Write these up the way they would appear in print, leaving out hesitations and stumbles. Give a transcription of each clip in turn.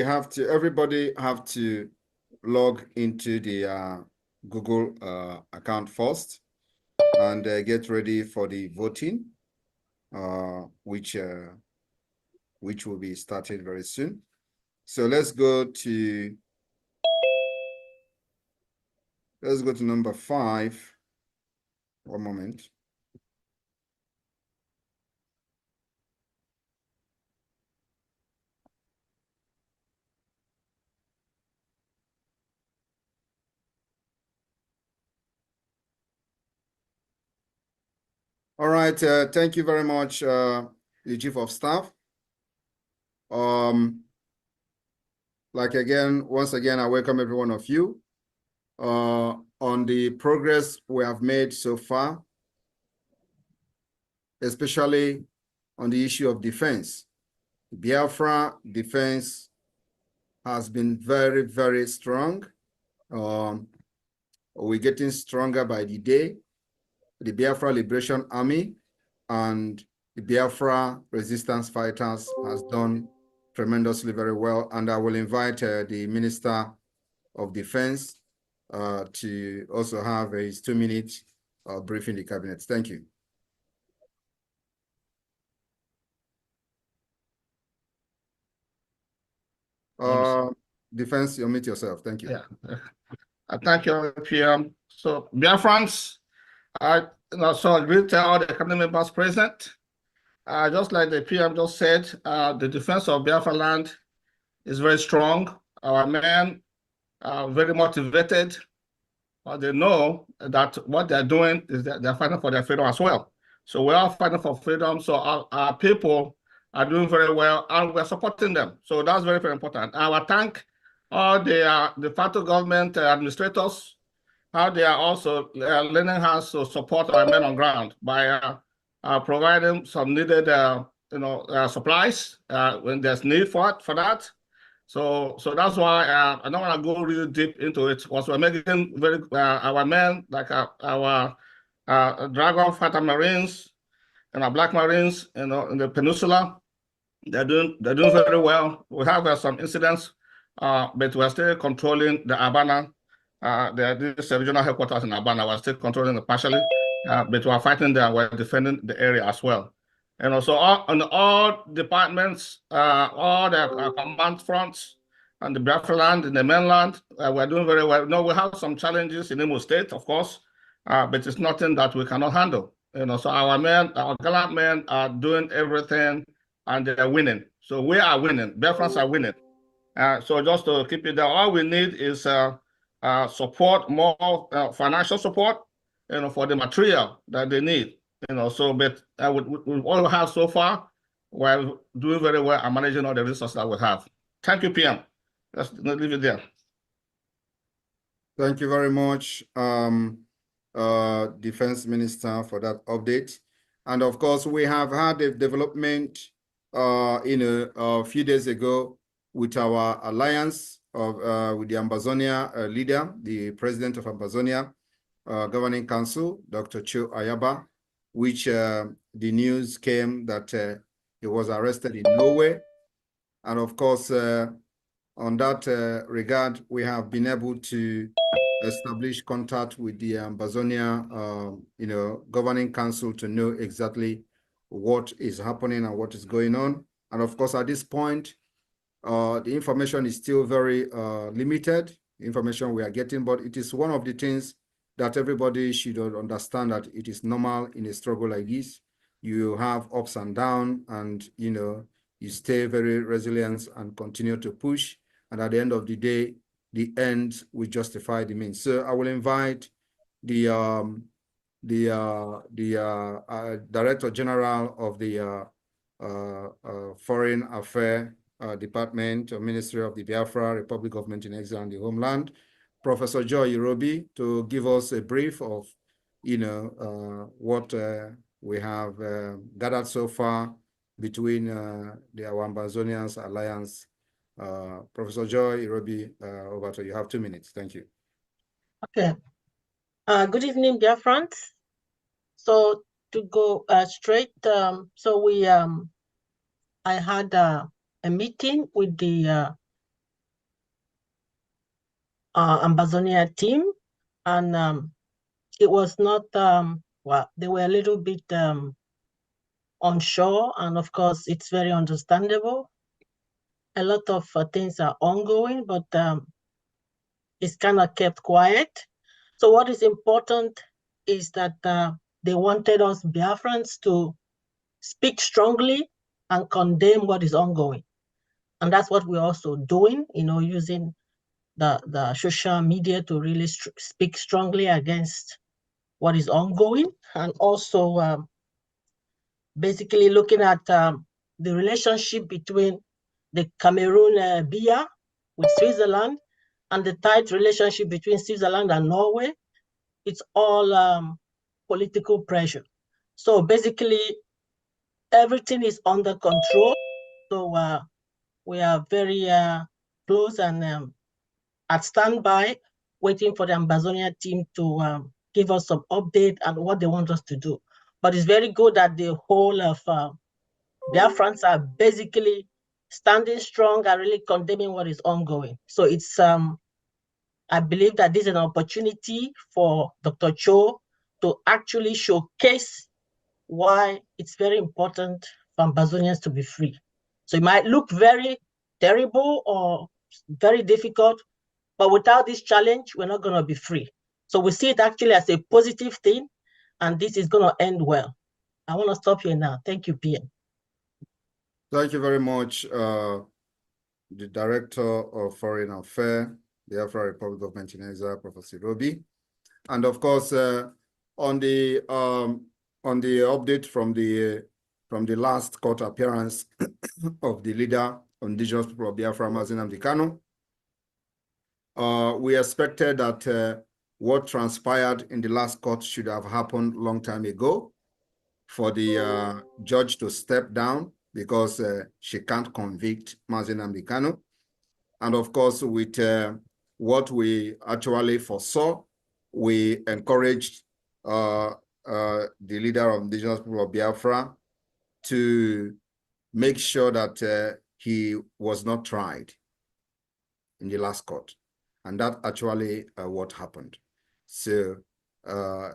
everybody have to log into the Google account first and get ready for the voting, which will be starting very soon. So let's go to number 5. One moment. All right, thank you very much, the Chief of Staff. Once again, I welcome every one of you on the progress we have made so far, especially on the issue of defense. Biafra defense has been very, very strong. We're getting stronger by the day. The Biafra Liberation Army and the Biafra resistance fighters has done tremendously very well. And I will invite the Minister of Defense to also have his 2-minute briefing the cabinet. Thank you. Defense, you mute yourself. Thank you. Yeah. Thank you, PM. So, Biafrans, I also agree to all the cabinet members present. Just like the PM just said, the defense of Biafra land is very strong. Our men are very motivated. They know that what they're doing is that they're fighting for their freedom as well. So we're all fighting for freedom. So our people are doing very well, and we're supporting them. So that's very, very important. I will thank all the de facto government administrators, how they are also lending hands to support our men on ground by providing some needed supplies when there's need for that. So that's why I don't want to go really deep into it. Because we're making very our men, like our Dragon Fighter Marines and our Black Marines, in the peninsula, they're doing very well. We have some incidents, but we're still controlling the Abana. This regional headquarters in Abana, we're still controlling it partially, but we're fighting there. We're defending the area as well. And also on all departments, all the command fronts and the Biafra land, in the mainland, we're doing very well. No, we have some challenges in Imo State, of course, but it's nothing that we cannot handle. So our men, our gallant men are doing everything and they're winning. So we are winning. Biafrans are winning. So just to keep it there, all we need is support, more financial support, for the material that they need. So but with all we have so far, we're doing very well and managing all the resources that we have. Thank you, PM. Let's leave it there. Thank you very much, Defense Minister, for that update. And of course, we have had a development, a few days ago with our alliance with the Ambazonia leader, the president of Ambazonia Governing Council, Dr. Cho Ayaba, which the news came that he was arrested in Norway. And of course, on that regard, we have been able to establish contact with the Ambazonia, Governing Council to know exactly what is happening and what is going on. And of course, at this point, the information is still very limited, information we are getting, but it is one of the things that everybody should understand, that it is normal in a struggle like this. You have ups and downs, and you stay very resilient and continue to push. And at the end of the day, the end will justify the means. So I will invite the Director General of the Foreign Affairs Department or Ministry of the Biafra Republic Government in Exile and the Homeland, Professor Joy Irobi, to give us a brief of what we have gathered so far between the Ambazonians Alliance. Professor Joy Irobi, over to you. You have 2 minutes. Thank you. Okay. Good evening, dear friends. So to go straight, so we I had a meeting with the Ambazonia team, and it was not, well, they were a little bit unsure, and of course, it's very understandable. A lot of things are ongoing, but it's kind of kept quiet. So what is important is that they wanted us Biafrans to speak strongly and condemn what is ongoing. And that's what we're also doing, using the social media to really speak strongly against what is ongoing, and also basically looking at the relationship between the Cameroon BIA with Switzerland and the tight relationship between Switzerland and Norway. It's all political pressure. So basically, everything is under control. So we are very close and at standby, waiting for the Ambazonia team to give us some update on what they want us to do. But it's very good that the whole of Biafrans are basically standing strong and really condemning what is ongoing. So it's I believe that this is an opportunity for Dr. Cho to actually showcase why it's very important for Ambazonians to be free. So it might look very terrible or very difficult, but without this challenge, we're not going to be free. So we see it actually as a positive thing, and this is going to end well. I want to stop here now. Thank you, PM. Thank you very much, the Director of Foreign Affairs, the Biafra Republic of Nigeria, Professor Robi. And of course, on the update from the last court appearance of the leader of indigenous people of Biafra, Mazi Nnamdi Kanu, we expected that what transpired in the last court should have happened a long time ago, for the judge to step down because she can't convict Mazi Nnamdi Kanu. And of course, with what we actually foresaw, we encouraged the leader of indigenous people of Biafra to make sure that he was not tried in the last court. And that actually what happened. So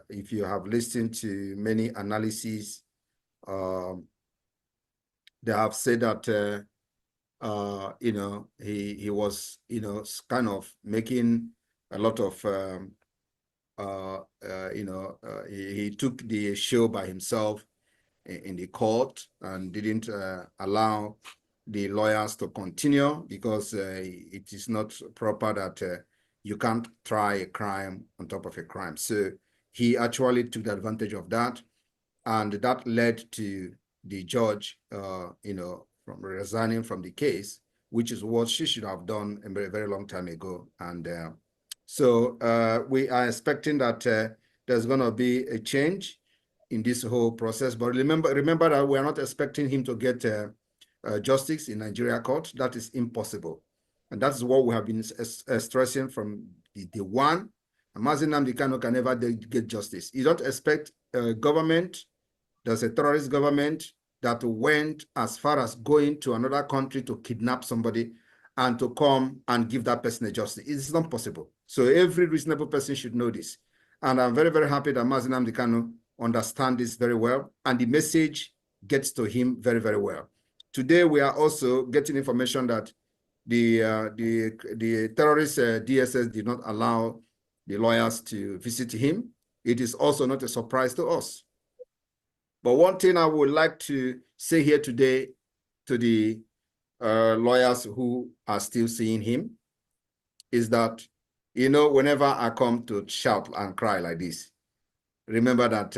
if you have listened to many analyses, they have said that he was kind of making a lot of he took the show by himself in the court and didn't allow the lawyers to continue, because it is not proper that you can't try a crime on top of a crime. So he actually took advantage of that, and that led to the judge from resigning from the case, which is what she should have done a very, very long time ago. And so we are expecting that there's going to be a change in this whole process. But remember that we are not expecting him to get justice in Nigeria court. That is impossible. And that's what we have been stressing from the one. Mazi Nnamdi Kanu can never get justice. You don't expect a government, there's a terrorist government that went as far as going to another country to kidnap somebody and to come and give that person a justice. It's not possible. So every reasonable person should know this. And I'm very, very happy that Mazi Nnamdi Kanu understands this very well, and the message gets to him very, very well. Today, we are also getting information that the terrorist DSS did not allow the lawyers to visit him. It is also not a surprise to us. But one thing I would like to say here today to the lawyers who are still seeing him is that, whenever I come to shout and cry like this, remember that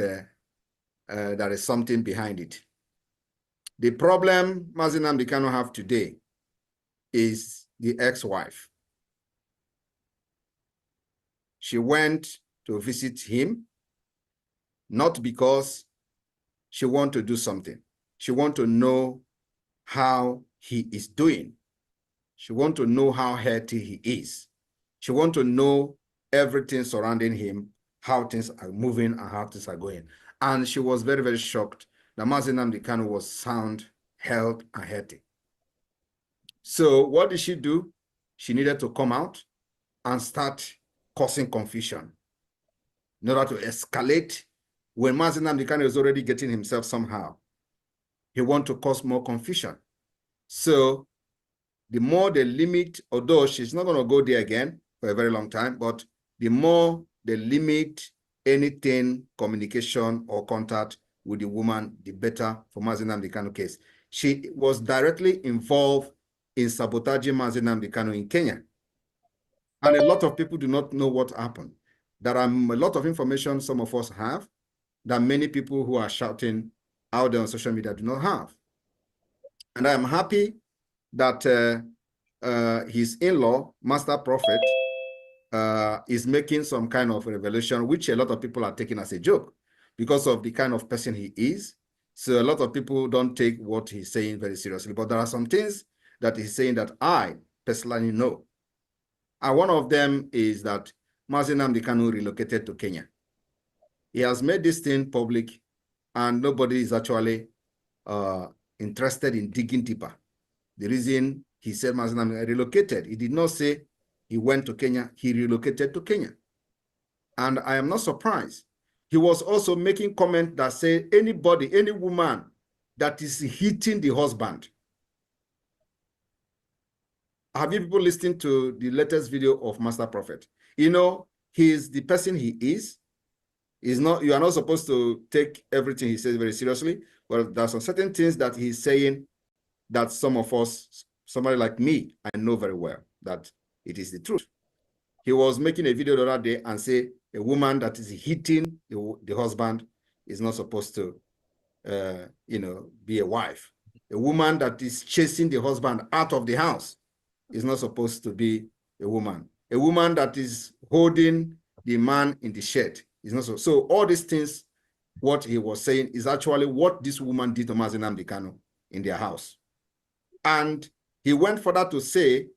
there is something behind it. The problem Mazi Nnamdi Kanu have today is the ex-wife. She went to visit him, not because she wants to do something. She wants to know how he is doing. She wants to know how healthy he is. She wants to know everything surrounding him, how things are moving and how things are going. And she was very, very shocked that Mazi Nnamdi Kanu was sound, health, and healthy. So what did she do? She needed to come out and start causing confusion in order to escalate when Mazi Nnamdi Kanu is already getting himself somehow. He wants to cause more confusion. So the more they limit, although she's not going to go there again for a very long time, but the more they limit anything, communication or contact with the woman, the better for Mazi Nnamdi Kanu case. She was directly involved in sabotaging Mazi Nnamdi Kanu in Kenya. And a lot of people do not know what happened. There are a lot of information some of us have that many people who are shouting out there on social media do not have. And I am happy that his in-law, Master Prophet, is making some kind of revelation, which a lot of people are taking as a joke because of the kind of person he is. So a lot of people don't take what he's saying very seriously. But there are some things that he's saying that I personally know. And one of them is that Mazi Nnamdi Kanu relocated to Kenya. He has made this thing public, and nobody is actually interested in digging deeper. The reason he said Mazi Nnamdi relocated, he did not say he went to Kenya, he relocated to Kenya. And I am not surprised. He was also making comment that say anybody, any woman that is hitting the husband. Have you people listened to the latest video of Master Prophet? You know, he is the person he is. He's not, you are not supposed to take everything he says very seriously. But there are some certain things that he's saying that some of us, somebody like me, I know very well that it is the truth. He was making a video the other day and say a woman that is hitting the husband is not supposed to, you know, be a wife. A woman that is chasing the husband out of the house is not supposed to be a woman. A woman that is holding the man in the shed is not so. So all these things, what he was saying is actually what this woman did to Mazi Nnamdi Kanu in their house. And he went further to say,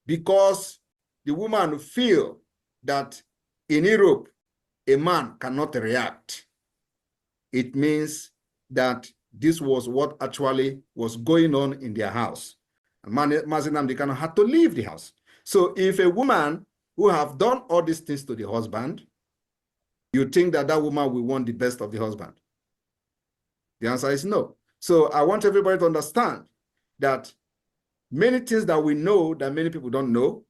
because the woman feel that in Europe, a man cannot react, it means that this was what actually was going on in their house. And Mazi Nnamdi Kanu had to leave the house. So if a woman who have done all these things to the husband, you think that that woman will want the best of the husband? The answer is no. So I want everybody to understand that many things that we know that many people don't know,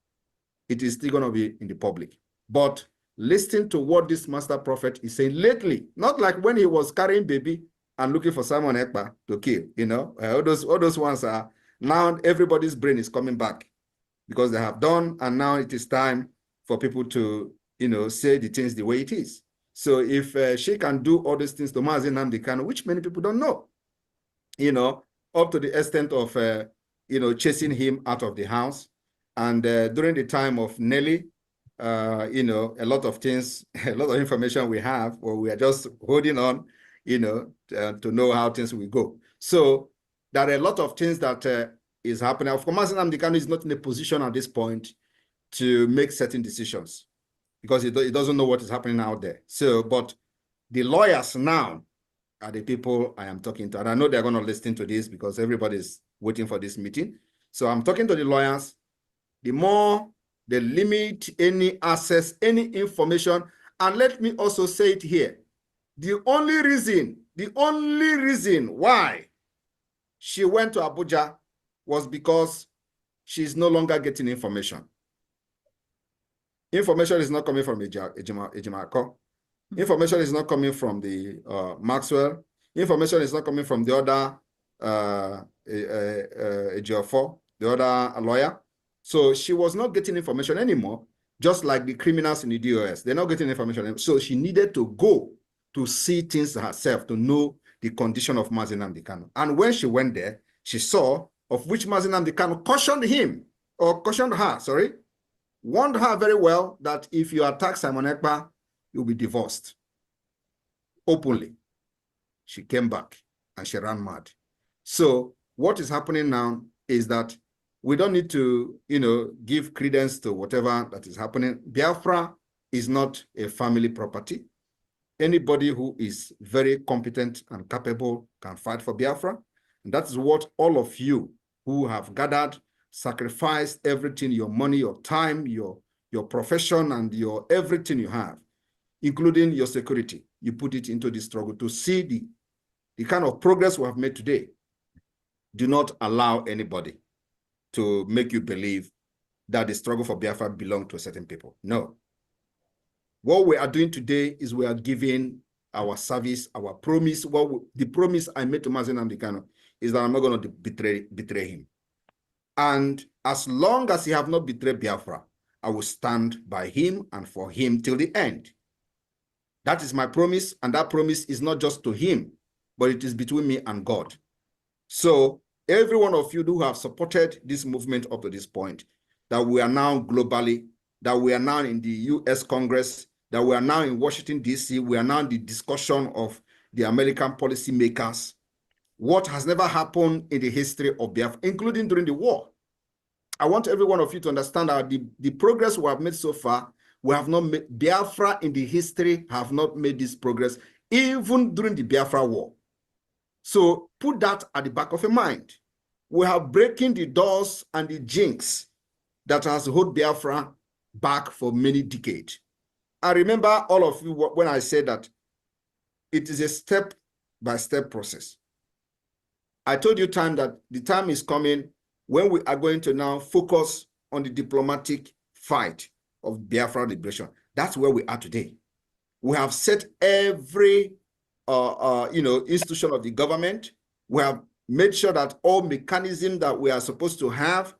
it is still going to be in the public. But listen to what this Master Prophet is saying lately, not like when he was carrying baby and looking for Simon Ekpa to kill, you know, all those ones are, now everybody's brain is coming back because they have done, and now it is time for people to, you know, say the things the way it is. So if she can do all these things to Mazi Nnamdi Kanu, which many people don't know, you know, up to the extent of, you know, chasing him out of the house. And during the time of Nelly, you know, a lot of things, a lot of information we have, or we are just holding on, you know, to know how things will go. So there are a lot of things that is happening. Of course, Mazi Nnamdi Kanu is not in a position at this point to make certain decisions because he doesn't know what is happening out there. So, but the lawyers now are the people I am talking to. And I know they're going to listen to this because everybody's waiting for this meeting. So I'm talking to the lawyers. The more they limit any access, any information, and let me also say it here. The only reason why she went to Abuja was because she's no longer getting information. Information is not coming from Ejimako. Information is not coming from the Maxwell. Information is not coming from the other Ejiofor, the other lawyer. So she was not getting information anymore, just like the criminals in the DOS. They're not getting information. So she needed to go to see things herself, to know the condition of Mazi Nnamdi Kanu. And when she went there, she saw of which Mazi Nnamdi Kanu cautioned her, warned her very well that if you attack Simon Ekpa, you'll be divorced. Openly. She came back and she ran mad. So what is happening now is that we don't need to, you know, give credence to whatever that is happening. Biafra is not a family property. Anybody who is very competent and capable can fight for Biafra. And that is what all of you who have gathered, sacrificed everything, your money, your time, your your profession, and your everything you have, including your security, you put it into the struggle to see the kind of progress we have made today. Do not allow anybody to make you believe that the struggle for Biafra belongs to certain people. No. What we are doing today is we are giving our service, our promise. The promise I made to Mazi Nnamdi Kanu is that I'm not going to betray him. And as long as he have not betrayed Biafra, I will stand by him and for him till the end. That is my promise, and that promise is not just to him, but it is between me and God. So every one of you who have supported this movement up to this point, that we are now globally, that we are now in the US Congress, that we are now in Washington, D.C., we are now in the discussion of the American policymakers, what has never happened in the history of Biafra, including during the war. I want every one of you to understand that the progress we have made so far, we have not made, Biafra in the history have not made this progress, even during the Biafra war. So put that at the back of your mind. We are breaking the doors and the jinx that has held Biafra back for many decades. I remember all of you when I said that it is a step-by-step process. I told you that the time is coming when we are going to now focus on the diplomatic fight of Biafra liberation. That's where we are today. We have set every institution of the government. We have made sure that all mechanisms that we are supposed to have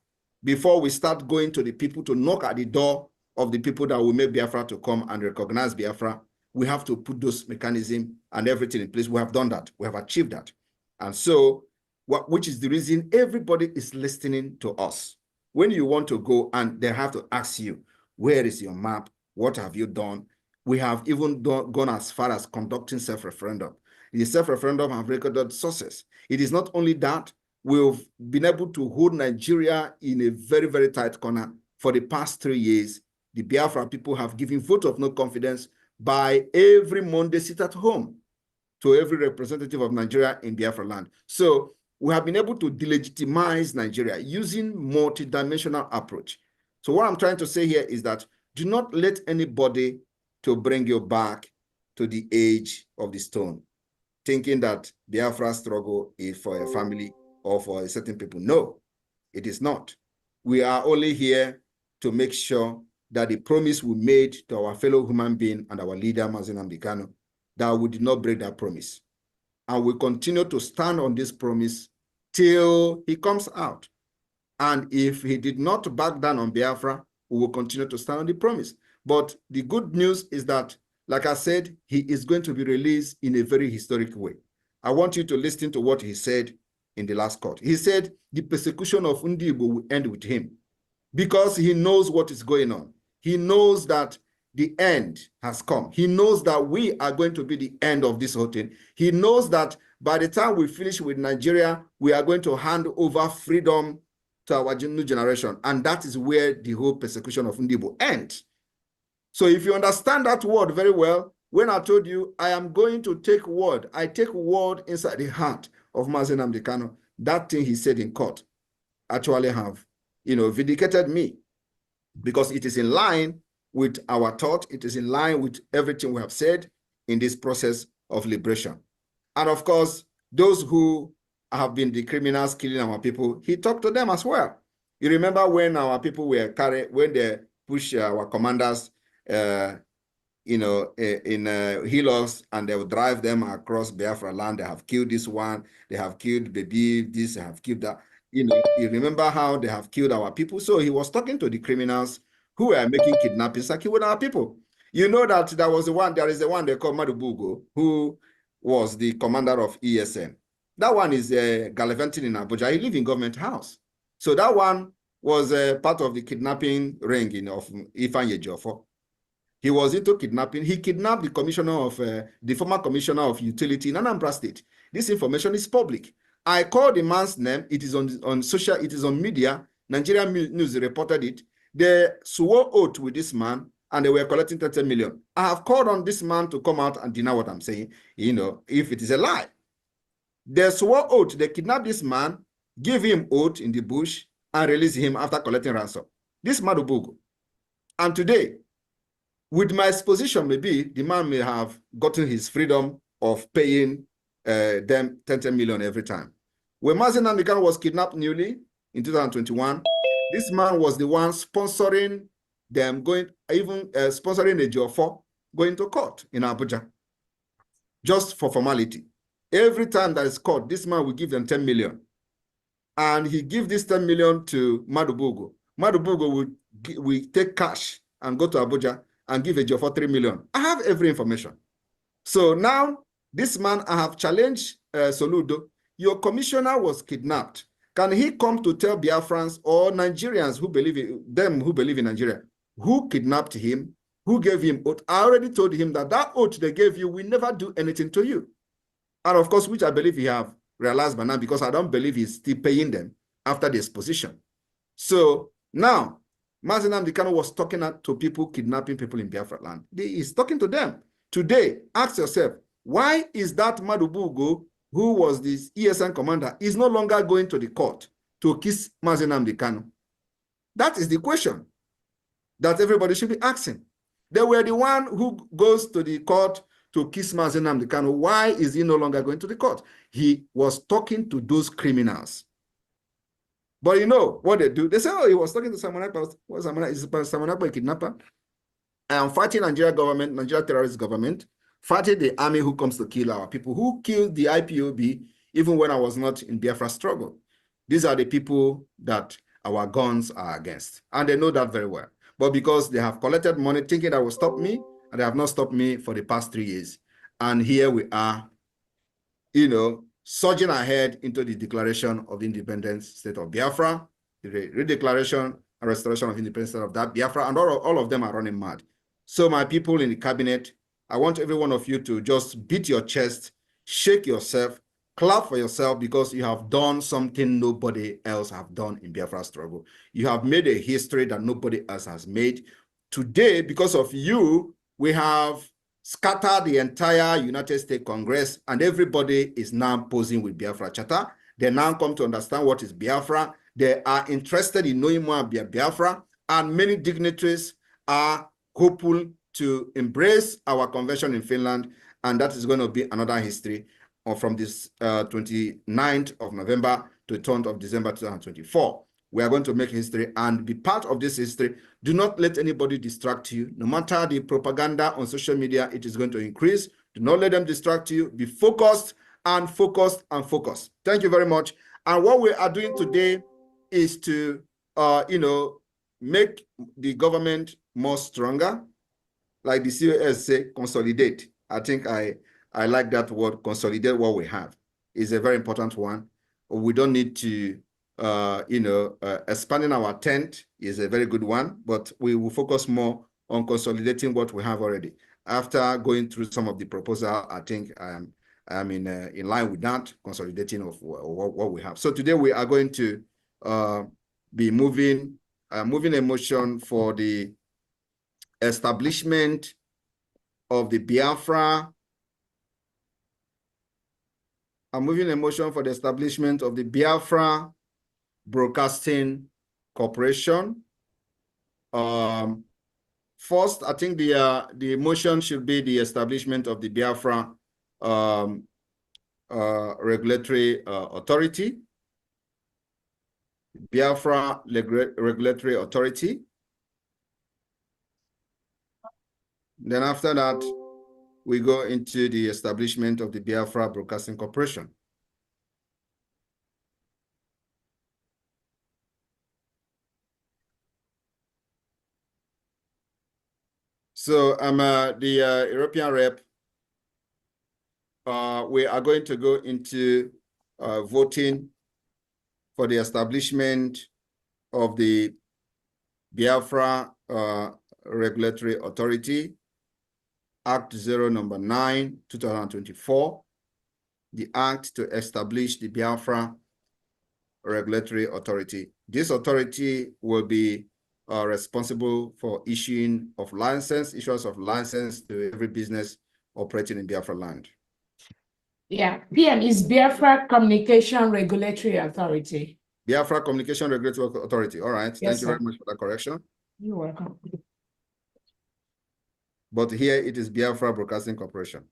before we start going to the people to knock at the door of the people that will make Biafra to come and recognize Biafra, we have to put those mechanisms and everything in place. We have done that. We have achieved that. And so, which is the reason everybody is listening to us. When you want to go and they have to ask you, where is your map? What have you done? We have even gone as far as conducting self-referendum. The self-referendum have recorded sources. It is not only that, we've been able to hold Nigeria in a very, very tight corner. For the past 3 years, the Biafra people have given vote of no confidence by every Monday sit at home to every representative of Nigeria in Biafra land. So we have been able to delegitimize Nigeria using multidimensional approach. So what I'm trying to say here is that do not let anybody to bring you back to the age of the stone, thinking that Biafra struggle is for a family or for a certain people. No, it is not. We are only here to make sure that the promise we made to our fellow human being and our leader, Mazi Nnamdi Kanu, that we did not break that promise. And we continue to stand on this promise till he comes out. And if he did not back down on Biafra, we will continue to stand on the promise. But the good news is that, like I said, he is going to be released in a very historic way. I want you to listen to what he said in the last court. He said the persecution of Ndi Igbo will end with him because he knows what is going on. He knows that the end has come. He knows that we are going to be the end of this whole thing. He knows that by the time we finish with Nigeria, we are going to hand over freedom to our new generation. And that is where the whole persecution of Ndi Igbo ends. So if you understand that word very well, when I told you I am going to take word, I take word inside the heart of Mazi Nnamdi Kanu, that thing he said in court actually have, vindicated me, because it is in line with our thought, it is in line with everything we have said in this process of liberation. And of course, those who have been the criminals killing our people, he talked to them as well. You remember when our people were when they pushed our commanders in Hilos, and they would drive them across Biafra land. They have killed this one, they have killed baby, this, they have killed that. You remember how they have killed our people? So he was talking to the criminals who were making kidnappings and killing our people. You know that there is the one they call Madubugo, who was the commander of ESN. That one is gallivanting in Abuja. He lives in government house. So that one was part of the kidnapping ring of Ifanye Jofo. He was into kidnapping. He kidnapped the the former commissioner of utility in Anambra State. This information is public. I called the man's name. It is on social. It is on media. Nigerian News reported it. They swore oath with this man, and they were collecting 30 million. I have called on this man to come out and deny what I'm saying. If it is a lie. They swore oath. They kidnapped this man, give him oath in the bush, and release him after collecting ransom. This Madubugu. And today, with my exposition, maybe the man may have gotten his freedom of paying them 10 million every time. When Mazi Nnamdi Kanu was kidnapped newly in 2021, this man was the one sponsoring them going, even sponsoring the Ejiofor going to court in Abuja, just for formality. Every time that is court, this man will give them 10 million. And he give this 10 million to Madubugo. Madubugo will take cash and go to Abuja and give Ejiofor 3 million. I have every information. So now, this man, I have challenged Soludo. Your commissioner was kidnapped. Can he come to tell Biafrans or Nigerians who believe in Nigeria, who kidnapped him, who gave him oath? I already told him that oath they gave you will never do anything to you. And of course, which I believe he have realized by now, because I don't believe he's still paying them after the exposition. So now, Mazi Nnamdi Kanu was talking to people kidnapping people in Biafra land. He's talking to them. Today, ask yourself, why is that Madubugo, who was this ESN commander, is no longer going to the court to kiss Mazi Nnamdi Kanu? That is the question that everybody should be asking. They were the one who goes to the court to kiss Mazi Nnamdi Kanu. Why is he no longer going to the court? He was talking to those criminals. But you know what they do? They say, oh, he was talking to Simon Ekpa. Is Simon Ekpa a kidnapper? I am fighting Nigeria government, Nigeria terrorist government, fighting the army who comes to kill our people, who killed the IPOB even when I was not in Biafra struggle. These are the people that our guns are against. And they know that very well. But because they have collected money thinking that will stop me, and they have not stopped me for the past 3 years. And here we are, you know, surging ahead into the declaration of the independent state of Biafra, the redeclaration and restoration of independence state of that Biafra, and all of them are running mad. So my people in the cabinet, I want every one of you to just beat your chest, shake yourself, clap for yourself, because you have done something nobody else have done in Biafra struggle. You have made a history that nobody else has made. Today, because of you, we have scattered the entire United States Congress, and everybody is now posing with Biafra Charter. They now come to understand what is Biafra. They are interested in knowing more about Biafra, and many dignitaries are hopeful to embrace our convention in Finland, and that is going to be another history from this 29th of November to the 10th of December 2024. We are going to make history and be part of this history. Do not let anybody distract you. No matter the propaganda on social media, it is going to increase. Do not let them distract you. Be focused and focused and focused. Thank you very much. And what we are doing today is to, you know, make the government more stronger. Like the COS say, consolidate. I think I like that word, consolidate what we have. Is a very important one. We don't need to you know, expanding our tent is a very good one, but we will focus more on consolidating what we have already. After going through some of the proposal, I think I'm in line with that, consolidating of what we have. So today we are going to be moving a motion for the establishment of the Biafra. I'm moving a motion for the establishment of the Biafra Broadcasting Corporation. First, I think the motion should be the establishment of the Biafra Regulatory Authority. Biafra Regulatory Authority. Then after that, we go into the establishment of the Biafra Broadcasting Corporation. So I'm the European rep. We are going to go into voting for the establishment of the Biafra Regulatory Authority, Act 0 number 9, 2024, the act to establish the Biafra Regulatory Authority. This authority will be responsible for issuance of license to every business operating in Biafra land. Yeah, PM is Biafra Communication Regulatory Authority. Biafra Communication Regulatory Authority. All right. Yes, Thank you sir. very much for that correction. You're welcome. but here it is Biafra Broadcasting Corporation.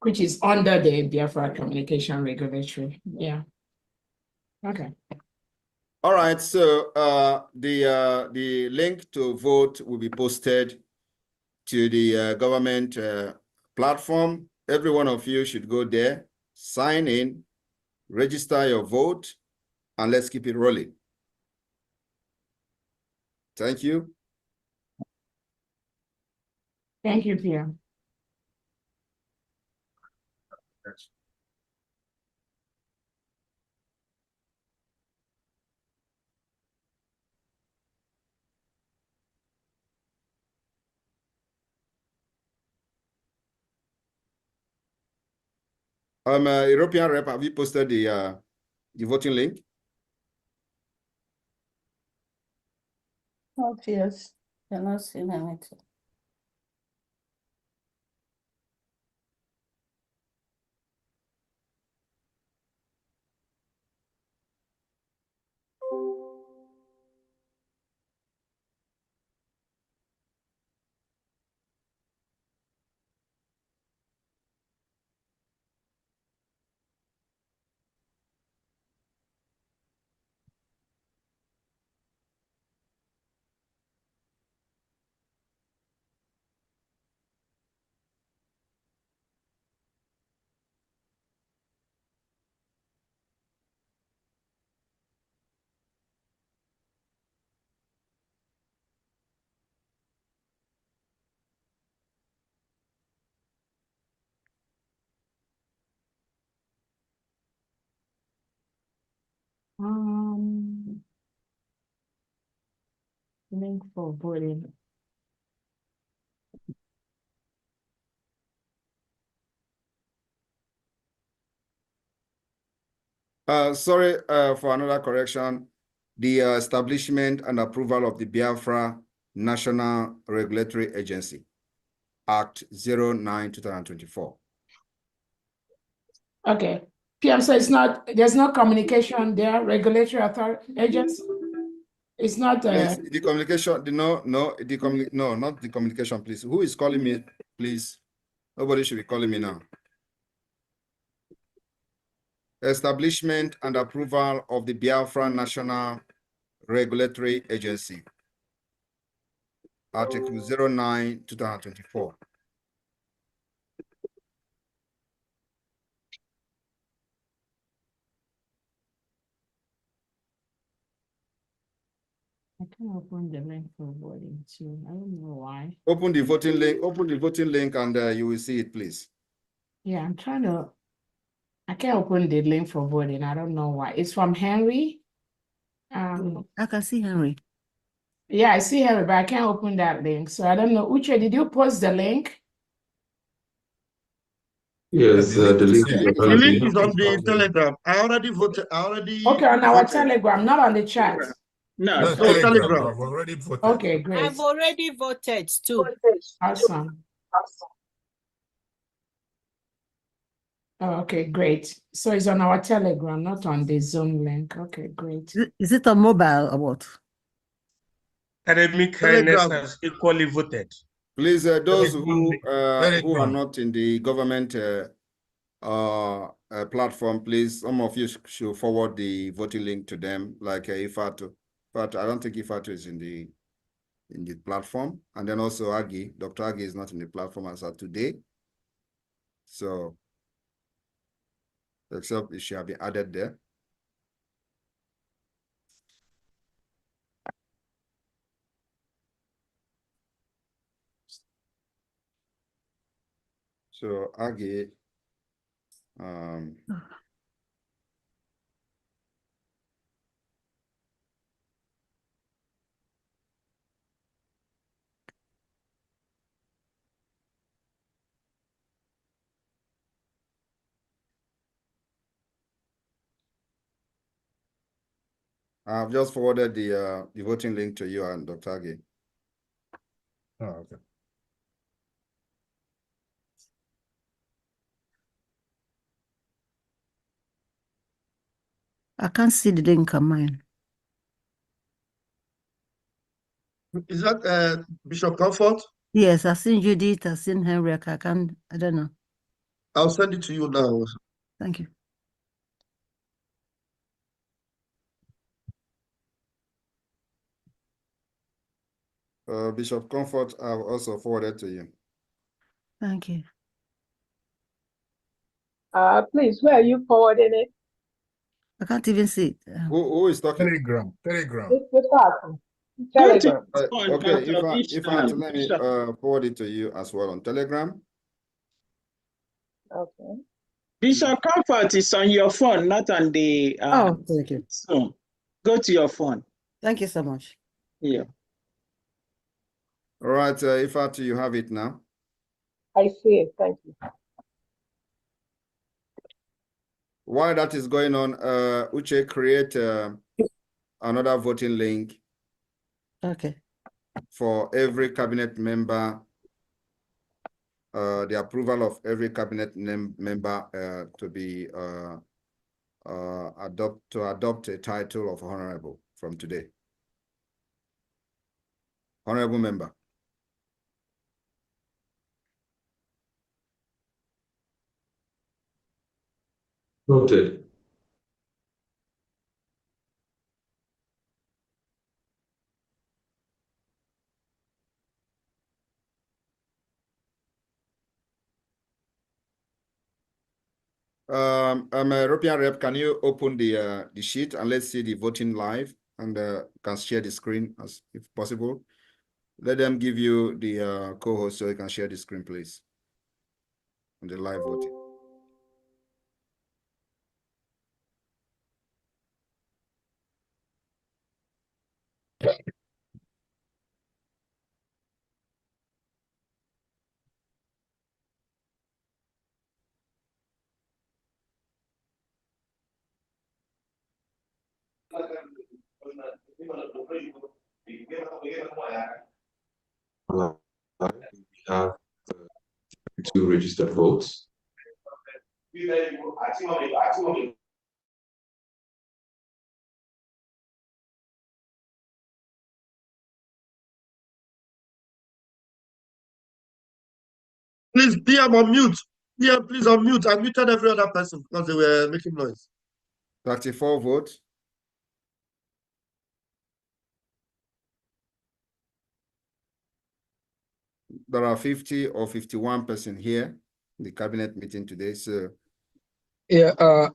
Which is under the Biafra Communication Regulatory. Yeah. Okay. All right, so the link to vote will be posted to the government platform. Every one of you should go there, sign in, register your vote, and let's keep it rolling. Thank you. Thank you, Pierre. European rep, have you posted the voting link? Oh, yes. Cannot see anything. Link for voting. Sorry for another correction. The establishment and approval of the Biafra National Regulatory Agency, Act 09/2024. Okay. PM, so there's no communication there, regulatory authority agency? It's not Please, the communication, no, not the communication, please. Who is calling me, please? Nobody should be calling me now. Establishment and approval of the Biafra National Regulatory Agency, Article 09/2024. I can't open the link for voting too. I don't know why. Open the voting link, and you will see it, please. Yeah, I'm trying to. I can't open the link for voting. I don't know why. It's from Henry. I can see Henry. Yeah, I see Henry, but I can't open that link. So I don't know. Uche, did you post the link? Yes, the link is The already. link is on the Telegram. I already voted. Okay, on our Telegram, not on the chat. No, No, so Telegram. I've already voted. Okay, great. I've already voted too. Awesome. Oh, okay, great. So it's on our Telegram, not on the Zoom link. Okay, great. Is it on mobile or what? Academic kindness has equally voted. Please, those who Very are good. not in the government platform, please, some of you should forward the voting link to them, like Ifatu. But I don't think Ifatu is in the platform. And then also Agi, Dr. Agi is not in the platform as of today. So, except it shall be added there. So Agi, I've just forwarded the voting link to you and Dr. Agi. Oh, okay. I can't see the link on mine. Is that Bishop Comfort? Yes, I've seen Judith, I've seen Henry. I don't know. I'll send it to you now. Thank you. Bishop Comfort, I've also forwarded to you. Thank you. Please, where are you forwarding it? I can't even see it. Who is talking? Telegram. It's the person. Go to Telegram. your phone, Okay, Dr. if I let me forward it to you as well on Telegram. Okay. Bishop Comfort is on your phone, not on the Thank you. Zoom. Go to your phone. Thank you so much. Yeah. All right, Ifat, you have it now. I see it. Thank you. While that is going on, Uche, create another voting link Okay. for every cabinet member, the approval of every cabinet member to be adopt a title of honorable from today. Honorable member. Noted. European rep, can you open the sheet and let's see the voting live, and can share the screen as if possible. Let them give you the co-host so you can share the screen, please, on the live voting. We have 2 registered votes. Please, DM on mute. DM, please unmute. I muted every other person because they were making noise. 34 votes. There are 50 or 51% here in the cabinet meeting today. So yeah,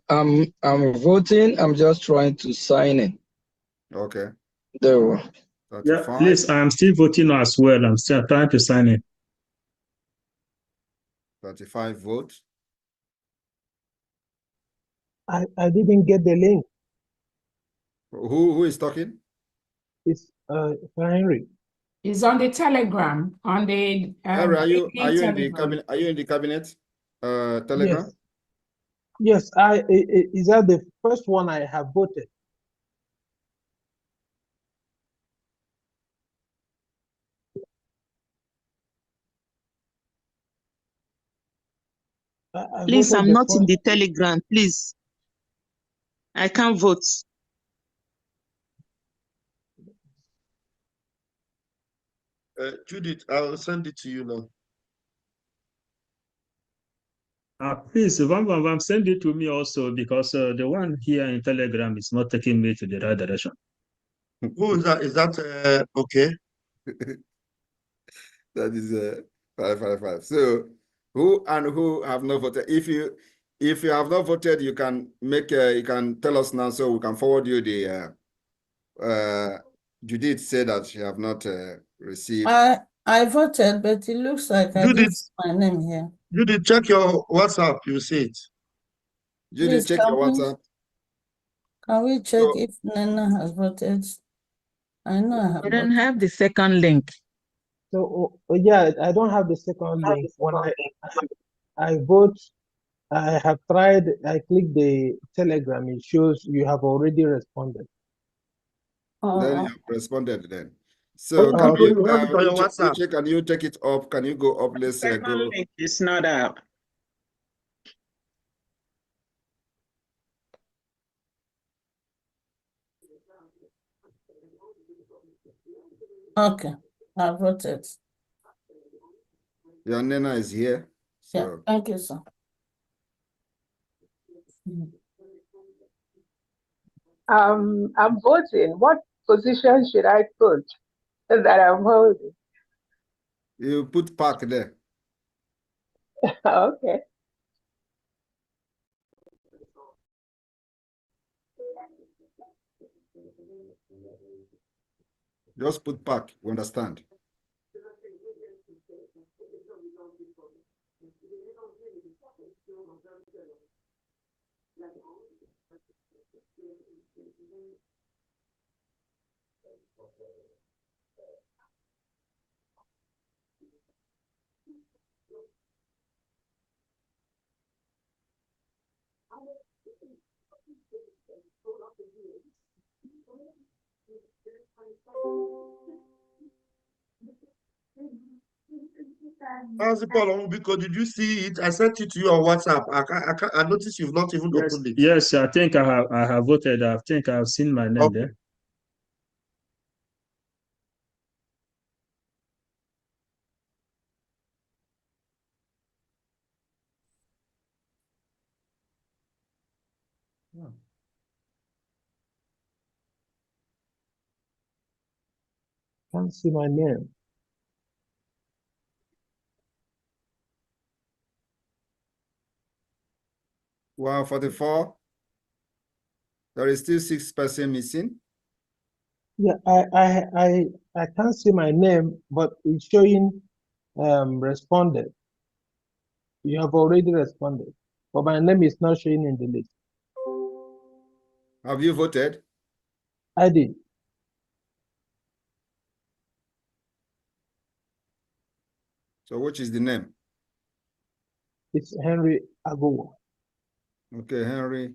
I'm voting. I'm just trying to sign in. okay. There. 35. Yeah, please, I'm still voting as well. I'm still trying to sign in. 35 votes. I didn't get the link. Who is talking? It's Henry. It's on the Telegram, on the Henry, are you in the Telegram. cabinet? Are you in the cabinet? Telegram? Yes. Is that the first one I have voted? Please, I'm not in the Telegram, please. I can't vote. Judith, I'll send it to you now. Please, Vam, send it to me also, because the one here in Telegram is not taking me to the right direction. Who is that? Is that okay? That is 555. So who have not voted? If you have not voted, you can you can tell us now so we can forward you the Judith said that she have not received. I voted, but it looks like I didn't see my name here. Judith, check your WhatsApp. You see it. Judith, Please, check your WhatsApp. Can we check if Nana has voted? I know I have. I don't have the second link. So yeah, I don't have the second link. When I vote, I have tried. I click the Telegram. It shows you have already responded. Then you responded then. So can you have it on your WhatsApp? Uche, can you take it up? Can you go up? Let's Second go. link is not up. Okay, I voted. Your Nena is here. So. Yeah, thank you, sir. I'm voting. What position should I put that I'm holding? You put park there. Okay. Just put park, you understand? Paul, because did you see it? I sent it to you on WhatsApp. I noticed you've not even Yes, opened it. yes, I think I have voted. I think I've seen my name there. Can't see my name. Wow, 44. There is still 6 person missing. Yeah, I can't see my name, but it's showing responded. You have already responded, but my name is not showing in the list. Have you voted? I did. So which is the name? It's Henry Agowo. Okay, Henry.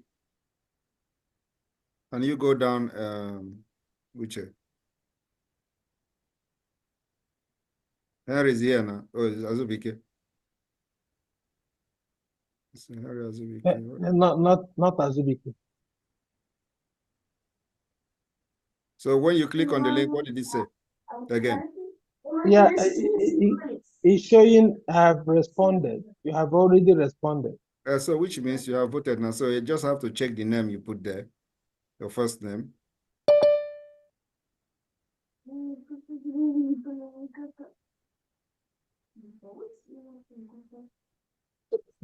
Can you go down which Henry is here now. Oh, it's Azubike. It's Henry Azubike. Not Azubike. So when you click on the link, what did it say again? Yeah, it's showing have responded. You have already responded. So which means you have voted now. So you just have to check the name you put there, your first name.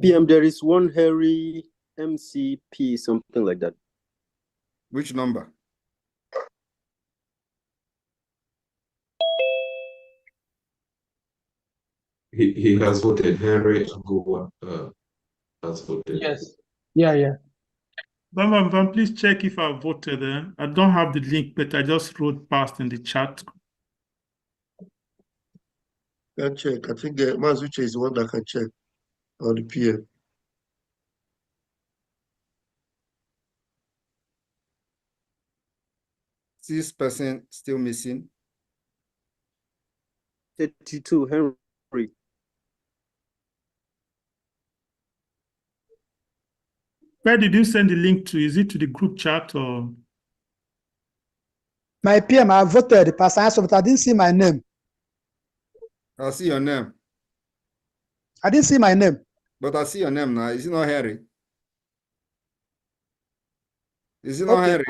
PM, there is one Harry MCP, something like that. Which number? He has voted. Henry Agowa has voted. Yes. Yeah. Bam, please check if I voted. I don't have the link, but I just wrote past in the chat. Can check. I think Mazuche is the one that can check on the PM. Six person still missing. 32, Henry. Where did you send the link to? Is it to the group chat or? My PM, I voted, Pastor, but I didn't see my name. I see your name. I didn't see my name. But I see your name now. Is it not Harry? Is it not Okay, Harry?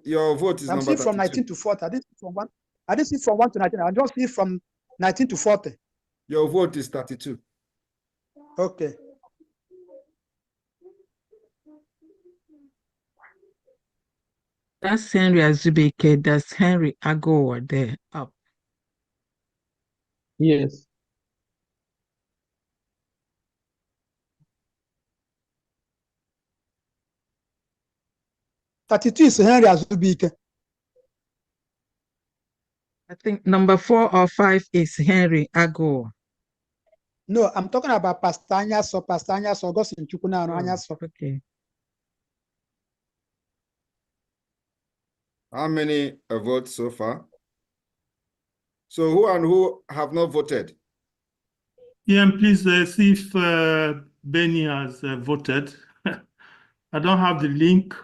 Your vote is I'm number seeing from 19 to 40. I didn't see from 1. I didn't see from 1 to 19. I just see from 19 to 40. Your vote is 32. Okay. That's Henry Azubike. That's Henry Agowa there up. Yes. That is Henry Azubike. I think number 4 or 5 is Henry Agowa. No, I'm talking about Pastor Anyaso, Augustine Chukuna, and Anyaso. Okay. How many votes so far? So who and who have not voted? Yeah, and please see if Benny has voted. I don't have the link.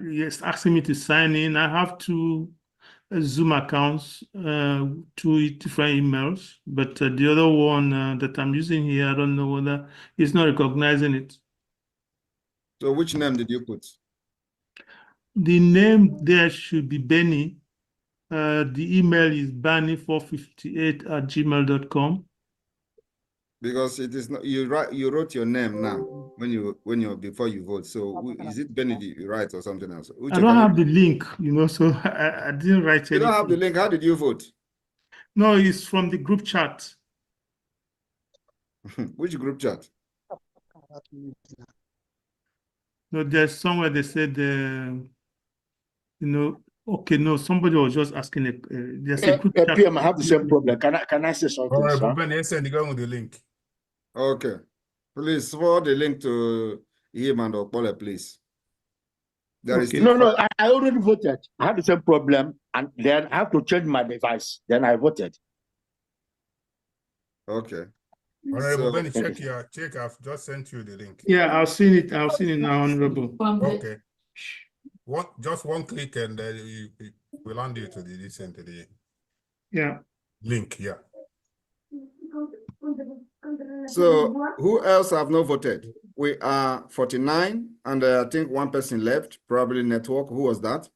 He's asking me to sign in. I have to Zoom accounts, two different emails, but the other one that I'm using here, I don't know whether it's not recognizing it. So which name did you put? The name there should be Benny. The email is benny458@gmail.com. Because it is not, you wrote your name now when you before you vote. So is it Benny you write or something else? Uche, I don't have the link, so I didn't write anything. You don't have the link. How did you vote? No, it's from the group chat. Which group chat? No, there's somewhere they said, okay, no, somebody was just asking. There's a group chat. PM, I have the same problem. Can I say something? All right, sir? but Ben, send the guy with the link. Okay. Please forward the link to him and Okpole, please. There is No, I already voted. I have the same problem, and then I have to change my device. Then I voted. Okay. Honorable Benny, check. I've just sent you the link. Yeah, I've seen it. I've seen it now, Honorable. Okay. Just one click and it will land you to the link. Yeah. So who else have not voted? We are 49, and I think one person left, probably network. Who was that?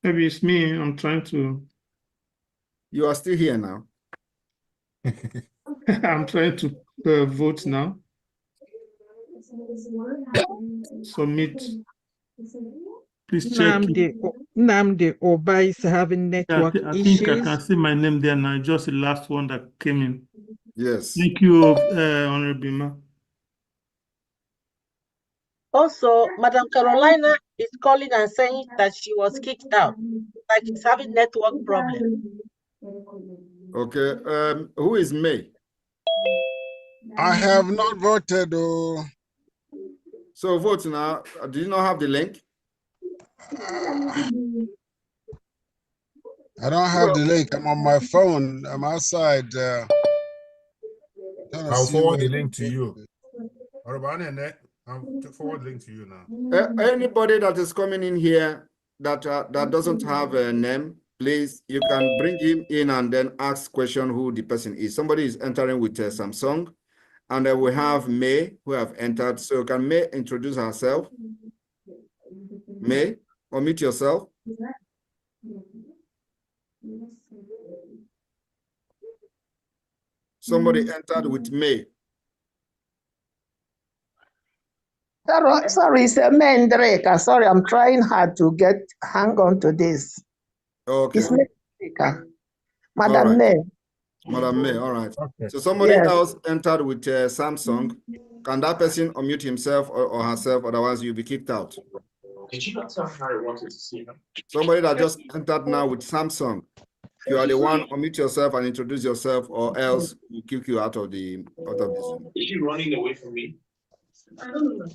Maybe it's me. I'm trying to. You are still here now. I'm trying to vote now. Submit. Please check. Namde Oba is having network I issues. think I can see my name there now. Just the last one that came in. Yes. Thank you, Honorable Ma. Also, Madam Carolina is calling and saying that she was kicked out, like she's having network problem. Okay. Who is May? I have not voted. So vote now. Do you not have the link? I don't have the link. I'm on my phone. I'm outside. I'll forward the link to you. I'll forward the link to you now. Anybody that is coming in here that doesn't have a name, please, you can bring him in and then ask question who the person is. Somebody is entering with Samsung, and then we have May who have entered. So can May introduce herself? May, unmute yourself. Somebody entered with May. Sorry, it's a Mendreka. Sorry, I'm trying hard to hang on to this. Okay. It's Mendreka. Madam Right. May. Madam May, all right. Okay. So somebody Yes. else entered with Samsung. Can that person unmute himself or herself? Otherwise, you'll be kicked out. Did you not tell Harry wanted to see him? Somebody that just entered now with Samsung. If you are the one, unmute yourself and introduce yourself, or else we kick you out of the Zoom. Is she running away from me? I don't know.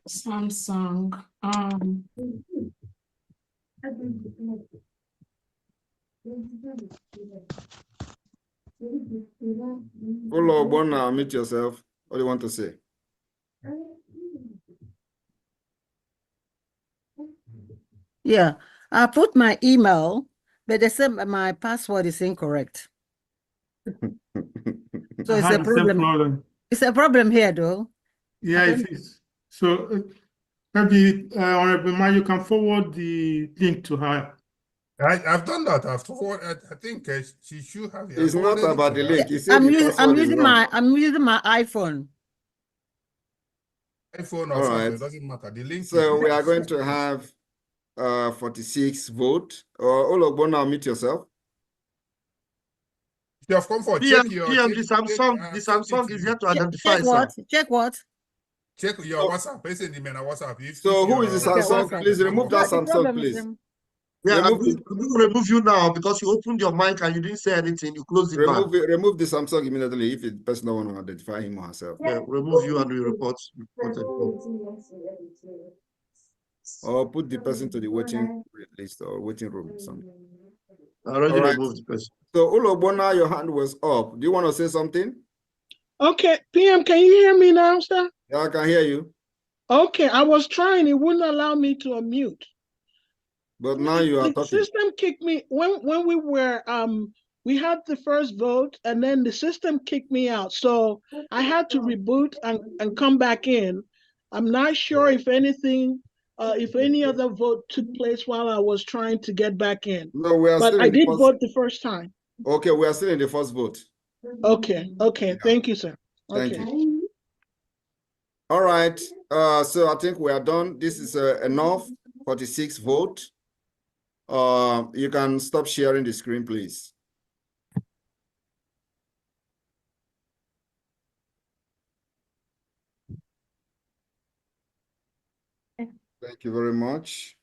Samsung. Hello, Bona, unmute yourself. What do you want to say? Yeah, I put my email, but they said my password is incorrect. So it's a problem. It's a problem here, though. Yeah, it is. So maybe, Honorable Ma, you can forward the link to her. I've done that. I've forwarded. I think she should have it. It's not about the link. I'm using my iPhone. iPhone or All something, right. it doesn't matter. The link. So we are going to have 46 vote. Ologbona, unmute yourself. You have come for PM, check your the Samsung is here to identify. Check what? Check what? Check your WhatsApp. It's in the WhatsApp. So who is the Samsung? Please remove that Samsung, please. Yeah, I'm going to remove you now because you opened your mic and you didn't say anything. You closed it back. Remove the Samsung immediately if the person don't want to identify him or herself. Yeah, remove you and we report. Or put the person to the waiting list or waiting room. I already All right. removed the person. So Ologbona, your hand was up. Do you want to say something? Okay, PM, can you hear me now, sir? Yeah, I can hear you. Okay, I was trying. It wouldn't allow me to unmute. But now you are The talking. system kicked me when we were we had the first vote and then the system kicked me out. So I had to reboot and come back in. I'm not sure if anything if any other vote took place while I was trying to get back in. No, we are But still I in the did first. vote the first time. Okay, we are still in the first vote. Okay, okay. Thank you, sir. Thank Okay. you. All right. So I think we are done. This is enough. 46 vote. You can stop sharing the screen, please. Thank you very much.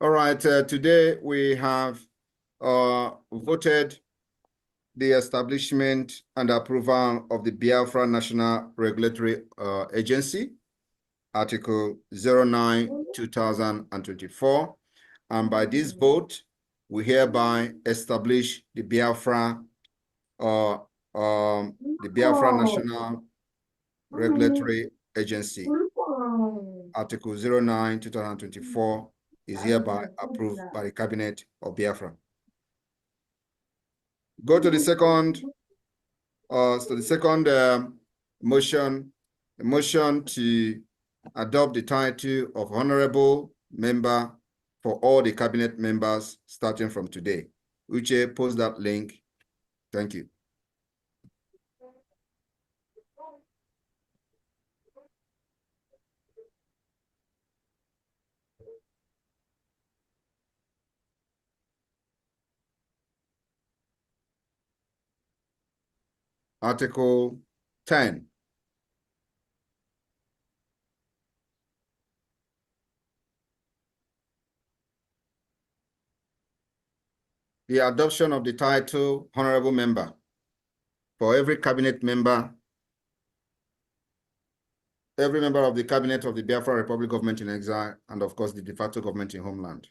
All right, today we have voted the establishment and approval of the Biafra National Regulatory Agency, Article 09/2024. And by this vote, we hereby establish the Biafra National Regulatory Agency. Article 09/2024 is hereby approved by the Cabinet of Biafra. Go to the second, motion, the motion to adopt the title of Honorable Member for all the Cabinet members starting from today. Uche, post that link. Thank you. Article 10. The adoption of the title Honorable Member for every Cabinet member, every member of the Cabinet of the Biafra Republic Government in Exile, and of course the de facto government in Homeland.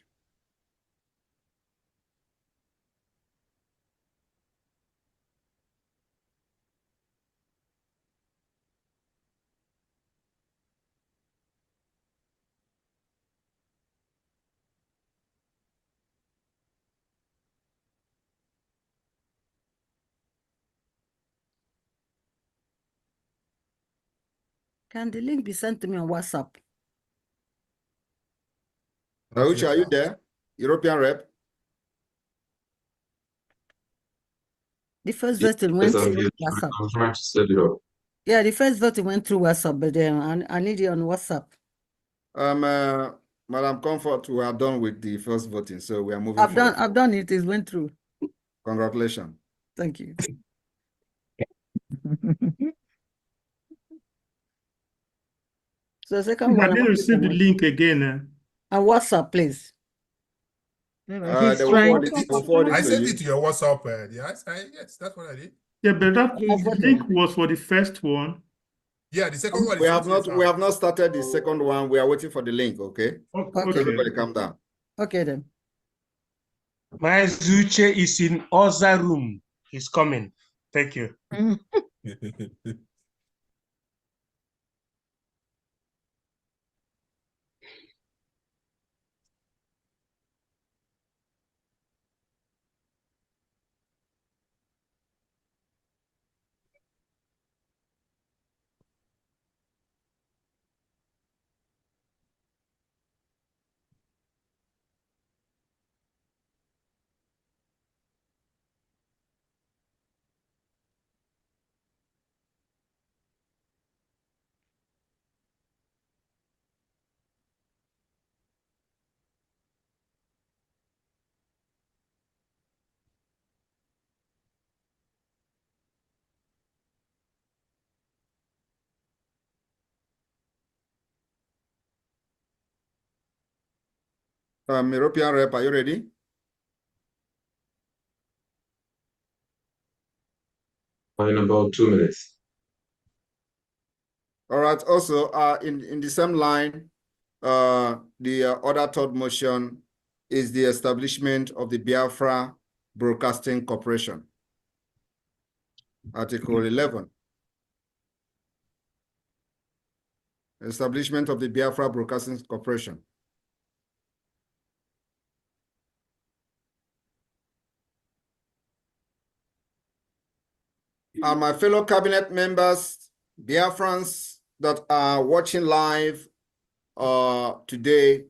Can the link be sent to me on WhatsApp? Uche, are you there? European rep? The first Yes, voting went I'm through here. WhatsApp. I'm trying to set it up. Yeah, the first voting went through WhatsApp, but then I need it on WhatsApp. Madam Comfort, we are done with the first voting, so we are moving forward. I've done it. It went through. Congratulations. Thank you. So the second one, I didn't receive the link again. On WhatsApp, please. He's They will trying forward to. it I to sent you. it to your WhatsApp. Yes, yes, that's what I did. Yeah, but that He's- link was for the first one. Yeah, the second one is We have 48 not started the second one. We are waiting for the link, okay? Okay. Everybody calm down. Okay then. My Zuche is in other room. He's coming. Thank you. European rep, are you ready? In about 2 minutes. All right. Also, in the same line, the other third motion is the establishment of the Biafra Broadcasting Corporation. Article 11. Establishment of the Biafra Broadcasting Corporation. And my fellow cabinet members, Biafrans that are watching live today,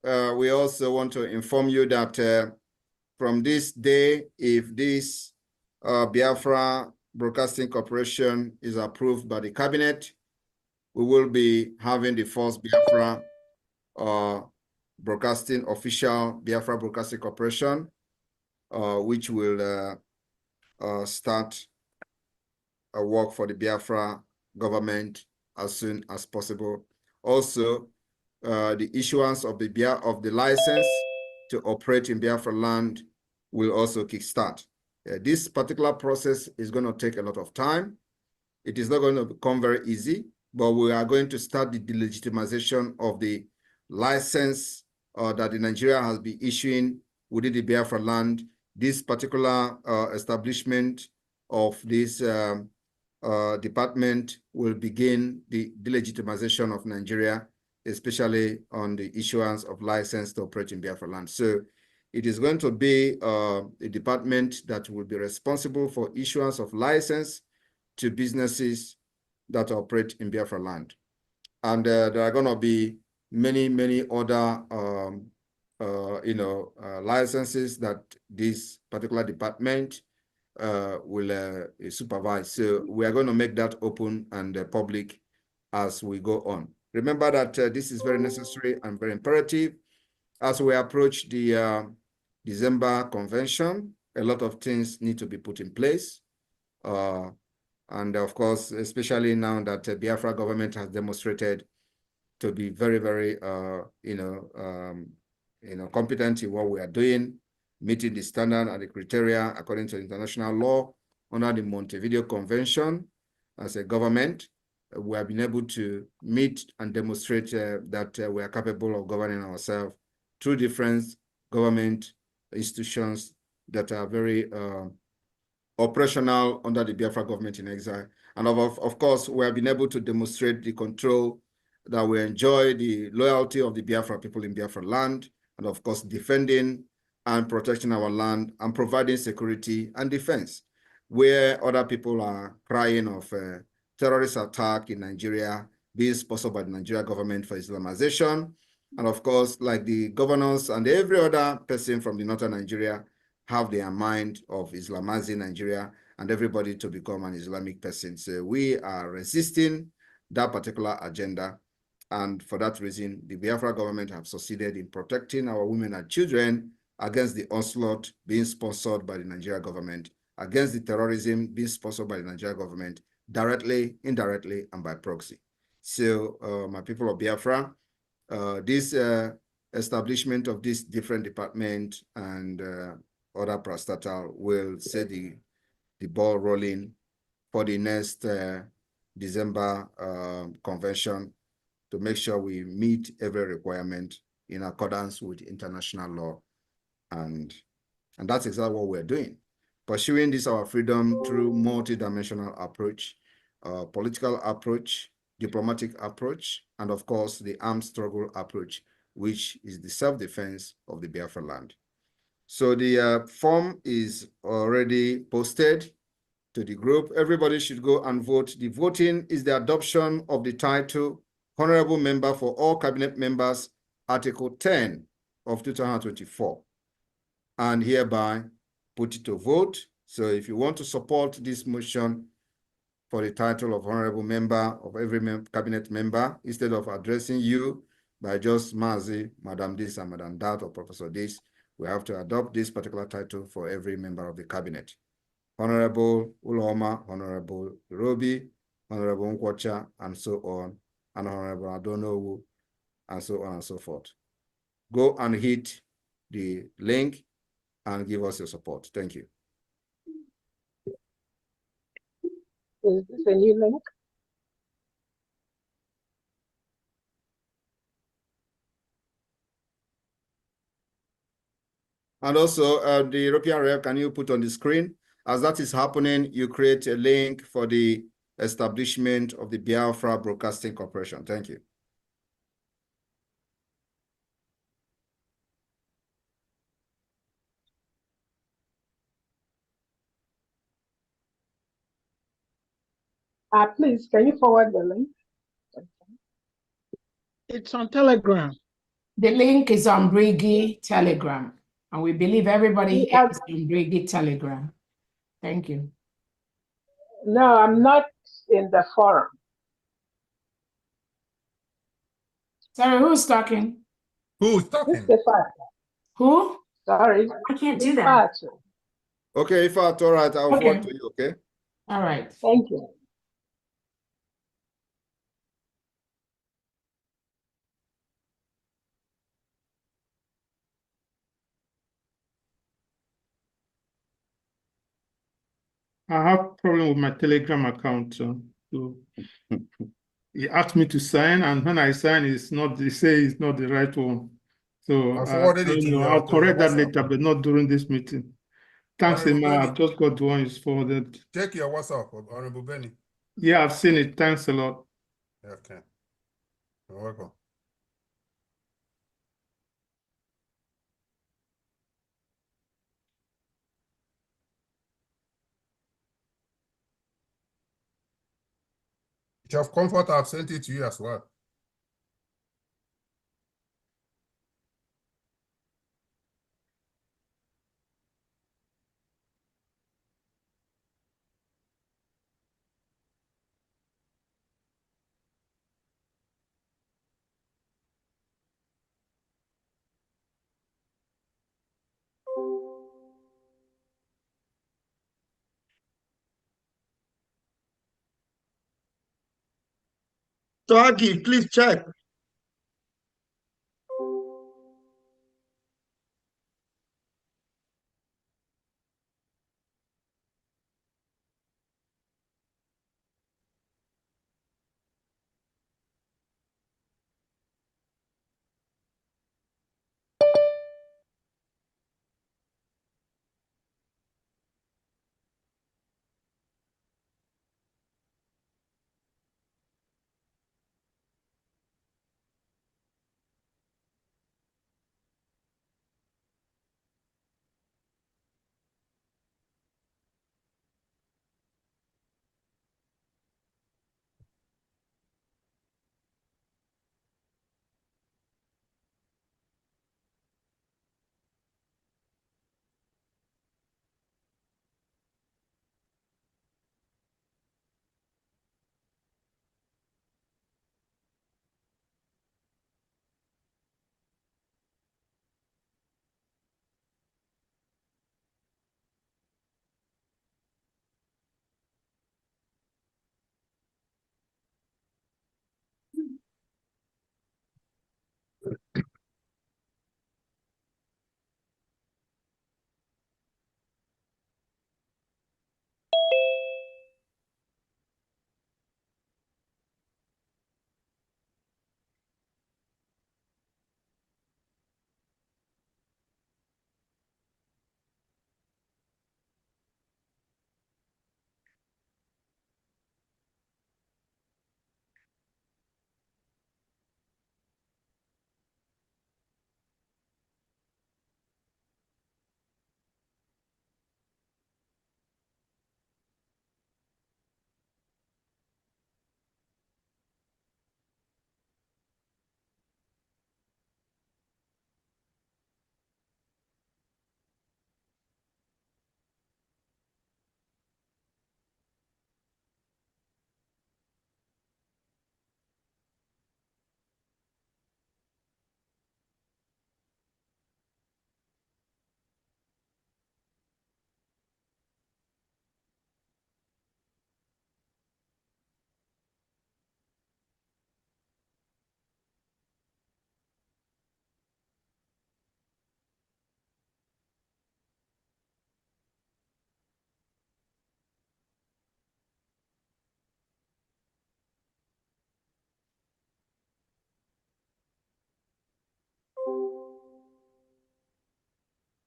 we also want to inform you that from this day, if this Biafra Broadcasting Corporation is approved by the cabinet, we will be having the first Biafra broadcasting official Biafra Broadcasting Corporation, which will start work for the Biafra government as soon as possible. Also, the issuance of the license to operate in Biafra land will also kickstart. This particular process is going to take a lot of time. It is not going to become very easy, but we are going to start the delegitimization of the license that the Nigeria has been issuing within the Biafra land. This particular establishment of this department will begin the delegitimization of Nigeria, especially on the issuance of license to operate in Biafra land. So it is going to be a department that will be responsible for issuance of license to businesses that operate in Biafra land. And there are going to be many other licenses that this particular department will supervise. So we are going to make that open and public as we go on. Remember that this is very necessary and very imperative as we approach the December convention. A lot of things need to be put in place. And of course, especially now that the Biafra government has demonstrated to be very, competent in what we are doing, meeting the standard and the criteria according to international law under the Montevideo Convention. As a government, we have been able to meet and demonstrate that we are capable of governing ourselves through different government institutions that are very operational under the Biafra government in exile. And of course, we have been able to demonstrate the control that we enjoy, the loyalty of the Biafra people in Biafra land, and of course, defending and protecting our land and providing security and defense. Where other people are crying of terrorist attack in Nigeria being sponsored by the Nigeria government for Islamization. And of course, like the governors and every other person from the northern Nigeria have their mind of Islamizing Nigeria and everybody to become an Islamic person. So we are resisting that particular agenda. And for that reason, the Biafra government have succeeded in protecting our women and children against the onslaught being sponsored by the Nigeria government, against the terrorism being sponsored by the Nigeria government, directly, indirectly, and by proxy. So my people of Biafra, this establishment of this different department and other parastatal will set the ball rolling for the next December convention to make sure we meet every requirement in accordance with international law. And that's exactly what we're doing. Pursuing this, our freedom through multidimensional approach, political approach, diplomatic approach, and of course, the armed struggle approach, which is the self-defense of the Biafra land. So the form is already posted to the group. Everybody should go and vote. The voting is the adoption of the title Honorable Member for all cabinet members, Article 10 of 2024, and hereby put it to vote. So if you want to support this motion for the title of Honorable Member of every cabinet member, instead of addressing you by just Mazi, Madam this and Madam that, or Professor this, we have to adopt this particular title for every member of the cabinet. Honorable Uloma, Honorable Robi, Honorable Nkwacha, and so on, and Honorable Adonowu, and so on and so forth. Go and hit the link and give us your support. Thank you. Is this a new link? And also, the European rep, can you put on the screen? As that is happening, you create a link for the establishment of the Biafra Broadcasting Corporation. Thank you. Please, can you forward the link? It's on Telegram. The link is on Brigi Telegram, and we believe everybody here is on Brigi Telegram. Thank you. No, I'm not in the forum. Sorry, who's talking? Who's talking? Mr. Who? Sorry. I can't do that. Okay, if it's all right, I'll Okay. forward to you, okay? All right. Thank you. I have problem with my Telegram account. So he asked me to sign, and when I sign, it's not. They say it's not the right one. So I I forwarded it don't to know. your I'll correct that WhatsApp. later, but not during this meeting. Thanks, Honorable Emma. Benny. I've just got the one you forwarded. Check your WhatsApp, Honorable Benny. Yeah, I've seen it. Thanks a lot. Okay. You're welcome. Of comfort, I've sent it to you as well. Twagi, please check.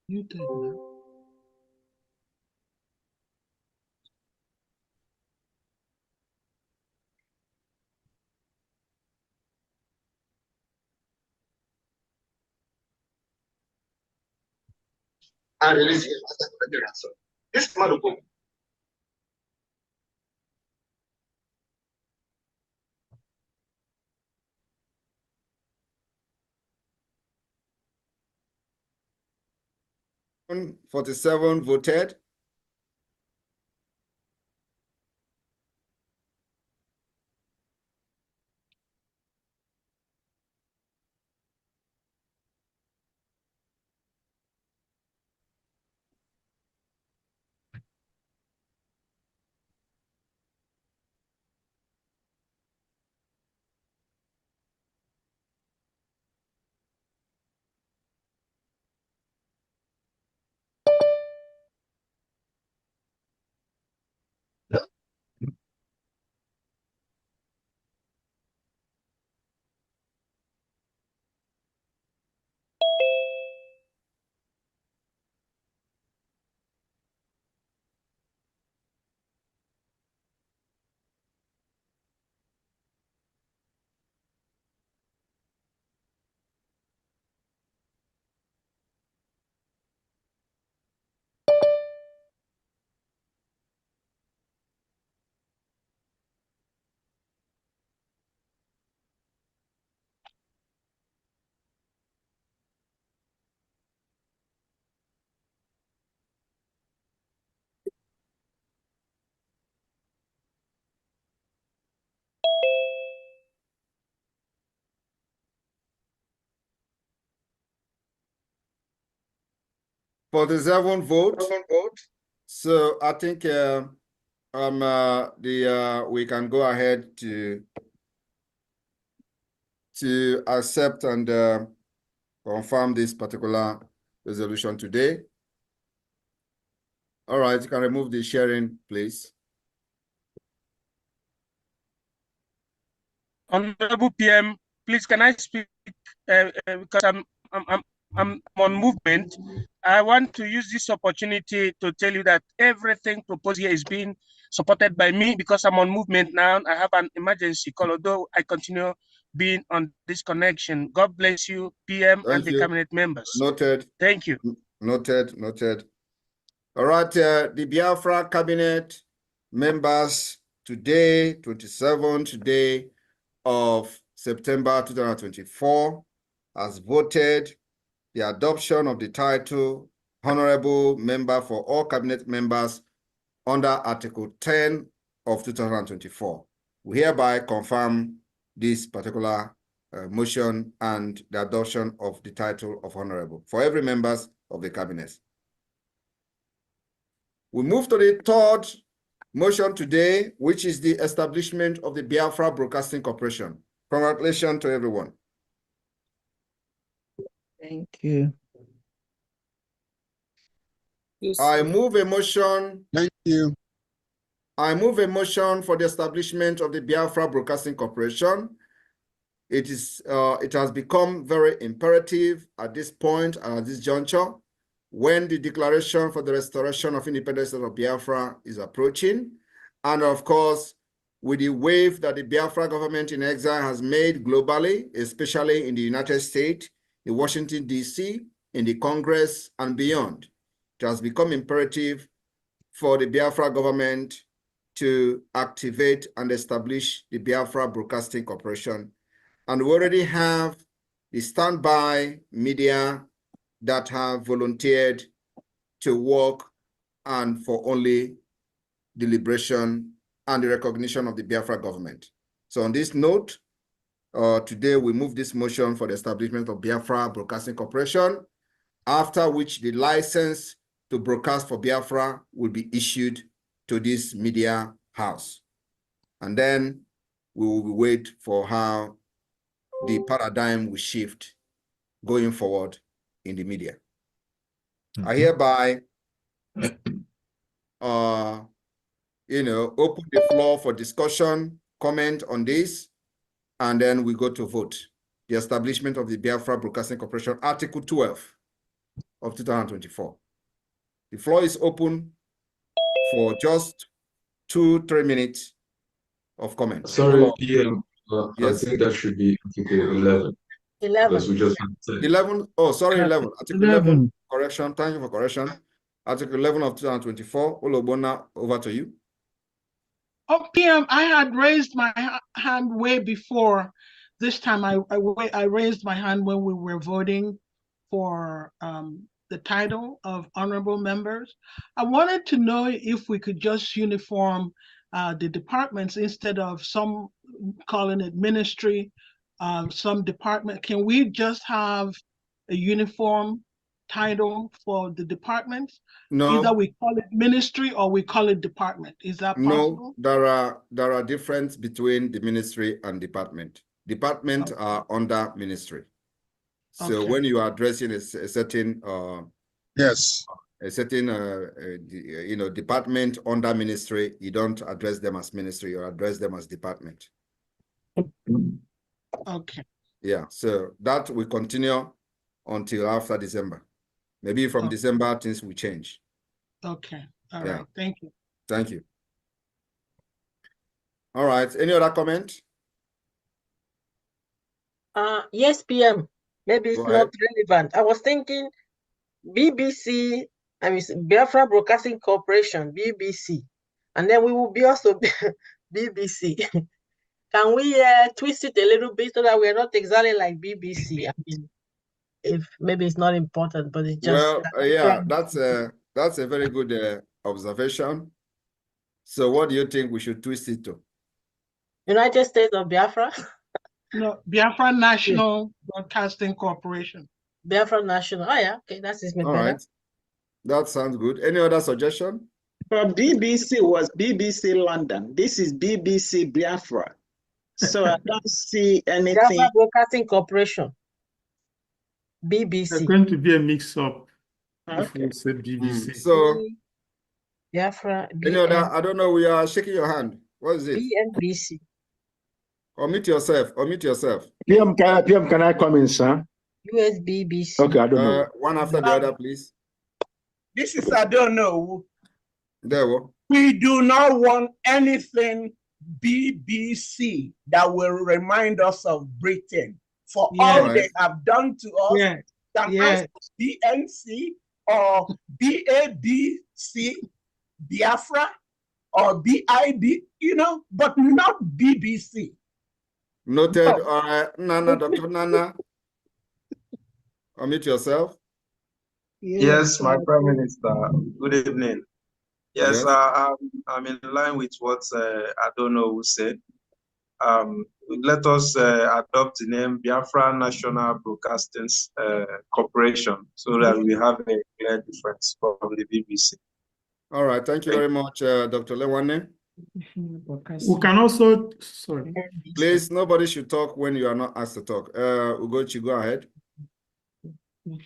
Muted now. And release him as a federation. This Maluku. One 47 voted. For the 7 vote. So I think we can go ahead to accept and confirm this particular resolution today. All right, you can remove the sharing, please. Honorable PM, please can I speak because I'm on movement. I want to use this opportunity to tell you that everything proposed here is being supported by me because I'm on movement now. I have an emergency call, although I continue being on this connection. God bless you, PM, and the cabinet members. Noted. Thank you. Noted, noted. All right, the Biafra cabinet members today, 27th day of September 2024, has voted the adoption of the title Honorable Member for all cabinet members under Article 10 of 2024. We hereby confirm this particular motion and the adoption of the title of Honorable for every members of the cabinet. We move to the third motion today, which is the establishment of the Biafra Broadcasting Corporation. Congratulations to everyone. Thank you. I move a motion. Thank you. I move a motion for the establishment of the Biafra Broadcasting Corporation. It has become very imperative at this point and at this juncture, when the declaration for the restoration of independence of Biafra is approaching, and of course, with the wave that the Biafra government in exile has made globally, especially in the United States, in Washington, D.C., in the Congress, and beyond, it has become imperative for the Biafra government to activate and establish the Biafra Broadcasting Corporation. And we already have the standby media that have volunteered to work and for only the liberation and the recognition of the Biafra government. So on this note, today we move this motion for the establishment of Biafra Broadcasting Corporation, after which the license to broadcast for Biafra will be issued to this media house. And then we will wait for how the paradigm will shift going forward in the media. I hereby, open the floor for discussion, comment on this, and then we go to vote. The establishment of the Biafra Broadcasting Corporation, Article 12 of 2024. The floor is open for just 2-3 minutes of comment. Sorry, PM. Yes. I think that should be Article 11. 11. Because we just had 10. 11. Oh, sorry, 11. Article 11. 11. Correction. Thank you for correction. Article 11 of 2024. Olobona, over to you. Oh, PM, I had raised my hand way before this time. I raised my hand when we were voting for the title of honorable members. I wanted to know if we could just uniform the departments instead of some calling it ministry, some department. Can we just have a uniform title for the departments? No. Either we call it ministry or we call it department. Is that possible? No, there are differences between the ministry and department. Department are under ministry. So Okay. when you are addressing a certain Yes. a certain department under ministry, you don't address them as ministry, you address them as department. Okay. Yeah, so that will continue until after December. Maybe from December things will change. Okay. All Yeah. right. Thank you. Thank you. All right. Any other comment? Yes, PM. Maybe it's Go not ahead. relevant. I was thinking BBC, I mean Biafra Broadcasting Corporation, BBC, and then we will be also BBC. Can we twist it a little bit so that we're not exactly like BBC? I mean, if maybe it's not important, but it's just Well, yeah, that's a very good observation. So what do you think we should twist it to? United States of Biafra. No, Biafra National Broadcasting Corporation. Biafra National. Oh yeah, okay, that's me All better. right. That sounds good. Any other suggestion? But BBC was BBC London. This is BBC Biafra. So I don't see anything. Biafra Broadcasting Corporation. BBC. There's going to be a mix-up if we say BBC. So Biafra. any other? I don't know. We are shaking your hand. What is it? BNBC. Omit yourself. Omit yourself. PM, can I come in, sir? USBBC. Okay, I don't know. One after the other, please. This is I don't know. There we go. We do not want anything BBC that will remind us of Britain for all they have done to us. That BNC or BABC, Biafra or BIB, but not BBC. Noted. All right, Nana, Dr. Nana. Omit yourself. Yes, my Prime Minister. Good evening. Yes, Yes. I'm in line with what I don't know who said. Let us adopt the name Biafra National Broadcasting Corporation so that we have a clear difference from the BBC. All right. Thank you very much, Dr. Lewane. We can also, sorry. Please, nobody should talk when you are not asked to talk. Ugochi, go ahead.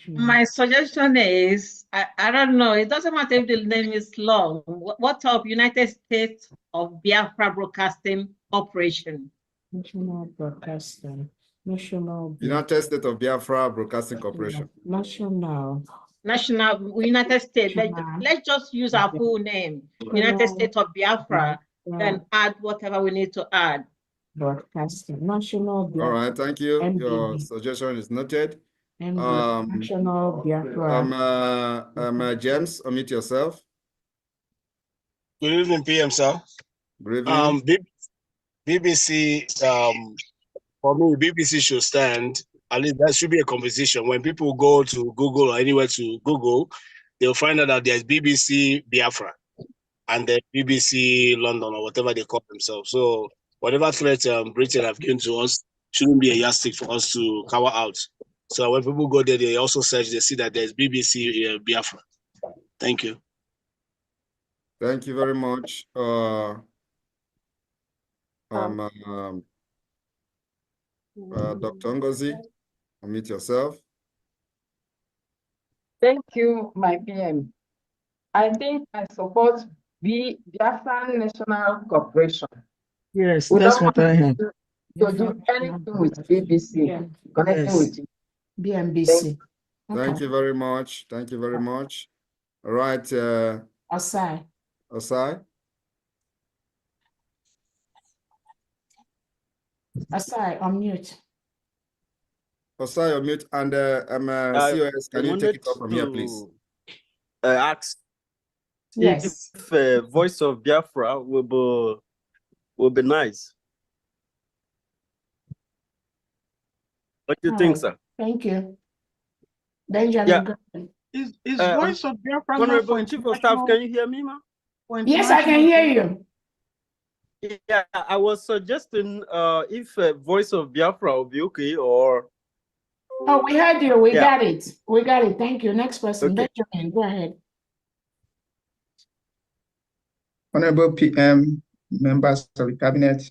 My suggestion is, I don't know, it doesn't matter if the name is long. What of United States of Biafra Broadcasting Corporation? National Broadcasting. United States of Biafra Broadcasting Corporation. National United States. Let's just use our full name. United States of Biafra, then add whatever we need to add. Broadcasting. National Biafra. All right, thank you. NBB. Your suggestion is noted. National Biafra. James, omit yourself. Good evening, PM, sir. Good evening. BBC, for me, BBC should stand. At least that should be a conversation. When people go to Google or anywhere to Google, they'll find out that there's BBC Biafra and then BBC London or whatever they call themselves. So whatever threat Britain have given to us shouldn't be a yardstick for us to cover out. So when people go there, they also search, they see that there's BBC Biafra. Thank you. Thank you very much. Dr. Ngozi, unmute yourself. Thank you, my PM. I think I support the Biafra National Corporation. Yes, We that's don't what I have. To do anything with BBC, connecting with you. BNBC. Thank you very much. Thank you very much. All right. Osai. Osai. Osai, unmute. Osai, unmute. And COS, can you take it off from here, please? Ask Yes. if Voice of Biafra will be nice. What do you think, sir? Thank you. Benjamin. Is Voice of Biafra not Honorable for Chief of Staff, can you hear me, ma'am? Yes, I can hear you. Yeah, I was suggesting if Voice of Biafra will be okay, or... Oh, we heard you. We got it. We got it. Thank you. Next person. Okay. Benjamin, go ahead. Honorable PM, members of the cabinet,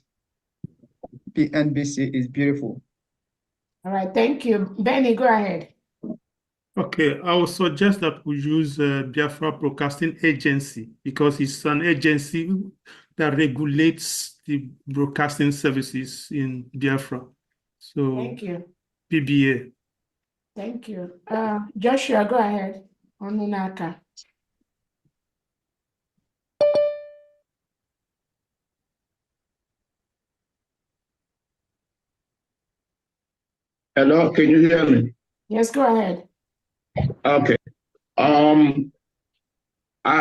PNBC is beautiful. All right, thank you. Benny, go ahead. Okay, I would suggest that we use Biafra Broadcasting Agency because it's an agency that regulates the broadcasting services in Biafra. So, Thank you. PBA. Thank you. Joshua, go ahead. Onunaka. Hello, can you hear me? Yes, go ahead. Okay. I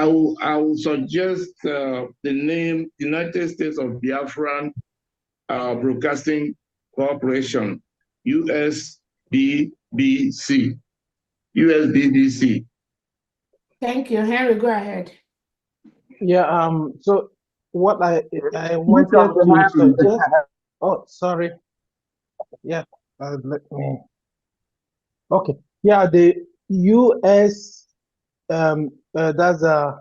will suggest the name United States of Biafran Broadcasting Corporation, USBBC. USBBC. Thank you. Henry, go ahead. Yeah, so what I wanted to suggest, oh, sorry. Yeah, let me, okay. Yeah, the US, that's a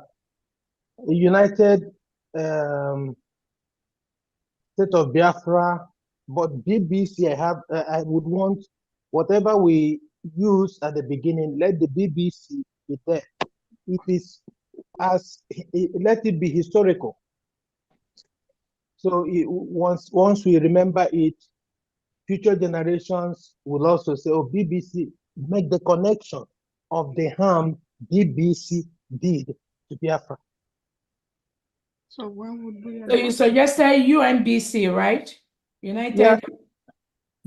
United State of Biafra, but BBC, I would want whatever we use at the beginning, let the BBC be there. It is let it be historical. So once we remember it, future generations will also say, oh, BBC, make the connection of the harm BBC did to Biafra. So when would we? So you suggested UNBC, right? United.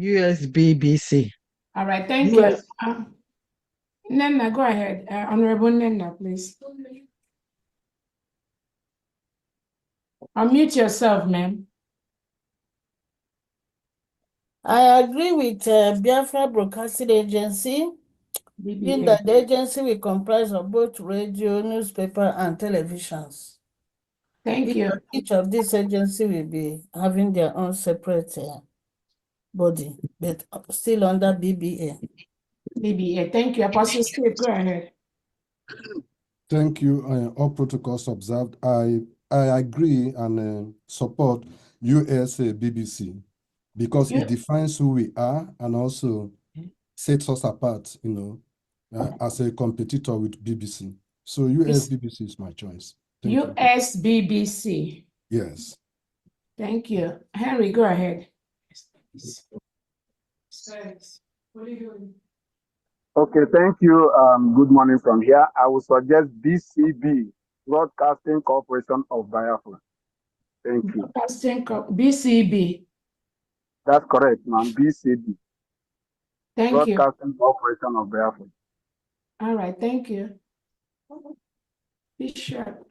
USBBC. All right, thank you. Nenna, go ahead. Honorable Nenna, please. Unmute yourself, ma'am. I agree with Biafra Broadcasting Agency, in that the agency will comprise of both radio, newspaper, and televisions. Thank you. Each of these agencies will be having their own separate body, but still under BBA. BBA, thank you. Apostle Steve, go ahead. Thank you. All protocols observed. I agree and support USA BBC because it defines who we are and also sets us apart, as a competitor with BBC. So US BBC is my choice. Thank you. USBBC. Yes. Thank you. Henry, go ahead. Okay, thank you. Good morning from here. I will suggest BCB, Broadcasting Corporation of Biafra. Thank you. Broadcasting BCB. That's correct, ma'am. BCB. Thank you. Broadcasting Corporation of Biafra. All right, thank you. Bishop,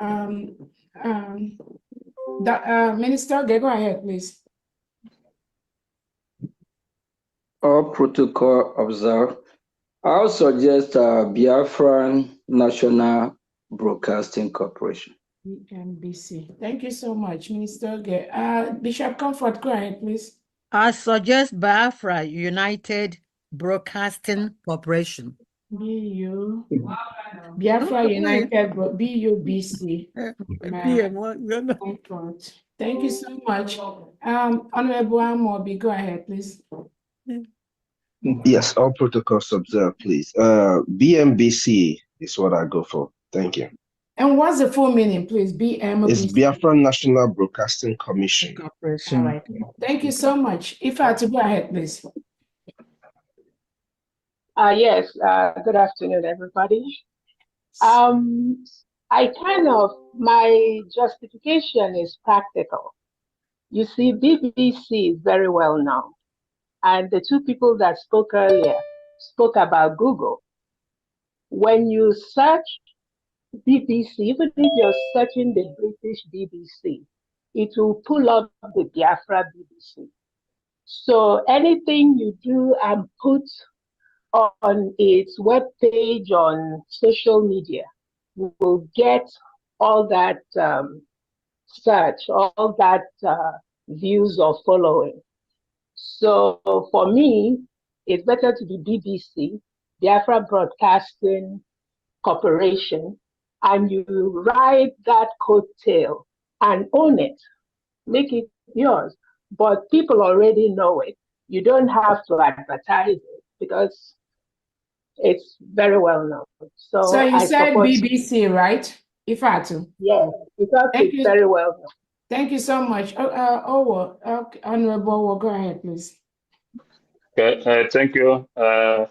Minister, go ahead, please. All protocol observed. I'll suggest Biafran National Broadcasting Corporation. BNBC. Thank you so much, Minister. Bishop Comfort, go ahead, please. I suggest Biafra United Broadcasting Corporation. Biafra United, BUBC. Thank you so much. Honorable Amobi, go ahead, please. Yes, all protocols observed, please. BMBC is what I go for. Thank you. And what's the full meaning, please? BMBC. It's Biafra National Broadcasting Commission. All right. Thank you so much. If I had to go ahead, please. Yes, good afternoon, everybody. My justification is practical. You see, BBC is very well known. And the two people that spoke earlier spoke about Google. When you search BBC, even if you're searching the British BBC, it will pull up the Biafra BBC. So anything you do and put on its webpage on social media will get all that search, all that views or following. So for me, it's better to be BBC, Biafra Broadcasting Corporation, and you ride that coattail and own it, make it yours. But people already know it. You don't have to advertise it because it's very well known. So you I said support BBC, right? Ifatu. Yes, because Thank it's you. very well known. Thank you so much. Honorable Owo, go ahead, please. Okay, thank you. I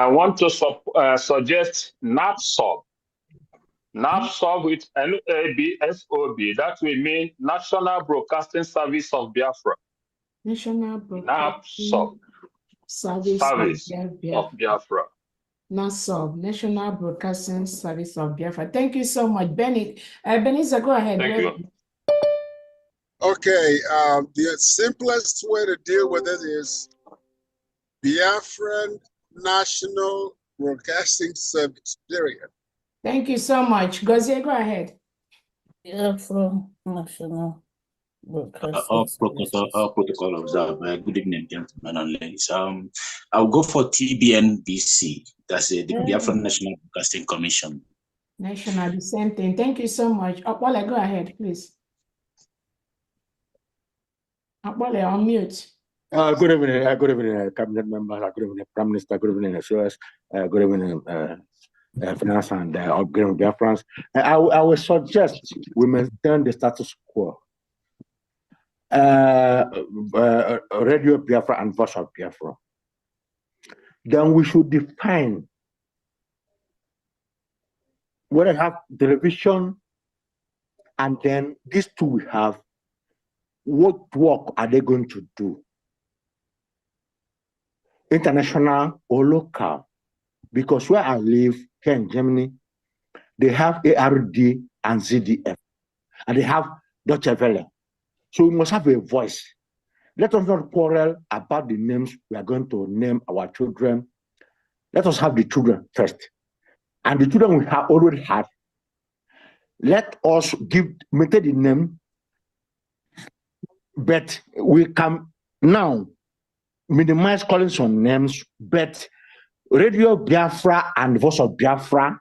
want to suggest NABSOB. NABSOB with NABSOB. That will mean National Broadcasting Service of Biafra. National NABSOB. Service of Biafra. NASOB, National Broadcasting Service of Biafra. Thank you so much, Benny. Benisa, go ahead. Thank you. Okay, the simplest way to deal with it is Biafran National Broadcasting Service, period. Thank you so much. Gozie, go ahead. Biafra National All protocol observed. Good evening, gentlemen and ladies. I'll go for TBNBC. That's the Biafra National Broadcasting Commission. National, the same thing. Thank you so much. Akbole, go ahead, please. Akbole, on mute. Good evening, cabinet members. Good evening, Prime Minister. Good evening, SOS. Good evening, Finance and Upgrading Biafrans. I will suggest we maintain the status quo. Radio Biafra and Voice of Biafra. Then we should define where I have television, and then these two we have. What work are they going to do? International or local? Because where I live here in Germany, they have ARD and ZDF, and they have Deutsche Welle. So we must have a voice. Let us not quarrel about the names we are going to name our children. Let us have the children first. And the children we have already had, let us maintain the name, but we can now minimize calling some names, but Radio Biafra and Voice of Biafra,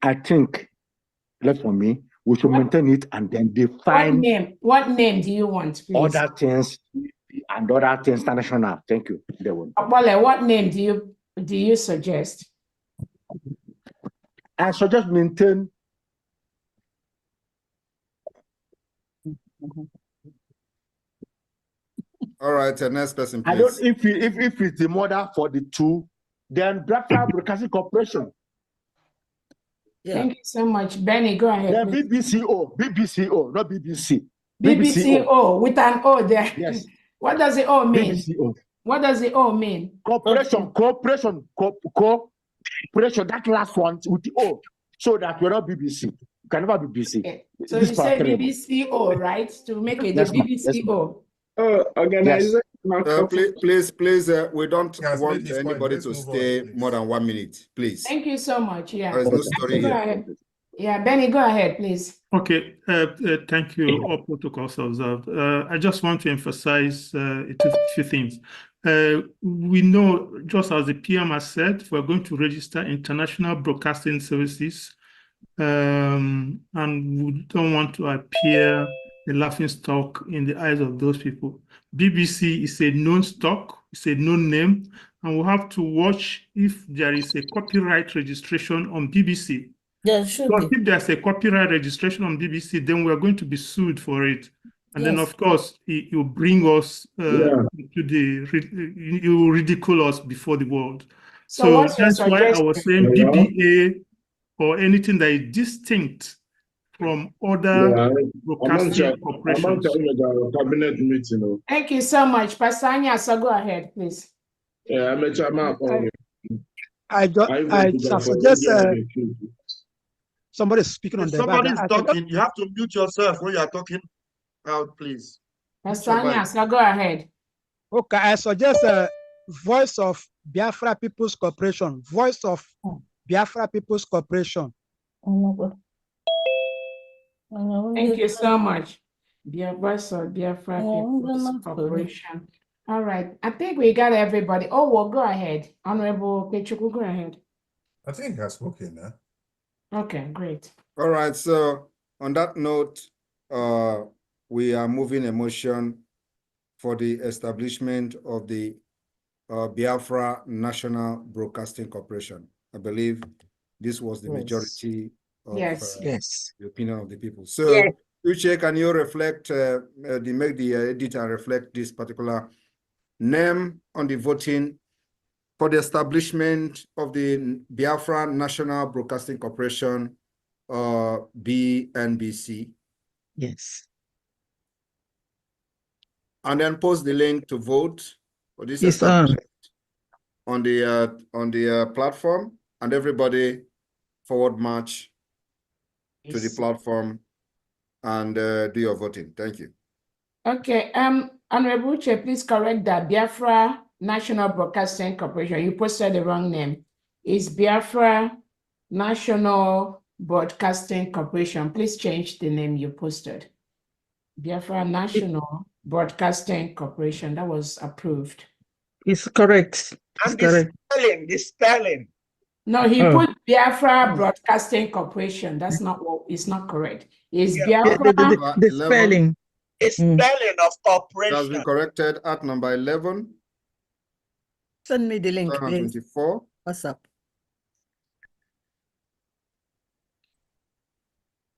I think, left for me, we should maintain it and then define what name do you want, please? Other things and other things international. Thank you. Akbole, what name do you suggest? I suggest maintain. All right, next person, please. I don't. If it's the mother for the two, then Biafra Broadcasting Corporation. Yeah. Thank you so much, Benny. Go ahead. Then BBCO, not BBC. BBCO with an O there. Yes. What does the O mean? BBCO. What does the O mean? Cooperation. That last one with the O, so that we're not BBC. You can never be BBC. Okay. So you say BBCO, right? To make it the BBCO. Organization. Please, we don't want anybody to stay more than 1 minute, please. Thank you so much. Yeah. There is no story here. Ahead. Yeah, Benny, go ahead, please. Okay, thank you. All protocols observed. I just want to emphasize a few things. We know, just as the PM has said, we're going to register international broadcasting services, and we don't want to appear a laughing stock in the eyes of those people. BBC is a known stock, it's a known name, and we'll have to watch if there is a copyright registration on BBC. There should be. If there's a copyright registration on BBC, then we're going to be sued for it. And then, of course, you bring us to you ridicule us before the world. So what's your that's why I was saying Yeah. BBA or anything that is distinct from other broadcasting corporations. Our cabinet meeting. Thank you so much. Pastor Anya, so go ahead, please. Yeah, I'm a chairman. I suggest somebody is speaking on If the somebody back. is talking, you have to mute yourself when you are talking out, please. Pastor Anya, so go ahead. Okay, I suggest Voice of Biafra People's Corporation. Voice of Biafra People's Corporation. Thank you so much. Voice of Biafra People's Corporation. All right. I think we got everybody. Oh, well, go ahead. Honorable Kechuku, go ahead. I think he has spoken now. Okay, great. All right. So on that note, we are moving a motion for the establishment of the Biafra National Broadcasting Corporation. I believe this was the majority of the opinion of the people. So, Uche, can you reflect, make the editor reflect this particular name on the voting for the establishment of the Biafra National Broadcasting Corporation, BNBC? Yes. And then post the link to vote for this It's on. on the platform, and everybody forward march to the platform and do your voting. Thank you. Okay, Honorable Chair, please correct that. Biafra National Broadcasting Corporation, you posted the wrong name. It's Biafra National Broadcasting Corporation. Please change the name you posted. Biafra National Broadcasting Corporation, that was approved. It's correct. And the spelling. No, he put Biafra Broadcasting Corporation. That's not what, it's not correct. It's Biafra. The spelling. It's spelling of corporation. It has been corrected at number 11. Send me the link, please. 24. What's up?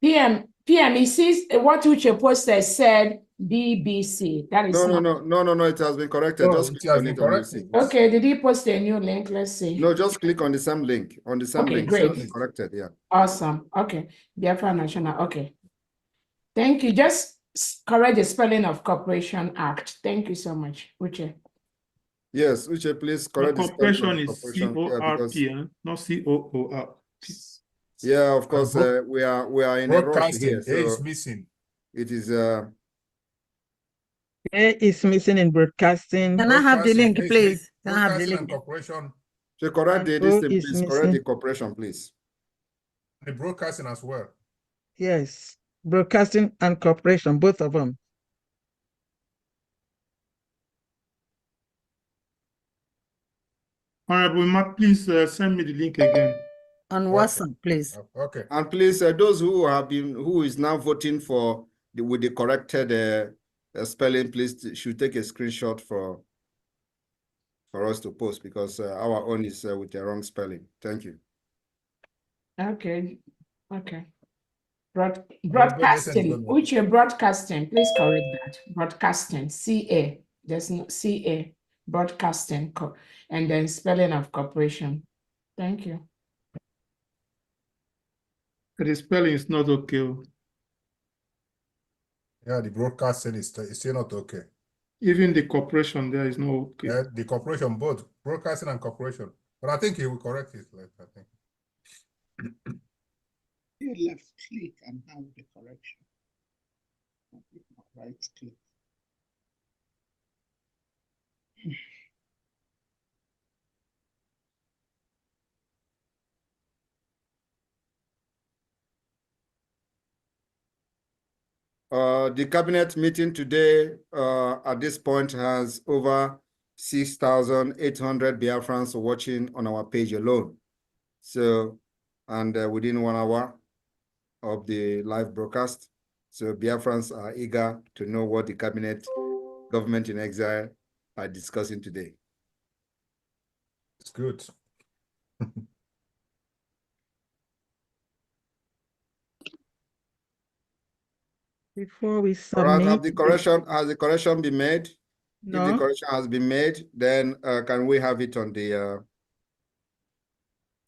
PM, it says what Uche posted said BBC. That is No, it has been corrected. Just click on it and you'll see. Okay, did he post a new link? Let's see. No, just click on the same link. On the same Okay, link. great. It has been corrected, yeah. Awesome. Okay. Biafra National. Okay. Thank you. Just correct the spelling of Corporation Act. Thank you so much, Uche. Yes, Uche, please correct the corporation is C-O-R-P, not C-O-O-R. Yeah, of course, we are in a rush here. So is missing. It is A is missing in broadcasting. Can I have the link, please? Can I have the link? Corporation. So correct this thing, please. Correct the corporation, please. The broadcasting as well. Yes, broadcasting and corporation, both of them. Honorable Mark, please send me the link again. On WhatsApp, please. Okay. And please, those who is now voting for with the corrected spelling, please should take a screenshot for us to post, because our own is with the wrong spelling. Thank you. Okay. Broadcasting, Uche, broadcasting, please correct that. Broadcasting, CA, there's no CA, broadcasting, and then spelling of corporation. Thank you. The spelling is not okay. Yeah, the broadcasting is still not okay. Even the corporation there is not okay. Yeah, the corporation, both broadcasting and corporation. But I think he will correct it later, I think. You left click and have the correction. Right click. The cabinet meeting today at this point has over 6,800 Biafrans watching on our page alone. So, and within 1 hour of the live broadcast. So Biafrans are eager to know what the cabinet, government in exile, are discussing today. It's good. Before we All right, submit. has the correction been made? No. If the correction has been made, then can we have it on the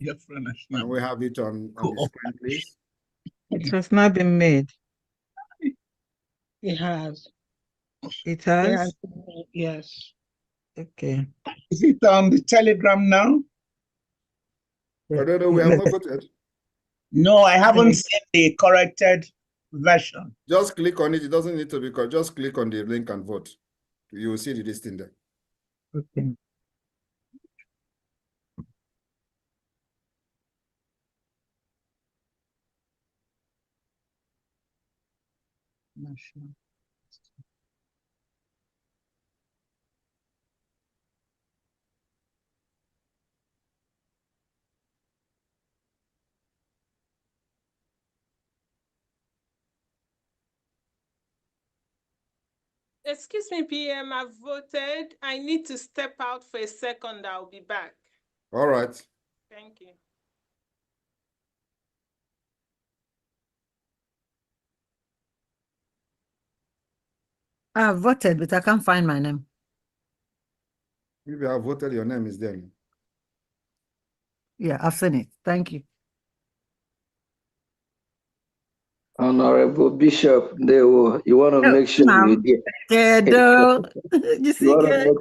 can we have it on the screen, please? It has not been made. It has. It has? Yes. Okay. Is it on the Telegram now? I don't know, we have not voted. No, I haven't seen the corrected version. Just click on it. It doesn't need to be correct. Just click on the link and vote. You will see the listing there. Okay. National. Excuse me, PM, I've voted. I need to step out for a second. I'll be back. All right. Thank you. I voted, but I can't find my name. If you have voted, your name is there. Yeah, I've seen it. Thank you. Honorable Bishop, you want to make sure Ma'am. you did. Kedo. You want to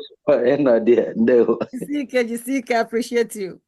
make sure Jessica, I appreciate you.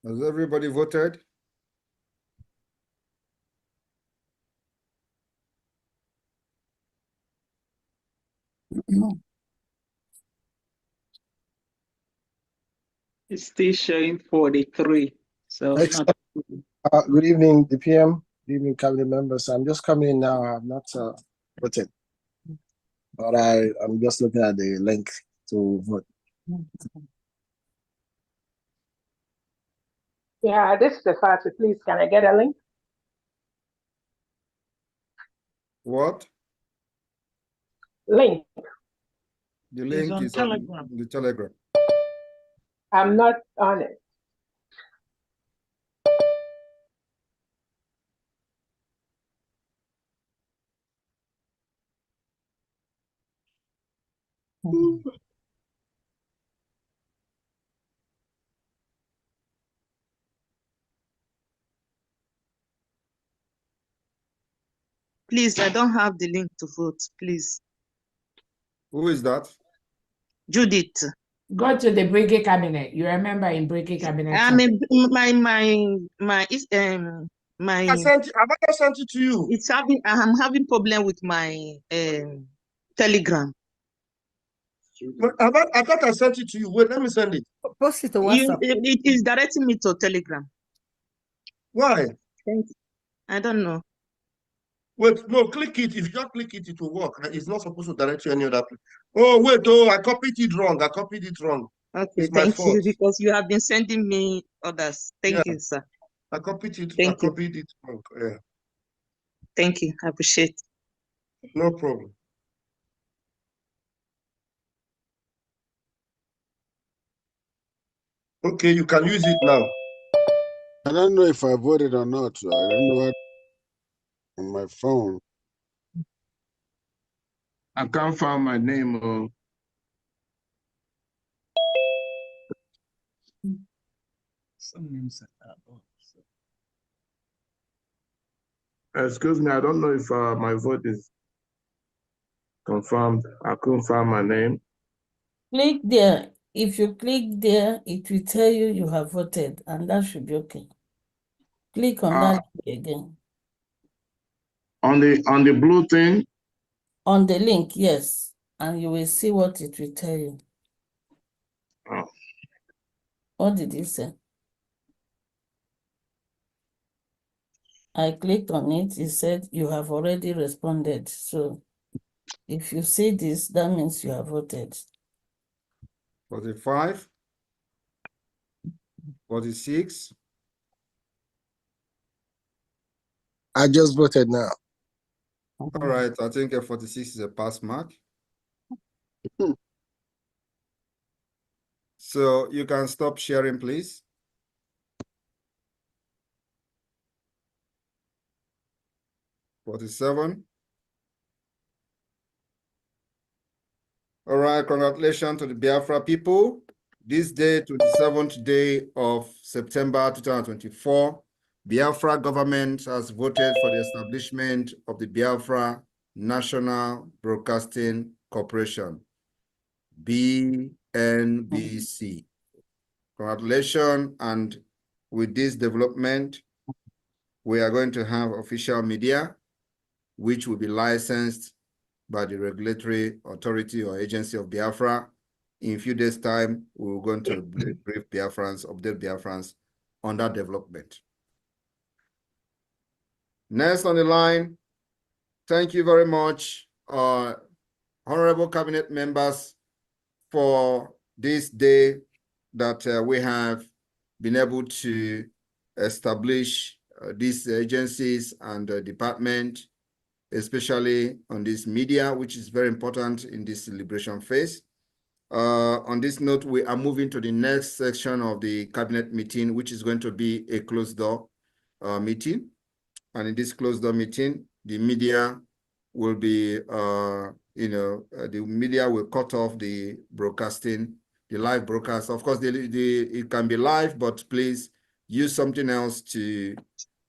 Has everybody voted? It's still showing 43. So Excellent. Good evening, the PM. Good evening, cabinet members. I'm just coming in now. I'm not voted, but I'm just looking at the link to vote. Yeah, this is the fact. Please, can I get a link? What? Link. The link on is Telegram. on the Telegram. I'm not on it. please, I don't have the link to vote, please. Who is that? Judith. Go to the Brigade Cabinet. You remember in Brigade Cabinet? I mean, my I sent it to you. I'm having problem with my Telegram. I thought I sent it to you. Wait, let me send it. Post it to WhatsApp. It is directing me to Telegram. Why? Thank you. I don't know. Wait, no, click it. If you just click it, it will work. It's not supposed to direct you any other place. Oh, wait, I copied it wrong. Okay, It's my thank fault. you, because you have been sending me others. Thank you, sir. I copied it. Thank you. Copied it wrong. Yeah. Thank you. I appreciate it. No problem. Okay, you can use it now. I don't know if I voted or not. I don't know how on my phone. I can't find my name. Some names are Excuse me, I don't know if my vote is confirmed. I couldn't find my name. Click there. If you click there, it will tell you you have voted, and that should be okay. Click on that link again. On the blue thing? On the link, yes. And you will see what it will tell you. Oh. What did you say? I clicked on it. It said you have already responded. So if you see this, that means you have voted. 45, 46. I just voted now. All right, I think 46 is a pass mark. So you can stop sharing, please. $47. All right, congratulations to the Biafra people. This day, 27th day of September 2024, Biafra government has voted for the establishment of the Biafra National Broadcasting Corporation, BNBC. Congratulations, and with this development, we are going to have official media, which will be licensed by the regulatory authority or agency of Biafra. In a few days' time, we're going to brief Biafrans, update Biafrans on that development. Next on the line, thank you very much, honorable cabinet members, for this day that we have been able to establish these agencies and department, especially on this media, which is very important in this liberation phase. On this note, we are moving to the next section of the cabinet meeting, which is going to be a closed door meeting. And in this closed door meeting, the media will be, the media will cut off the broadcasting, the live broadcast. Of course, it can be live, but please use something else to,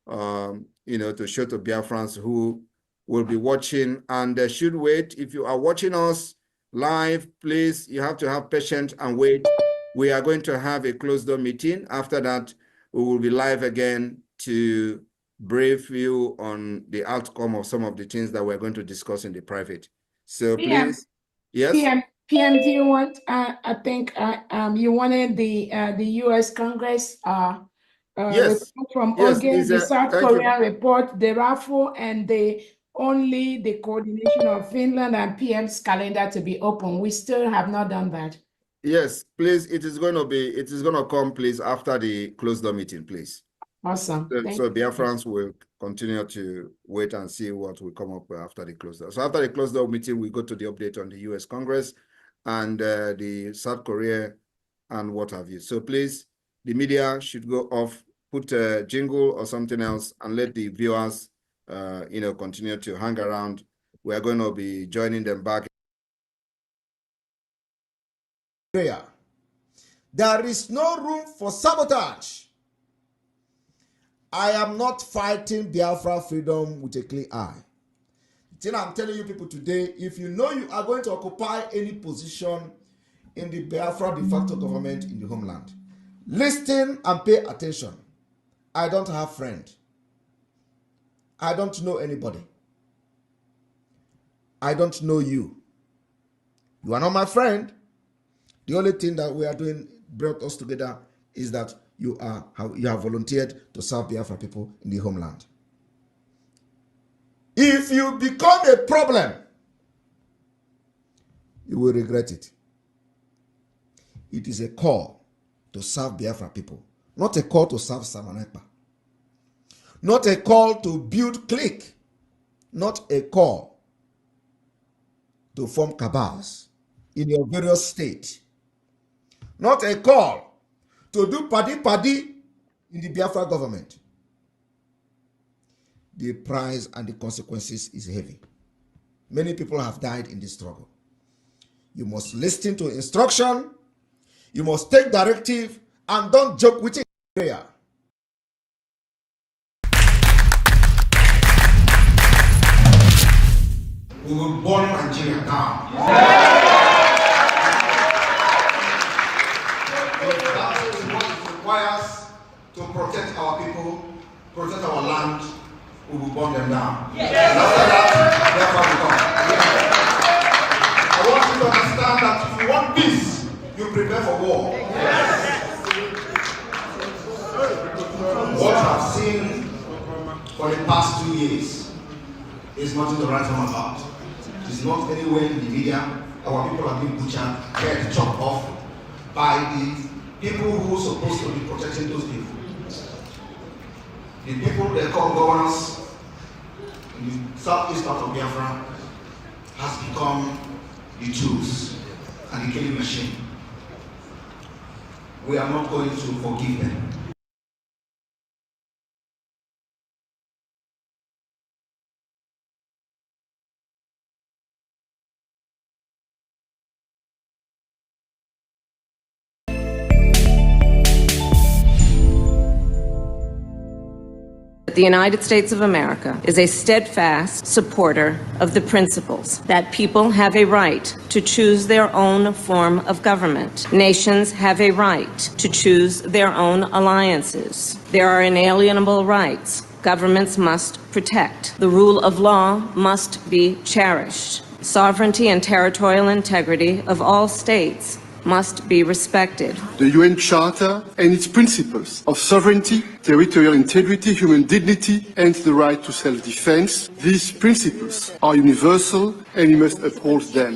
to show to Biafrans who will be watching and should wait. If you are watching us live, please, you have to have patience and wait. We are going to have a closed door meeting. After that, we will be live again to brief you on the outcome of some of the things that we're going to discuss in the private. So please, yes. PM, do you want? I think you wanted the U.S. Congress Yes. report from Yes, August, the South thank Korean you. report, the RAFO, and the coordination of Finland and PM's calendar to be open. We still have not done that. Yes, please. It is going to come, please, after the closed door meeting, please. Awesome. So Biafrans will continue to wait and see what will come up after the closed door. So after the closed door meeting, we go to the update on the U.S. Congress and the South Korea and what have you. So please, the media should go off, put a jingle or something else, and let the viewers, continue to hang around. We are going to be joining them back. There is no room for sabotage. I am not fighting Biafra freedom with a clear eye. The thing I'm telling you people today, if you know you are going to occupy any position in the Biafra de facto government in the homeland, listen and pay attention. I don't have friend. I don't know anybody. I don't know you. You are not my friend. The only thing that we are doing brought us together is that you have volunteered to serve Biafra people in the homeland. If you become a problem, you will regret it. It is a call to serve Biafra people, not a call to serve Simon Ekpa, not a call to build clique, not a call to form cabals in your various states, not a call to do paddy in the Biafra government, the price and the consequences is heavy. Many people have died in this struggle. You must listen to instruction, you must take directive, and don't joke with it. Prayer. We will burn Nigeria down. That is what it requires to protect our people, protect our land. We will burn them down. And after that, therefore we come. I want you to understand that if you want peace, you prepare for war. What I have seen for the past 2 years is nothing to write home about. It's not anywhere in the media. Our people have been butchered, head chopped off by the people who are supposed to be protecting those people. The people they call governors in the southeast part of Biafra has become the tools and the killing machine. We are not going to forgive them. The United States of America is a steadfast supporter of the principles that people have a right to choose their own form of government. Nations have a right to choose their own alliances. There are inalienable rights governments must protect. The rule of law must be cherished. Sovereignty and territorial integrity of all states must be respected. The UN Charter and its principles of sovereignty, territorial integrity, human dignity, and the right to self-defense, these principles are universal and we must uphold them.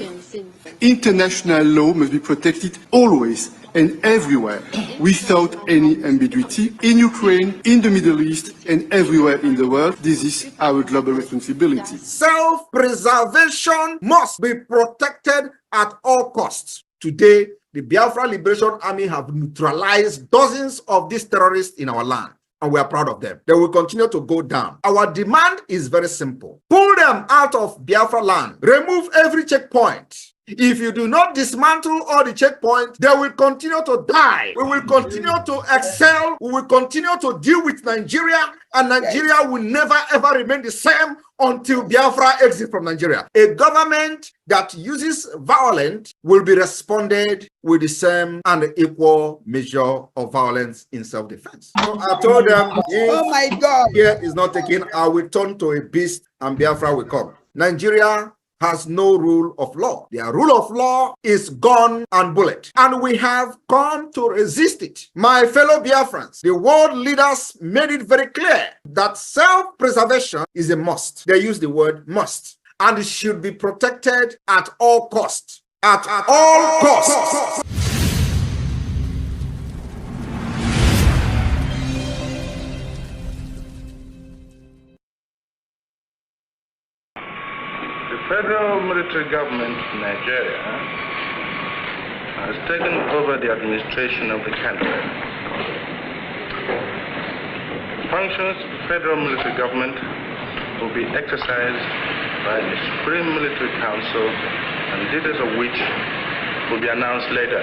International law must be protected always and everywhere, without any ambiguity, in Ukraine, in the Middle East, and everywhere in the world. This is our global responsibility. Self-preservation must be protected at all costs. Today, the Biafra Liberation Army have neutralized dozens of these terrorists in our land, and we are proud of them. They will continue to go down. Our demand is very simple. Pull them out of Biafra land. Remove every checkpoint. If you do not dismantle all the checkpoints, they will continue to die. We will continue to excel. We will continue to deal with Nigeria, and Nigeria will never ever remain the same until Biafra exits from Nigeria. A government that uses violence will be responded with the same and equal measure of violence in self-defense. So I told them, oh my God, here is not taken, I will turn to a beast and Biafra will come. Nigeria has no rule of law. Their rule of law is gun and bullet, and we have come to resist it. My fellow Biafrans, the world leaders made it very clear that self-preservation is a must. They use the word must, and it should be protected at all costs. At all costs. The federal military government in Nigeria has taken over the administration of the country. The functions of the federal military government will be exercised by the Supreme Military Council, and details of which will be announced later.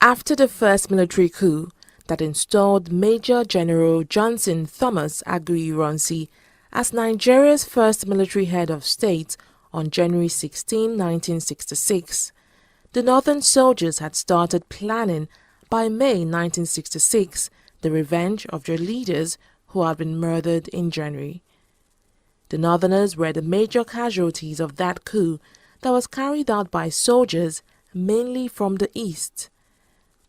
After the first military coup that installed Major General Johnson Thomas Aguiyi-Ironsi as Nigeria's first military head of state on January 16, 1966, the northern soldiers had started planning by May 1966 the revenge of their leaders who had been murdered in January. The northerners were the major casualties of that coup that was carried out by soldiers mainly from the east.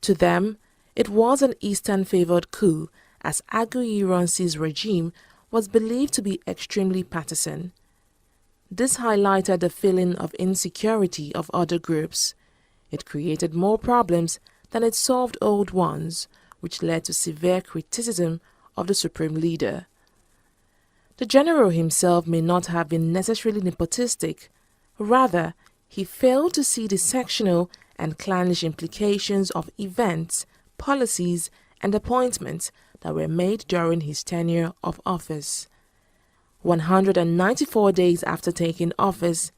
To them, it was an eastern-favored coup, as Aguiyi-Ironsi's regime was believed to be extremely partisan. This highlighted the feeling of insecurity of other groups. It created more problems than it solved old ones, which led to severe criticism of the supreme leader. The general himself may not have been necessarily nepotistic. Rather, he failed to see the sectional and clannish implications of events policies, and appointments that were made during his tenure of office. 194 days after taking office,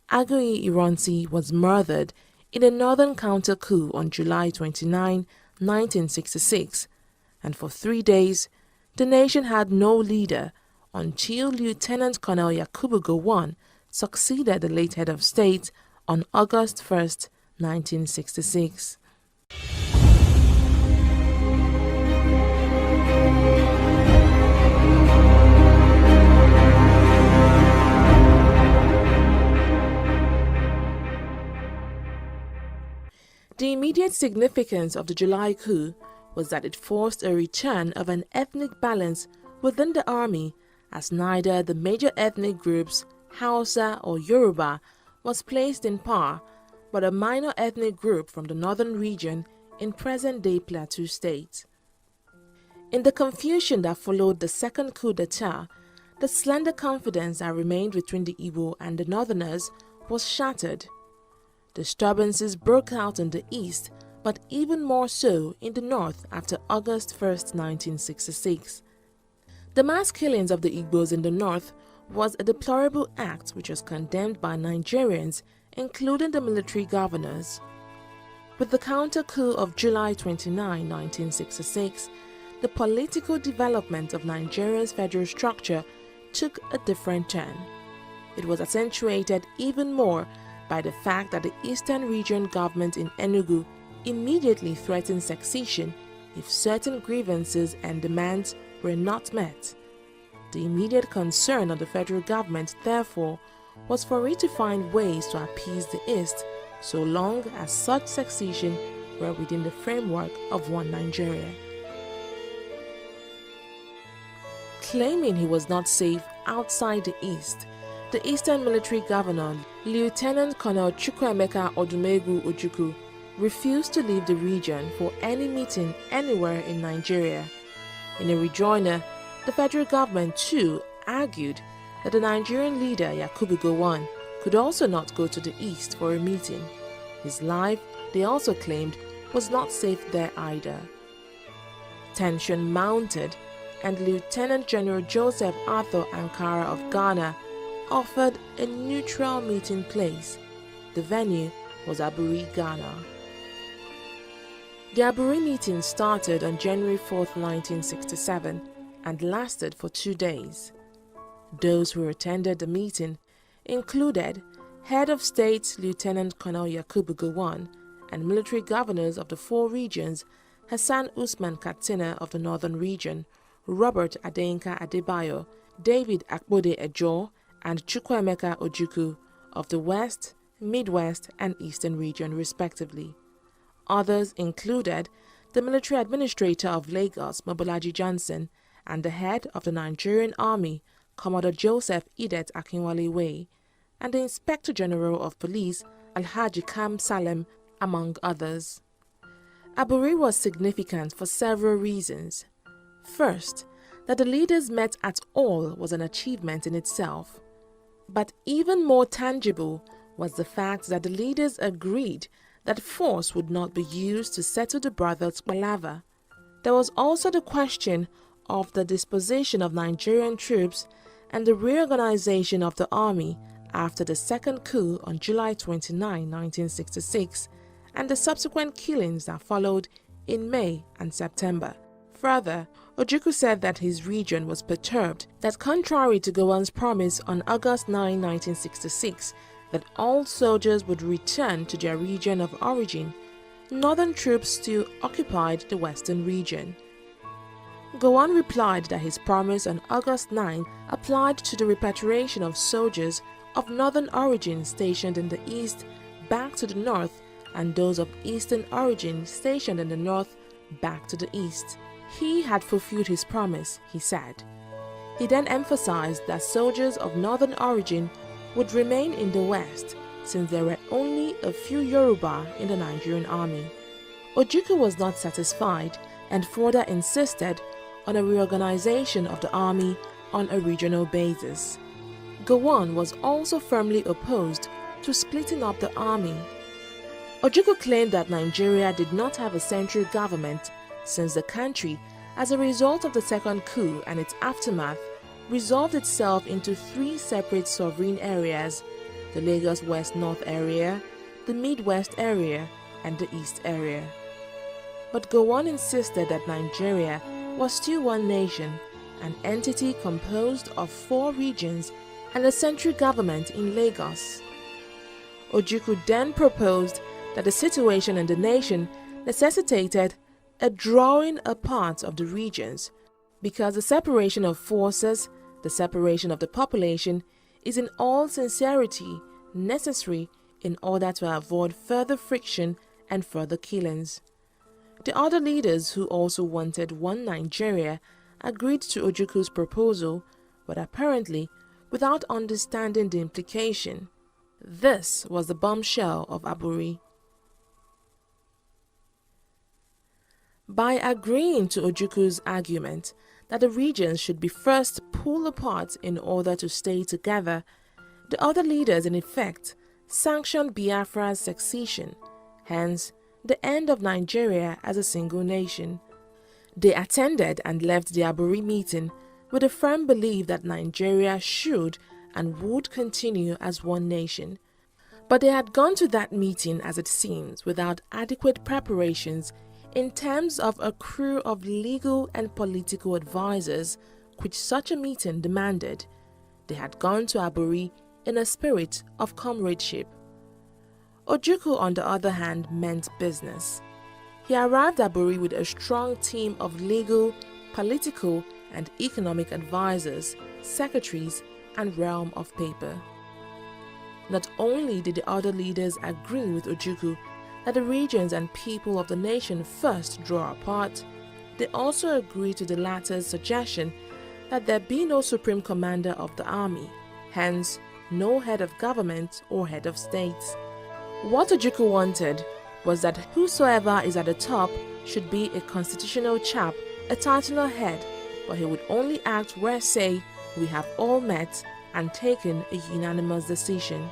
Aguiyi Ironsi was murdered in a northern counter coup on July 29, 1966, and for 3 days, the nation had no leader until Lieutenant Colonel Yakubu Gowon succeeded the late head of state on August 1, 1966. The immediate significance of the July coup was that it forced a return of an ethnic balance within the army, as neither the major ethnic groups, Hausa or Yoruba, was placed in power, but a minor ethnic group from the northern region in present-day Plateau State. In the confusion that followed the second coup d'etat, the slender confidence that remained between the Igbo and the northerners was shattered. Disturbances broke out in the east, but even more so in the north after August 1, 1966. The mass killings of the Igbos in the north was a deplorable act which was condemned by Nigerians, including the military governors. With the counter-coup of July 29, 1966, the political development of Nigeria's federal structure took a different turn. It was accentuated even more by the fact that the Eastern Region government in Enugu immediately threatened secession if certain grievances and demands were not met. The immediate concern of the federal government, therefore, was for it to find ways to appease the East so long as such secession were within the framework of one Nigeria. Claiming he was not safe outside the East, the Eastern Military Governor, Lieutenant Colonel Chukwuemeka Odumegwu Ojukwu, refused to leave the region for any meeting anywhere in Nigeria. In a rejoinder, the federal government too argued that the Nigerian leader Yakubu Gowon could also not go to the east for a meeting. His life, they also claimed, was not safe there either. Tension mounted, and Lieutenant General Joseph Arthur Ankara of Ghana offered a neutral meeting place. The venue was Aburi, Ghana. The Aburi meeting started on January 4, 1967 and lasted for 2 days. Those who attended the meeting included Head of State Lieutenant Colonel Yakubu Gowon and military governors of the 4 regions, Hassan Usman Katsina of the Northern Region, Robert Adenka Adebayo, David Akbode Ejo, and Chukwuemeka Ojukwu of the West, Midwest, and Eastern Region respectively. Others included the military administrator of Lagos, Mobolaji Johnson, and the head of the Nigerian Army, Commodore Joseph Idet Akinwale, and the Inspector General of Police, Alhaji Kam Salem, among others. Aburi was significant for several reasons. First, that the leaders met at all was an achievement in itself. But even more tangible was the fact that the leaders agreed that force would not be used to settle the brothers' palaver. There was also the question of the disposition of Nigerian troops and the reorganization of the army after the second coup on July 29, 1966, and the subsequent killings that followed in May and September. Further, Ojukwu said that his region was perturbed, that contrary to Gowon's promise on August 9, 1966, that all soldiers would return to their region of origin, northern troops still occupied the western region. Gowon replied that his promise on August 9 applied to the repatriation of soldiers of northern origin stationed in the east back to the north, and those of eastern origin stationed in the north back to the east. He had fulfilled his promise, he said. He then emphasized that soldiers of northern origin would remain in the west, since there were only a few Yoruba in the Nigerian army. Ojukwu was not satisfied and further insisted on a reorganization of the army on a regional basis. Gowon was also firmly opposed to splitting up the army. Ojukwu claimed that Nigeria did not have a central government since the country, as a result of the second coup and its aftermath, resolved itself into 3 separate sovereign areas: the Lagos West North area, the Midwest area, and the East area. But Gowon insisted that Nigeria was still one nation, an entity composed of 4 regions and a central government in Lagos. Ojukwu then proposed that the situation in the nation necessitated a drawing apart of the regions, because the separation of forces, the separation of the population, is in all sincerity necessary in order to avoid further friction and further killings. The other leaders, who also wanted one Nigeria, agreed to Ojukwu's proposal, but apparently without understanding the implication. This was the bombshell of Aburi. By agreeing to Ojukwu's argument that the regions should be first pulled apart in order to stay together, the other leaders in effect sanctioned Biafra's secession, hence the end of Nigeria as a single nation. They attended and left the Aburi meeting with a firm belief that Nigeria should and would continue as one nation. But they had gone to that meeting, as it seems, without adequate preparations in terms of a crew of legal and political advisors, which such a meeting demanded. They had gone to Aburi in a spirit of comradeship. Ojukwu, on the other hand, meant business. He arrived at Aburi with a strong team of legal, political, and economic advisors, secretaries, and realm of paper. Not only did the other leaders agree with Ojukwu that the regions and people of the nation first draw apart, they also agreed to the latter's suggestion that there be no supreme commander of the army, hence no head of government or head of states. What Ojukwu wanted was that whosoever is at the top should be a constitutional chap, a titular head, but he would only act where, say, we have all met and taken a unanimous decision.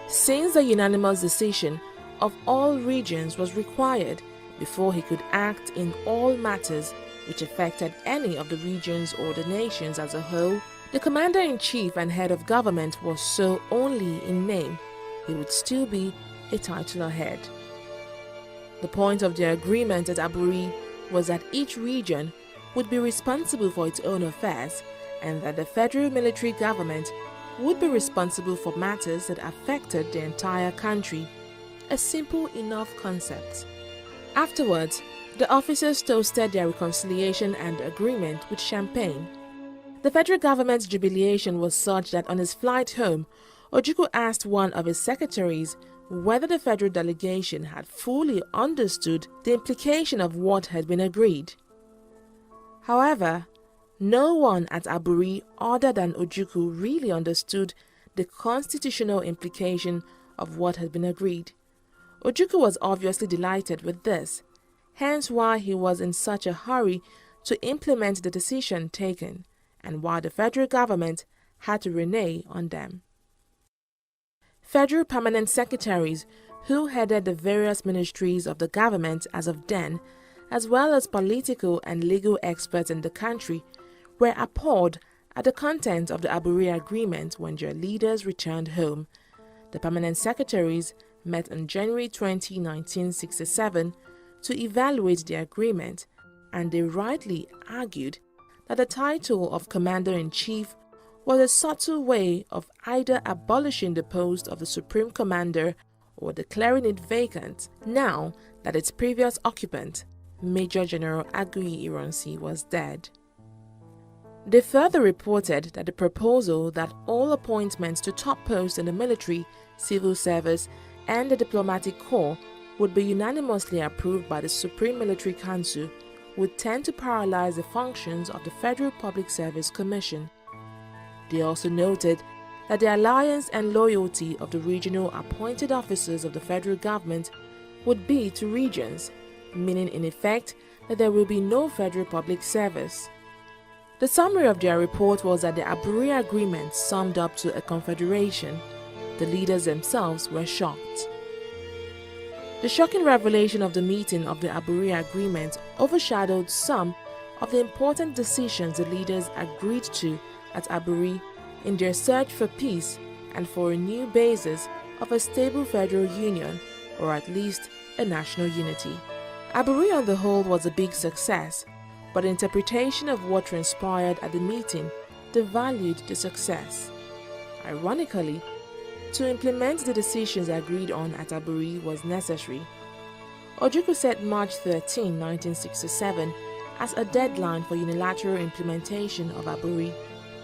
Since the unanimous decision of all regions was required before he could act in all matters which affected any of the regions or the nations as a whole, the commander-in-chief and head of government was so only in name. He would still be a titular head. The point of the agreement at Aburi was that each region would be responsible for its own affairs, and that the federal military government would be responsible for matters that affected the entire country. A simple enough concept. Afterwards, the officers toasted their reconciliation and agreement with champagne. The federal government's jubilation was such that on his flight home, Ojukwu asked one of his secretaries whether the federal delegation had fully understood the implication of what had been agreed. However, no one at Aburi other than Ojukwu really understood the constitutional implication of what had been agreed. Ojukwu was obviously delighted with this, hence why he was in such a hurry to implement the decision taken, and why the federal government had to renege on them. Federal permanent secretaries who headed the various ministries of the government as of then, as well as political and legal experts in the country, were appalled at the content of the Aburi Agreement when their leaders returned home. The permanent secretaries met on January 20, 1967 to evaluate the agreement, and they rightly argued that the title of Commander-in-Chief was a subtle way of either abolishing the post of the Supreme Commander or declaring it vacant now that its previous occupant, Major General Agui Ironsi, was dead. They further reported that the proposal that all appointments to top posts in the military, civil service, and the diplomatic corps would be unanimously approved by the Supreme Military Council would tend to paralyze the functions of the Federal Public Service Commission. They also noted that the alliance and loyalty of the regional appointed officers of the federal government would be to regions, meaning in effect that there will be no federal public service. The summary of their report was that the Aburi Agreement summed up to a confederation. The leaders themselves were shocked. The shocking revelation of the meeting of the Aburi Agreement overshadowed some of the important decisions the leaders agreed to at Aburi in their search for peace and for a new basis of a stable federal union, or at least a national unity. Aburi on the whole was a big success, but interpretation of what transpired at the meeting devalued the success. Ironically, to implement the decisions agreed on at Aburi was necessary. Ojukwu set March 13, 1967 as a deadline for unilateral implementation of Aburi.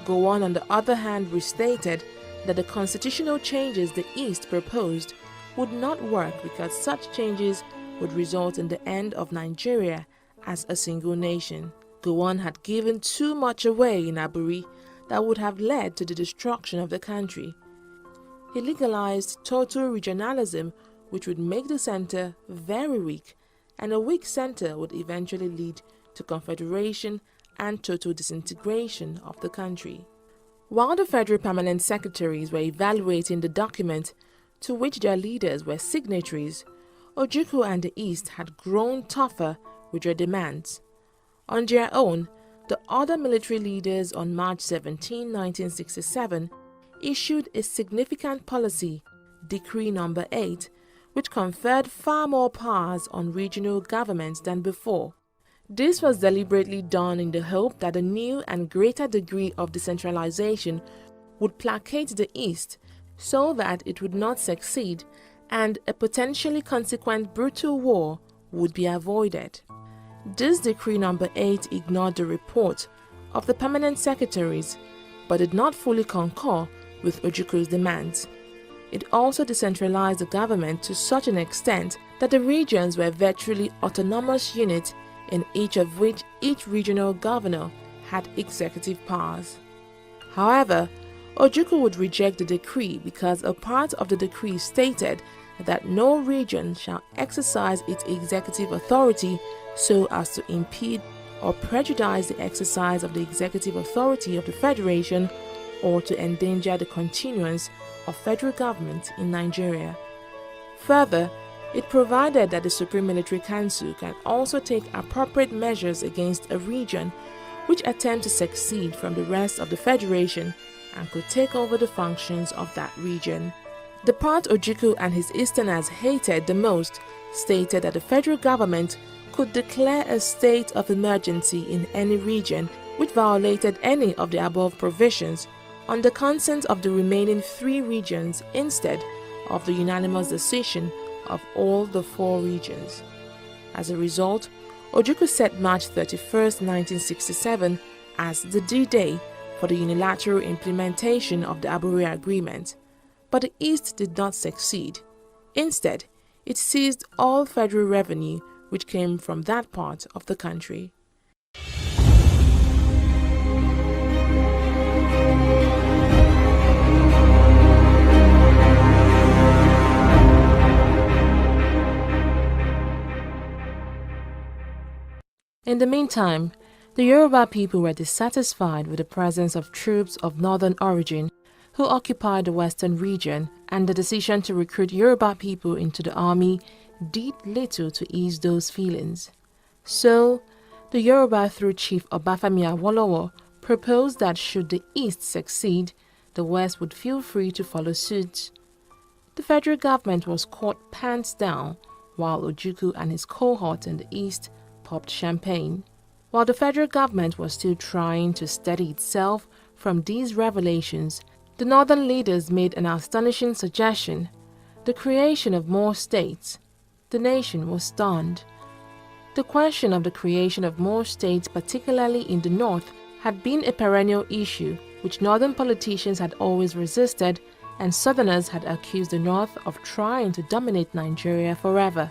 Gowon, on the other hand, restated that the constitutional changes the East proposed would not work because such changes would result in the end of Nigeria as a single nation. Gowon had given too much away in Aburi that would have led to the destruction of the country. He legalized total regionalism, which would make the center very weak, and a weak center would eventually lead to confederation and total disintegration of the country. While the Federal Permanent Secretaries were evaluating the document to which their leaders were signatories, Ojukwu and the East had grown tougher with their demands. On their own, the other military leaders on March 17, 1967, issued a significant policy, Decree No. 8, which conferred far more powers on regional governments than before. This was deliberately done in the hope that a new and greater degree of decentralization would placate the East so that it would not succeed and a potentially consequent brutal war would be avoided. This Decree No. 8 ignored the report of the permanent secretaries but did not fully concur with Ojukwu's demands. It also decentralized the government to such an extent that the regions were virtually autonomous units, in each of which each regional governor had executive powers. However, Ojukwu would reject the decree because a part of the decree stated that no region shall exercise its executive authority so as to impede or prejudice the exercise of the executive authority of the Federation or to endanger the continuance of federal government in Nigeria. Further, it provided that the Supreme Military Council can also take appropriate measures against a region which attempts to secede from the rest of the Federation and could take over the functions of that region. The part Ojukwu and his Easterners hated the most stated that the federal government could declare a state of emergency in any region which violated any of the above provisions on the consent of the remaining 3 regions instead of the unanimous decision of all the 4 regions. As a result, Ojukwu set March 31, 1967 as the D-Day for the unilateral implementation of the Aburi Agreement, but the East did not succeed. Instead, it seized all federal revenue which came from that part of the country. In the meantime, the Yoruba people were dissatisfied with the presence of troops of northern origin who occupied the western region, and the decision to recruit Yoruba people into the army did little to ease those feelings. So, the Yoruba through Chief Obafemi Awolowo proposed that should the East succeed, the West would feel free to follow suit. The federal government was caught pants down, while Ojukwu and his cohort in the East popped champagne. While the federal government was still trying to steady itself from these revelations, the northern leaders made an astonishing suggestion: the creation of more states. The nation was stunned. The question of the creation of more states, particularly in the north, had been a perennial issue which northern politicians had always resisted, and southerners had accused the north of trying to dominate Nigeria forever.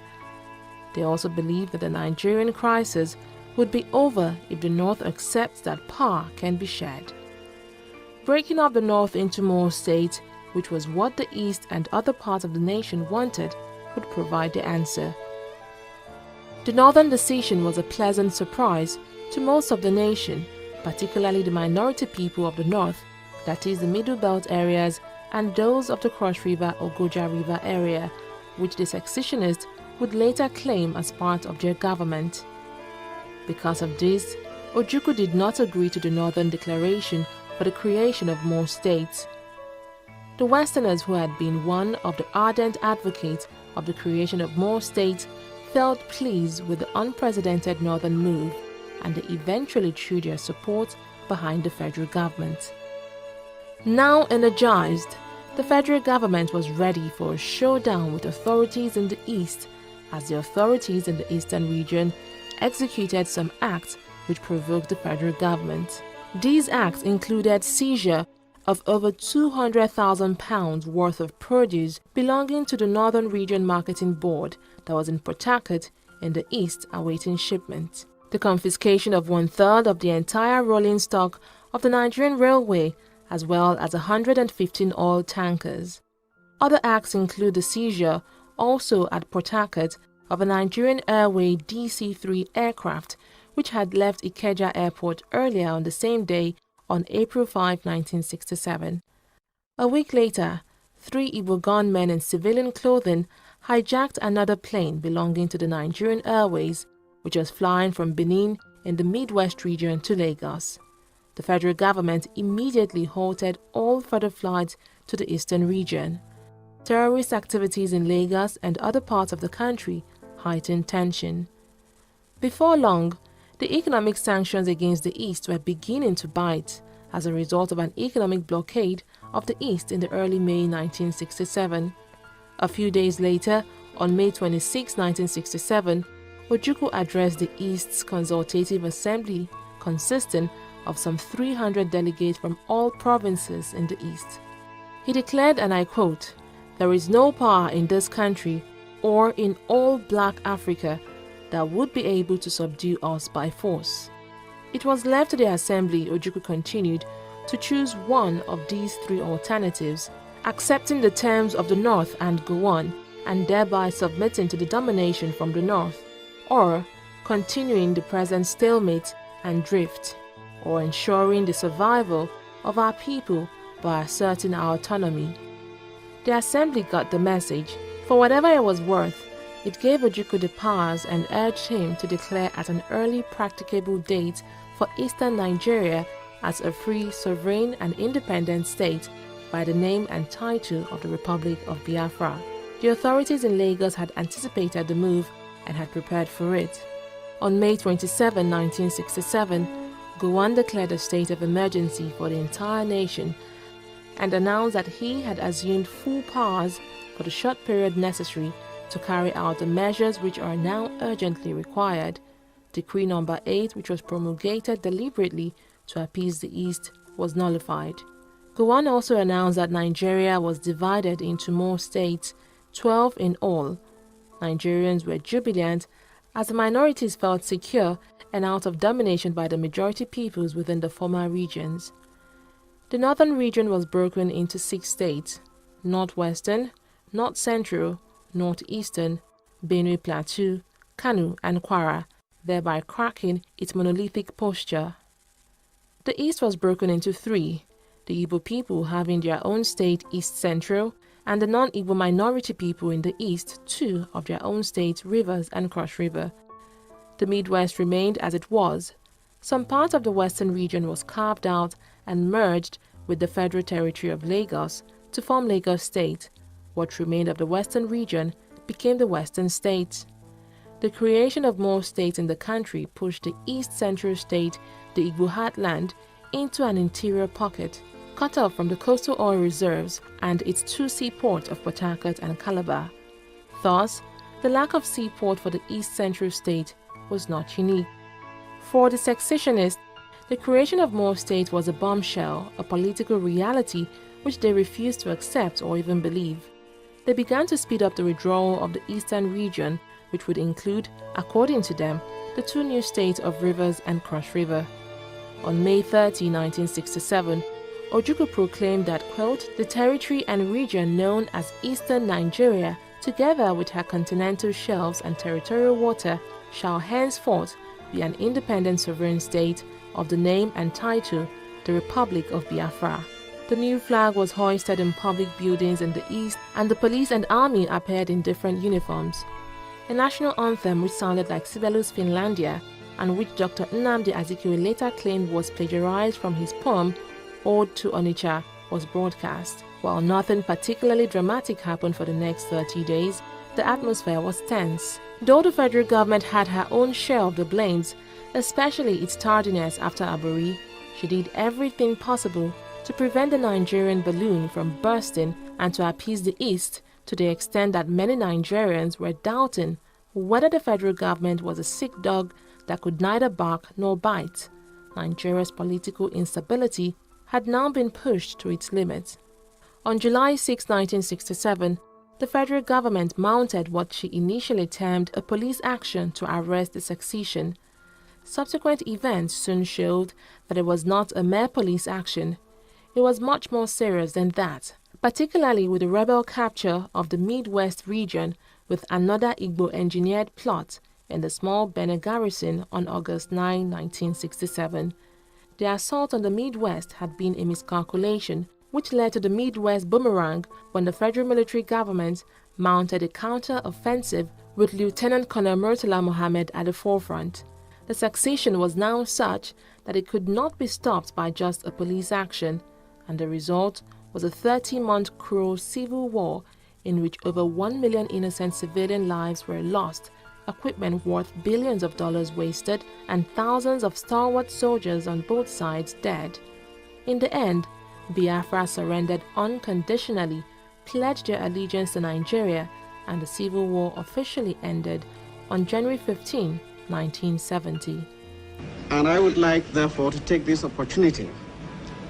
They also believed that the Nigerian crisis would be over if the North accepts that power can be shared. Breaking up the North into more states, which was what the East and other parts of the nation wanted, would provide the answer. The Northern decision was a pleasant surprise to most of the nation, particularly the minority people of the North, that is the Middle Belt areas and those of the Cross River or Goja River area, which the secessionists would later claim as part of their government. Because of this, Ojukwu did not agree to the Northern Declaration for the creation of more states. The Westerners, who had been one of the ardent advocates of the creation of more states, felt pleased with the unprecedented Northern move, and they eventually threw their support behind the federal government. Now energized, the federal government was ready for a showdown with authorities in the East, as the authorities in the Eastern region executed some acts which provoked the federal government. These acts included seizure of over £200,000 worth of produce belonging to the Northern Region Marketing Board that was in Port Harcourt in the East awaiting shipment. The confiscation of 1/3 of the entire rolling stock of the Nigerian Railway, as well as 115 oil tankers. Other acts include the seizure, also at Port Harcourt, of a Nigerian Airway DC-3 aircraft which had left Ikeja Airport earlier on the same day on April 5, 1967. A week later, 3 Igbo gunmen in civilian clothing hijacked another plane belonging to the Nigerian Airways, which was flying from Benin in the Midwest region to Lagos. The federal government immediately halted all further flights to the eastern region. Terrorist activities in Lagos and other parts of the country heightened tension. Before long, the economic sanctions against the East were beginning to bite as a result of an economic blockade of the East in the early May 1967. A few days later, on May 26, 1967, Ojukwu addressed the East's Consultative Assembly, consisting of some 300 delegates from all provinces in the East. He declared, and I quote, "There is no power in this country or in all Black Africa that would be able to subdue us by force." It was left to the assembly, Ojukwu continued, to choose one of these 3 alternatives, accepting the terms of the North and go on, and thereby submitting to the domination from the North, or continuing the present stalemate and drift, or ensuring the survival of our people by asserting our autonomy. The assembly got the message. For whatever it was worth, it gave Ojukwu the powers and urged him to declare at an early practicable date for Eastern Nigeria as a free, sovereign and independent state by the name and title of the Republic of Biafra. The authorities in Lagos had anticipated the move and had prepared for it. On May 27, 1967, Gowon declared a state of emergency for the entire nation and announced that he had assumed full powers for the short period necessary to carry out the measures which are now urgently required. Decree number 8, which was promulgated deliberately to appease the East, was nullified. Gowon also announced that Nigeria was divided into more states, 12 in all. Nigerians were jubilant as the minorities felt secure and out of domination by the majority peoples within the former regions. The northern region was broken into 6 states: Northwestern, North Central, Northeastern, Benue Plateau, Kano, and Kwara, thereby cracking its monolithic posture. The East was broken into 3, the Igbo people having their own state East Central, and the non-Igbo minority people in the East 2 of their own states Rivers and Cross River. The Midwest remained as it was. Some part of the Western region was carved out and merged with the Federal Territory of Lagos to form Lagos State. What remained of the Western region became the Western States. The creation of more states in the country pushed the East Central State, the Igbo heartland, into an interior pocket, cut off from the coastal oil reserves and its 2 seaports of Port Harcourt and Calabar. Thus, the lack of seaport for the East Central State was not unique. For the secessionists, the creation of more states was a bombshell, a political reality which they refused to accept or even believe. They began to speed up the withdrawal of the eastern region, which would include, according to them, the 2 new states of Rivers and Cross River. On May 30, 1967, Ojukwu proclaimed that, quote, "The territory and region known as Eastern Nigeria, together with her continental shelves and territorial water, shall henceforth be an independent sovereign state of the name and title, the Republic of Biafra." The new flag was hoisted in public buildings in the east, and the police and army appeared in different uniforms. a national anthem which sounded like Sibelius Finlandia and which Dr. Nnamdi Azikiwe later claimed was plagiarized from his poem Ode to Onitsha, was broadcast. While nothing particularly dramatic happened for the next 30 days, the atmosphere was tense. Though the federal government had her own share of the blames, especially its tardiness after Aburi, she did everything possible to prevent the Nigerian balloon from bursting and to appease the East, to the extent that many Nigerians were doubting whether the federal government was a sick dog that could neither bark nor bite. Nigeria's political instability had now been pushed to its limit. On July 6, 1967, the federal government mounted what she initially termed a police action to arrest the succession. Subsequent events soon showed that it was not a mere police action. It was much more serious than that, particularly with the rebel capture of the Midwest region with another Igbo-engineered plot in the small Bene garrison on August 9, 1967. The assault on the Midwest had been a miscalculation, which led to the Midwest boomerang when the federal military government mounted a counter-offensive with Lieutenant Colonel Murtala Mohammed at the forefront. The succession was now such that it could not be stopped by just a police action, and the result was a 30-month cruel civil war in which over 1 million innocent civilian lives were lost, equipment worth billions of dollars wasted, and thousands of stalwart soldiers on both sides dead. In the end, Biafra surrendered unconditionally, pledged their allegiance to Nigeria, and the civil war officially ended on January 15, 1970. And I would like, therefore, to take this opportunity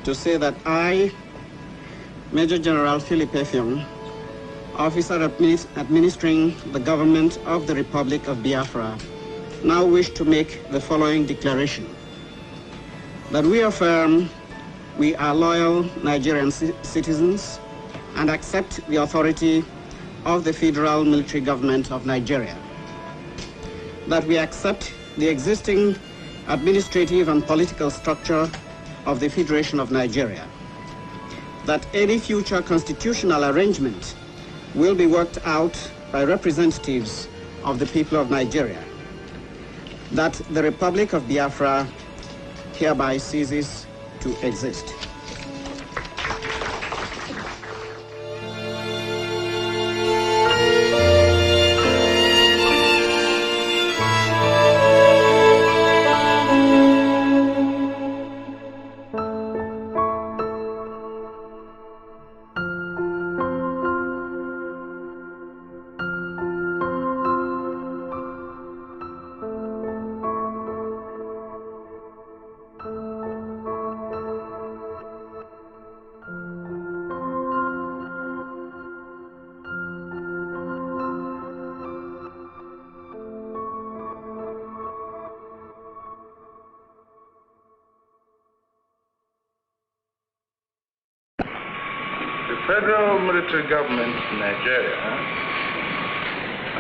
to say that I, Major General Philip Effiong, officer administering the government of the Republic of Biafra, now wish to make the following declaration. That we affirm we are loyal Nigerian citizens and accept the authority of the Federal Military Government of Nigeria. That we accept the existing administrative and political structure of the Federation of Nigeria. That any future constitutional arrangement will be worked out by representatives of the people of Nigeria. That the Republic of Biafra hereby ceases to exist. The federal military government in Nigeria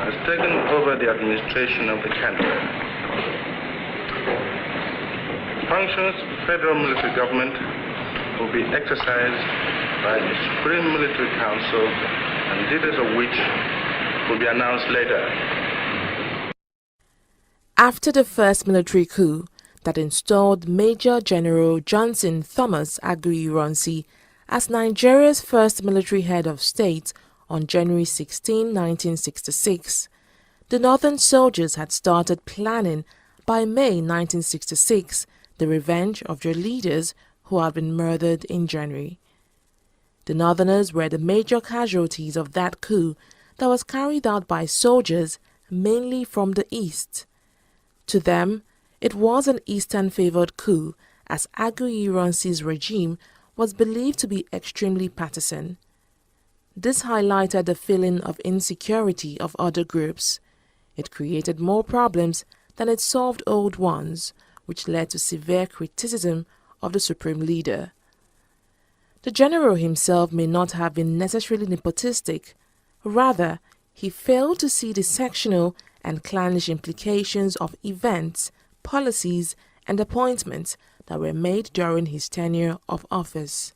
has taken over the administration of the country. Functions of the federal military government will be exercised by the Supreme Military Council, and details of which will be announced later. After the first military coup that installed Major General Johnson Thomas Aguiyi-Ironsi as Nigeria's first military head of state on January 16, 1966, the northern soldiers had started planning by May 1966 the revenge of their leaders who had been murdered in January. The northerners were the major casualties of that coup that was carried out by soldiers mainly from the east. To them, it was an eastern-favored coup, as Aguiyi-Ironsi's regime was believed to be extremely partisan. This highlighted the feeling of insecurity of other groups. It created more problems than it solved old ones, which led to severe criticism of the supreme leader. The general himself may not have been necessarily nepotistic. Rather, he failed to see the sectional and clannish implications of events, policies, and appointments that were made during his tenure of office.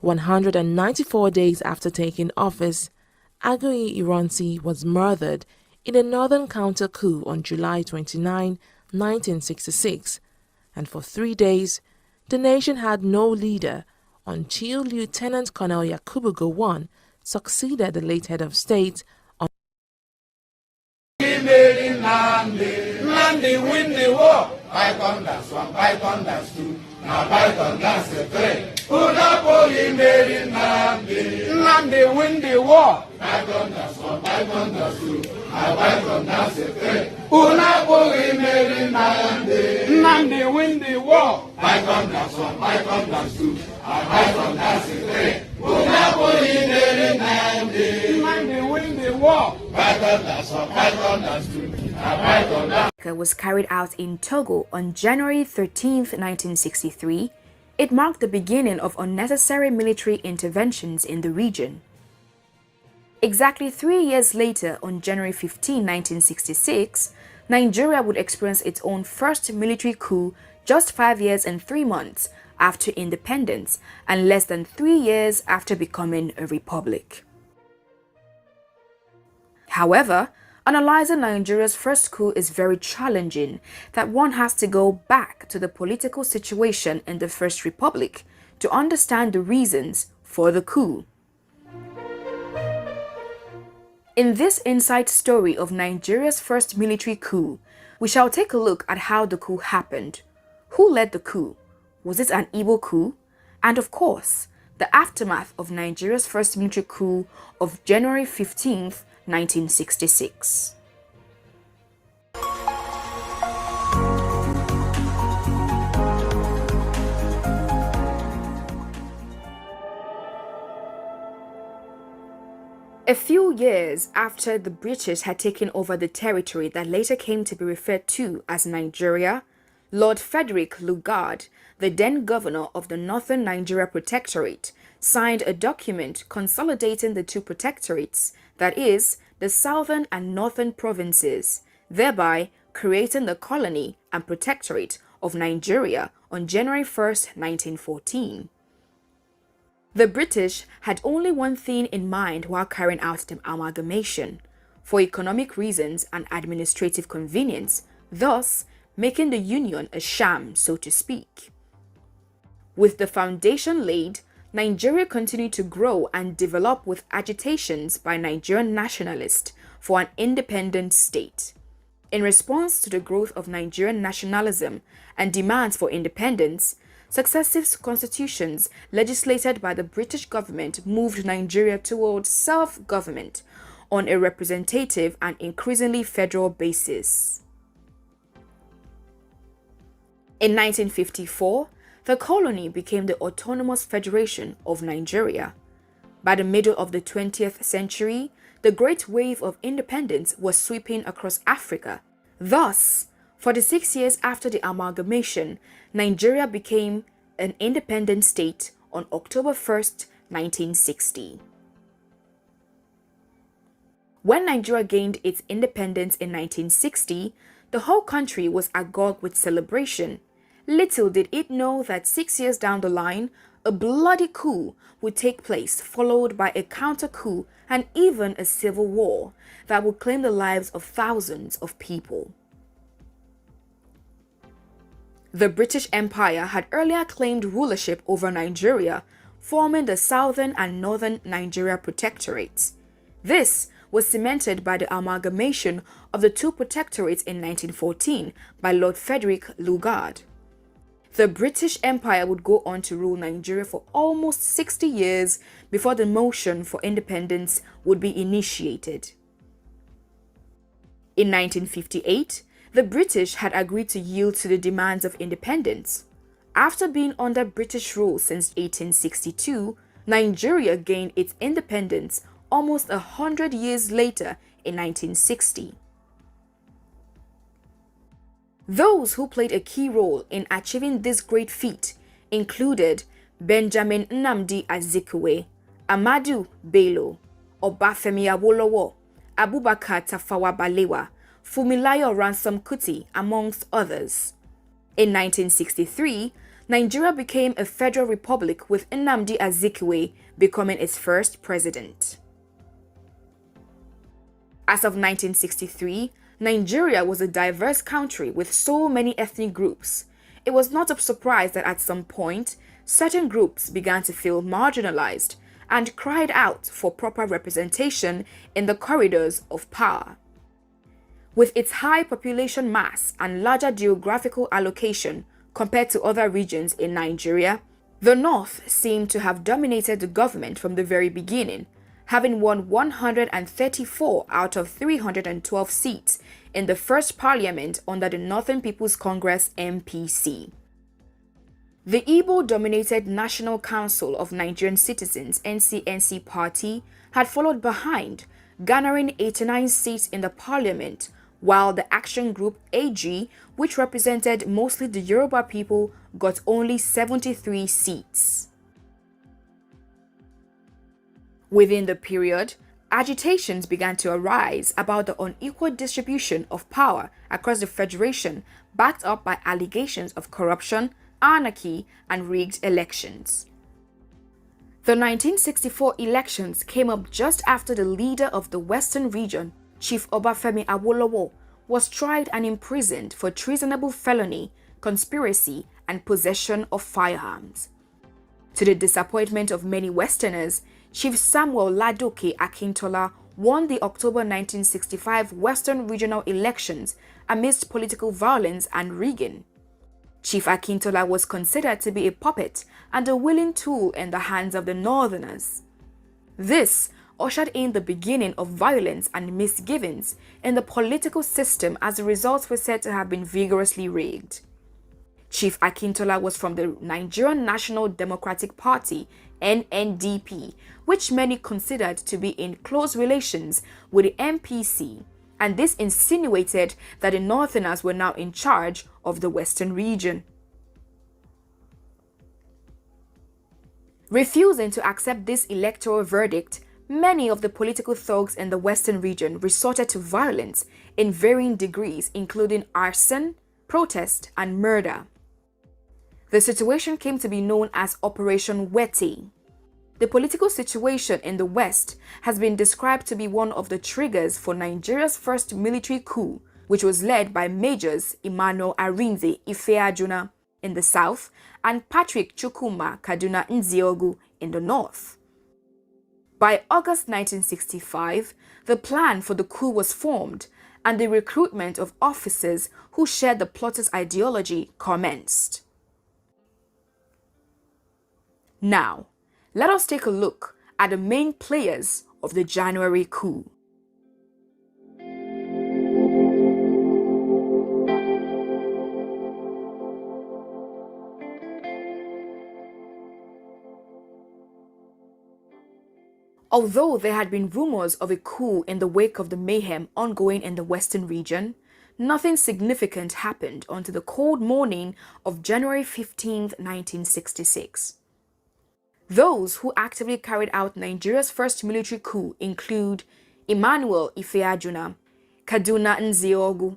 194 days after taking office, Aguiyi-Ironsi was murdered in a northern counter coup on July 29, 1966, and for 3 days, the nation had no leader until Lieutenant Colonel Yakubu Gowon succeeded the late head of state on Nandi win the war. Python dance one, Python dance two. Now Python dance three. Unapoli made Nandi. Nandi win the war. Python dance one, Python dance two. Now Python dance three. Unapoli made Nandi. Nandi win the war. Python dance one, Python dance two. Now Python dance three. Unapoli made Nandi. Nandi win the war. Python dance one, Python dance two. Was carried out in Togo on January 13, 1963, it marked the beginning of unnecessary military interventions in the region. Exactly 3 years later, on January 15, 1966, Nigeria would experience its own first military coup just 5 years and 3 months after independence and less than 3 years after becoming a republic. However, analyzing Nigeria's first coup is very challenging, that one has to go back to the political situation in the First Republic to understand the reasons for the coup. In this insight story of Nigeria's first military coup, we shall take a look at how the coup happened. Who led the coup? Was it an Igbo coup? And of course, the aftermath of Nigeria's first military coup of January 15th, 1966. A few years after the British had taken over the territory that later came to be referred to as Nigeria, Lord Frederick Lugard, the then governor of the Northern Nigeria Protectorate, signed a document consolidating the two protectorates, that is, the southern and northern provinces, thereby creating the colony and protectorate of Nigeria on January 1st, 1914. The British had only one thing in mind while carrying out the amalgamation: for economic reasons and administrative convenience, thus making the union a sham, so to speak. With the foundation laid, Nigeria continued to grow and develop with agitations by Nigerian nationalists for an independent state. In response to the growth of Nigerian nationalism and demands for independence, successive constitutions legislated by the British government moved Nigeria towards self-government on a representative and increasingly federal basis. In 1954, the colony became the Autonomous Federation of Nigeria. By the middle of the 20th century, the great wave of independence was sweeping across Africa. Thus, 46 years after the amalgamation, Nigeria became an independent state on October 1st, 1960. When Nigeria gained its independence in 1960, the whole country was agog with celebration. Little did it know that 6 years down the line, a bloody coup would take place, followed by a counter-coup and even a civil war that would claim the lives of thousands of people. The British Empire had earlier claimed rulership over Nigeria, forming the Southern and Northern Nigeria Protectorates. This was cemented by the amalgamation of the two protectorates in 1914 by Lord Frederick Lugard. The British Empire would go on to rule Nigeria for almost 60 years before the motion for independence would be initiated. In 1958, the British had agreed to yield to the demands of independence. After being under British rule since 1862, Nigeria gained its independence almost 100 years later in 1960. Those who played a key role in achieving this great feat included Benjamin Nnamdi Azikiwe, Amadu Bello, Obafemi Awolowo, Abubakar Tafawa Balewa, Fumilayo Ransome Kuti, amongst others. In 1963, Nigeria became a federal republic with Nnamdi Azikiwe becoming its first president. As of 1963, Nigeria was a diverse country with so many ethnic groups. It was not a surprise that at some point, certain groups began to feel marginalized and cried out for proper representation in the corridors of power. With its high population mass and larger geographical allocation compared to other regions in Nigeria, the North seemed to have dominated the government from the very beginning, having won 134 out of 312 seats in the first parliament under the Northern People's Congress (NPC). The Igbo-dominated National Council of Nigerian Citizens (NCNC) party had followed behind, garnering 89 seats in the parliament, while the Action Group AG, which represented mostly the Yoruba people, got only 73 seats. Within the period, agitations began to arise about the unequal distribution of power across the federation, backed up by allegations of corruption, anarchy, and rigged elections. The 1964 elections came up just after the leader of the Western region, Chief Obafemi Awolowo, was tried and imprisoned for treasonable felony, conspiracy, and possession of firearms. To the disappointment of many Westerners, Chief Samuel Ladoke Akintola won the October 1965 Western regional elections amidst political violence and rigging. Chief Akintola was considered to be a puppet and a willing tool in the hands of the Northerners. This ushered in the beginning of violence and misgivings in the political system as the results were said to have been vigorously rigged. Chief Akintola was from the Nigerian National Democratic Party (NNDP), which many considered to be in close relations with the MPC, and this insinuated that the Northerners were now in charge of the Western region. Refusing to accept this electoral verdict, many of the political thugs in the Western region resorted to violence in varying degrees, including arson, protest, and murder. The situation came to be known as Operation Weti. The political situation in the West has been described to be one of the triggers for Nigeria's first military coup, which was led by Majors Emmanuel Arinze Ifeajuna in the south and Patrick Chukwuma Kaduna Nziogu in the north. By August 1965, the plan for the coup was formed, and the recruitment of officers who shared the plotters' ideology commenced. Now, let us take a look at the main players of the January coup. Although there had been rumors of a coup in the wake of the mayhem ongoing in the Western region, nothing significant happened until the cold morning of January 15, 1966. Those who actively carried out Nigeria's first military coup include Emmanuel Ifeajuna, Kaduna Nziogu,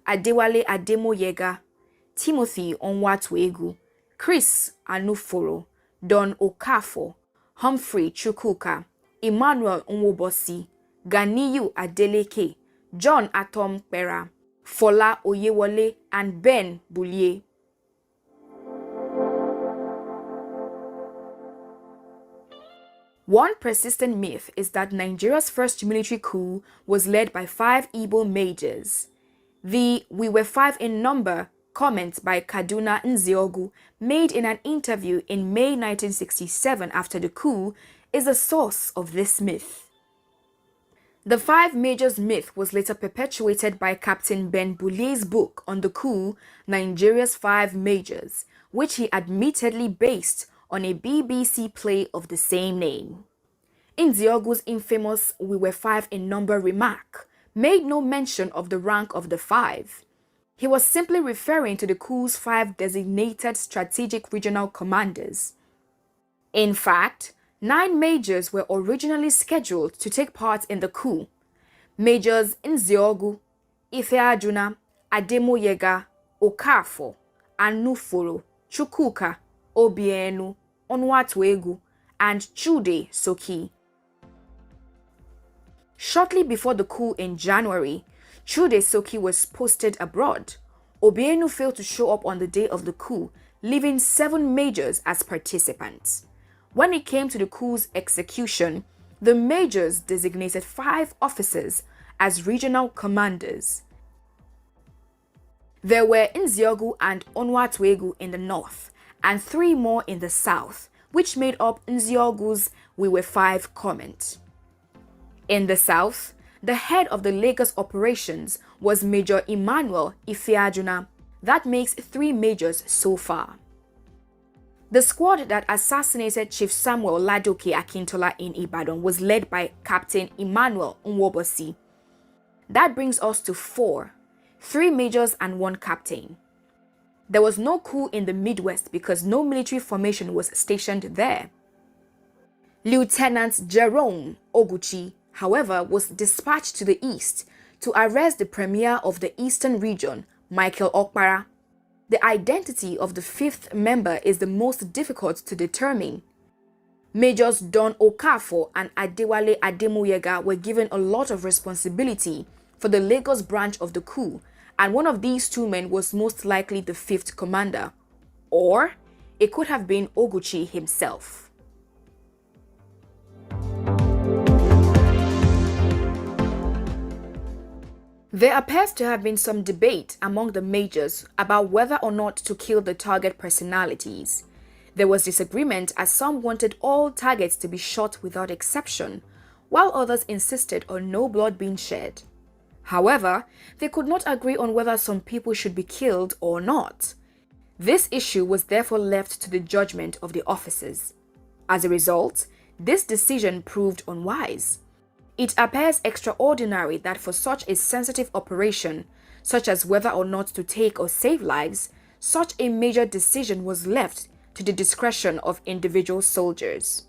Adewale Ademoyega, Timothy Onwatuegu, Chris Anuforo, Don Okafor, Humphrey Chukwuka, Emmanuel Nwobosi, Ganiyu Adeleke, John Atom Pera, Fola Oyewole, and Ben Bulie. One persistent myth is that Nigeria's first military coup was led by 5 Igbo majors. The "we were 5 in number" comment by Kaduna Nziogu, made in an interview in May 1967 after the coup, is the source of this myth. The 5 majors myth was later perpetuated by Captain Ben Bulie's book on the coup, Nigeria's 5 Majors, which he admittedly based on a BBC play of the same name. Nziogu's infamous "we were 5 in number" remark made no mention of the rank of the 5. He was simply referring to the coup's 5 designated strategic regional commanders. In fact, 9 majors were originally scheduled to take part in the coup. Majors Nziogu, Ifeajuna, Ademoyega, Okafor, Anuforo, Chukwuka, Obienu, Onwatuegu, and Chude Soki. Shortly before the coup in January, Chude Soki was posted abroad. Obienu failed to show up on the day of the coup, leaving 7 majors as participants. When it came to the coup's execution, the majors designated 5 officers as regional commanders. There were Nziogu and Onwatuegu in the north, and 3 more in the south, which made up Nziogu's "We were 5" comment. In the south, the head of the Lagos operations was Major Emmanuel Ifeajuna. That makes 3 majors so far. The squad that assassinated Chief Samuel Ladoke Akintola in Ibadan was led by Captain Emmanuel Nwobosi. That brings us to 4, 3 majors and 1 captain. There was no coup in the Midwest because no military formation was stationed there. Lieutenant Jerome Oguchi, however, was dispatched to the east to arrest the premier of the eastern region, Michael Okpara. The identity of the 5th member is the most difficult to determine. Majors Don Okafor and Adewale Ademoyega were given a lot of responsibility for the Lagos branch of the coup, and one of these 2 men was most likely the 5th commander. Or it could have been Oguchi himself. There appears to have been some debate among the majors about whether or not to kill the target personalities. There was disagreement as some wanted all targets to be shot without exception, while others insisted on no blood being shed. However, they could not agree on whether some people should be killed or not. This issue was therefore left to the judgment of the officers. As a result, this decision proved unwise. It appears extraordinary that for such a sensitive operation, such as whether or not to take or save lives, such a major decision was left to the discretion of individual soldiers.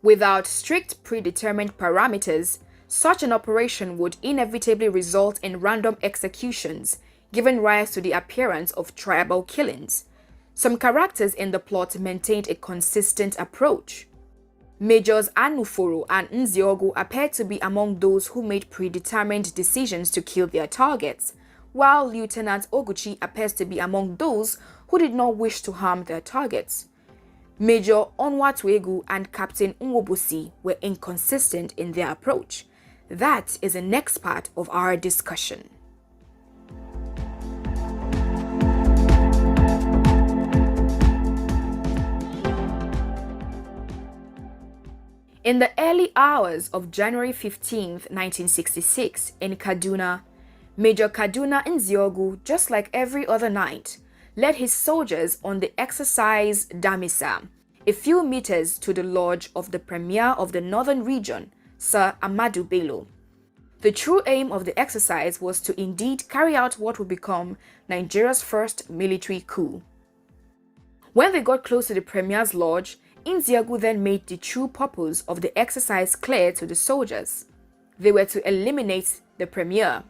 Without strict predetermined parameters, such an operation would inevitably result in random executions, giving rise to the appearance of tribal killings. Some characters in the plot maintained a consistent approach. Majors Anuforo and Nziogu appeared to be among those who made predetermined decisions to kill their targets, while Lieutenant Oguchi appears to be among those who did not wish to harm their targets. Major Onwatuegu and Captain Nwobosi were inconsistent in their approach. That is the next part of our discussion. In the early hours of January 15, 1966, in Kaduna, Major Kaduna Nziogu, just like every other night, led his soldiers on the exercise Damisa, a few meters to the lodge of the Premier of the Northern Region, Sir Amadu Bello. The true aim of the exercise was to indeed carry out what would become Nigeria's first military coup. When they got close to the Premier's lodge, Nziogu then made the true purpose of the exercise clear to the soldiers. They were to eliminate the Premier.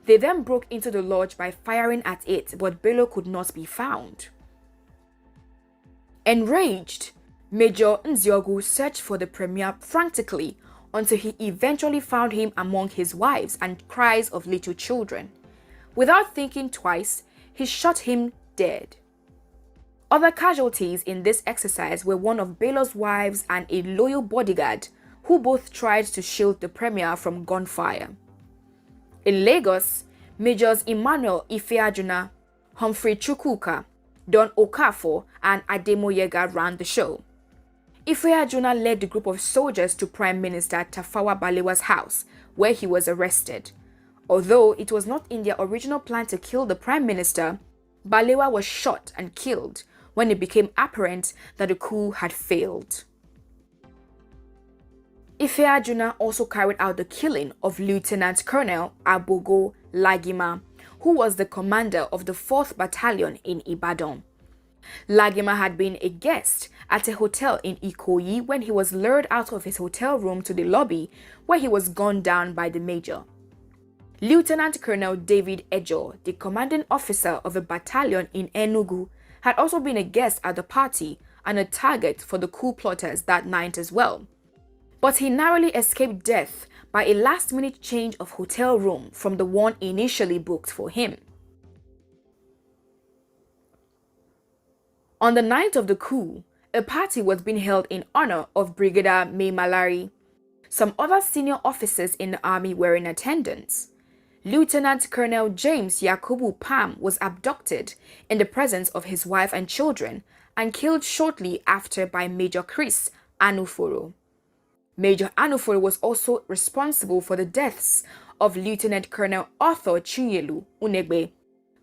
They then broke into the lodge by firing at it, but Bello could not be found. Enraged, Major Nziogu searched for the Premier frantically until he eventually found him among his wives and cries of little children. Without thinking twice, he shot him dead. Other casualties in this exercise were one of Bello's wives and a loyal bodyguard who both tried to shield the Premier from gunfire. In Lagos, Majors Emmanuel Ifeajuna, Humphrey Chukwuka, Don Okafor, and Ademoyega ran the show. Ifeajuna led the group of soldiers to Prime Minister Tafawa Balewa's house, where he was arrested. Although it was not in their original plan to kill the Prime Minister, Balewa was shot and killed when it became apparent that the coup had failed. Ifeajuna also carried out the killing of Lieutenant Colonel Abogo Lagima, who was the commander of the 4th Battalion in Ibadan. Lagima had been a guest at a hotel in Ikoyi when he was lured out of his hotel room to the lobby, where he was gunned down by the major. Lieutenant Colonel David Ejo, the commanding officer of a battalion in Enugu, had also been a guest at the party and a target for the coup plotters that night as well. but he narrowly escaped death by a last-minute change of hotel room from the one initially booked for him. On the night of the coup, a party was being held in honor of Brigadier Mai Malari. Some other senior officers in the army were in attendance. Lieutenant Colonel James Yakubu Pam was abducted in the presence of his wife and children and killed shortly after by Major Chris Anuforo. Major Anuforo was also responsible for the deaths of Lieutenant Colonel Arthur Chinyelu Unegbe,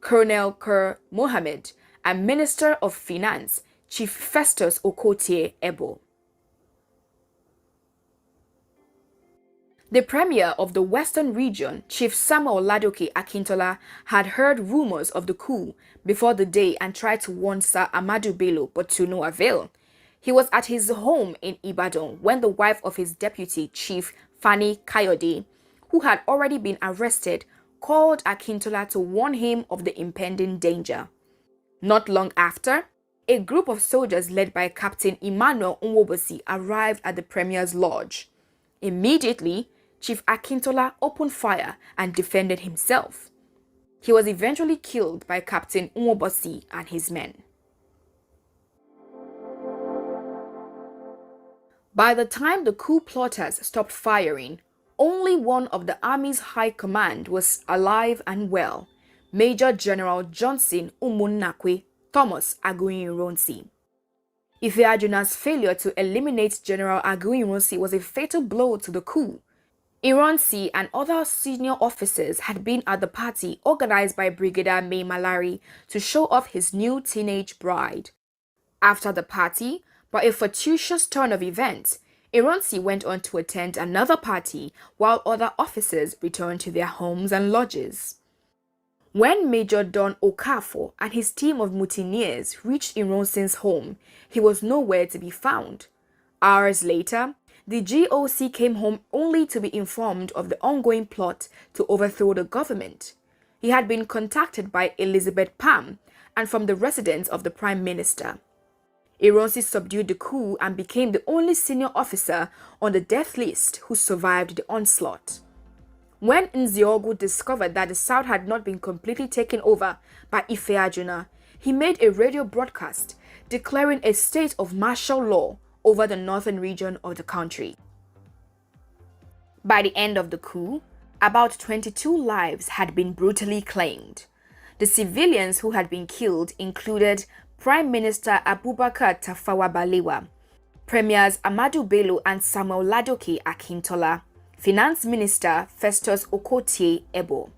Colonel Kerr Mohammed, and Minister of Finance Chief Festus Okotie Ebo. The Premier of the Western Region, Chief Samuel Ladoke Akintola, had heard rumors of the coup before the day and tried to warn Sir Amadu Bello, but to no avail. He was at his home in Ibadan when the wife of his deputy, Chief Fani Kayode, who had already been arrested, called Akintola to warn him of the impending danger. Not long after, a group of soldiers led by Captain Emmanuel Nwobosi arrived at the Premier's lodge. Immediately, Chief Akintola opened fire and defended himself. He was eventually killed by Captain Nwobosi and his men. By the time the coup plotters stopped firing, only one of the army's high command was alive and well, Major General Johnson Umunnakwe Thomas Aguiyi-Ironsi. Ifeajuna's failure to eliminate General Aguiyi-Ironsi was a fatal blow to the coup. Ironsi and other senior officers had been at the party organized by Brigadier Mai Malari to show off his new teenage bride. After the party, by a fortuitous turn of events, Ironsi went on to attend another party while other officers returned to their homes and lodges. When Major Don Okafor and his team of mutineers reached Ironsi's home, he was nowhere to be found. Hours later, the GOC came home only to be informed of the ongoing plot to overthrow the government. He had been contacted by Elizabeth Pam and from the residence of the Prime Minister. Ironsi subdued the coup and became the only senior officer on the death list who survived the onslaught. When Nziogu discovered that the South had not been completely taken over by Ifeajuna, he made a radio broadcast declaring a state of martial law over the northern region of the country. By the end of the coup, about 22 lives had been brutally claimed. The civilians who had been killed included Prime Minister Abubakar Tafawa Balewa, Premiers Amadu Bello and Samuel Ladoke Akintola, Finance Minister Festus Okotie Ebo,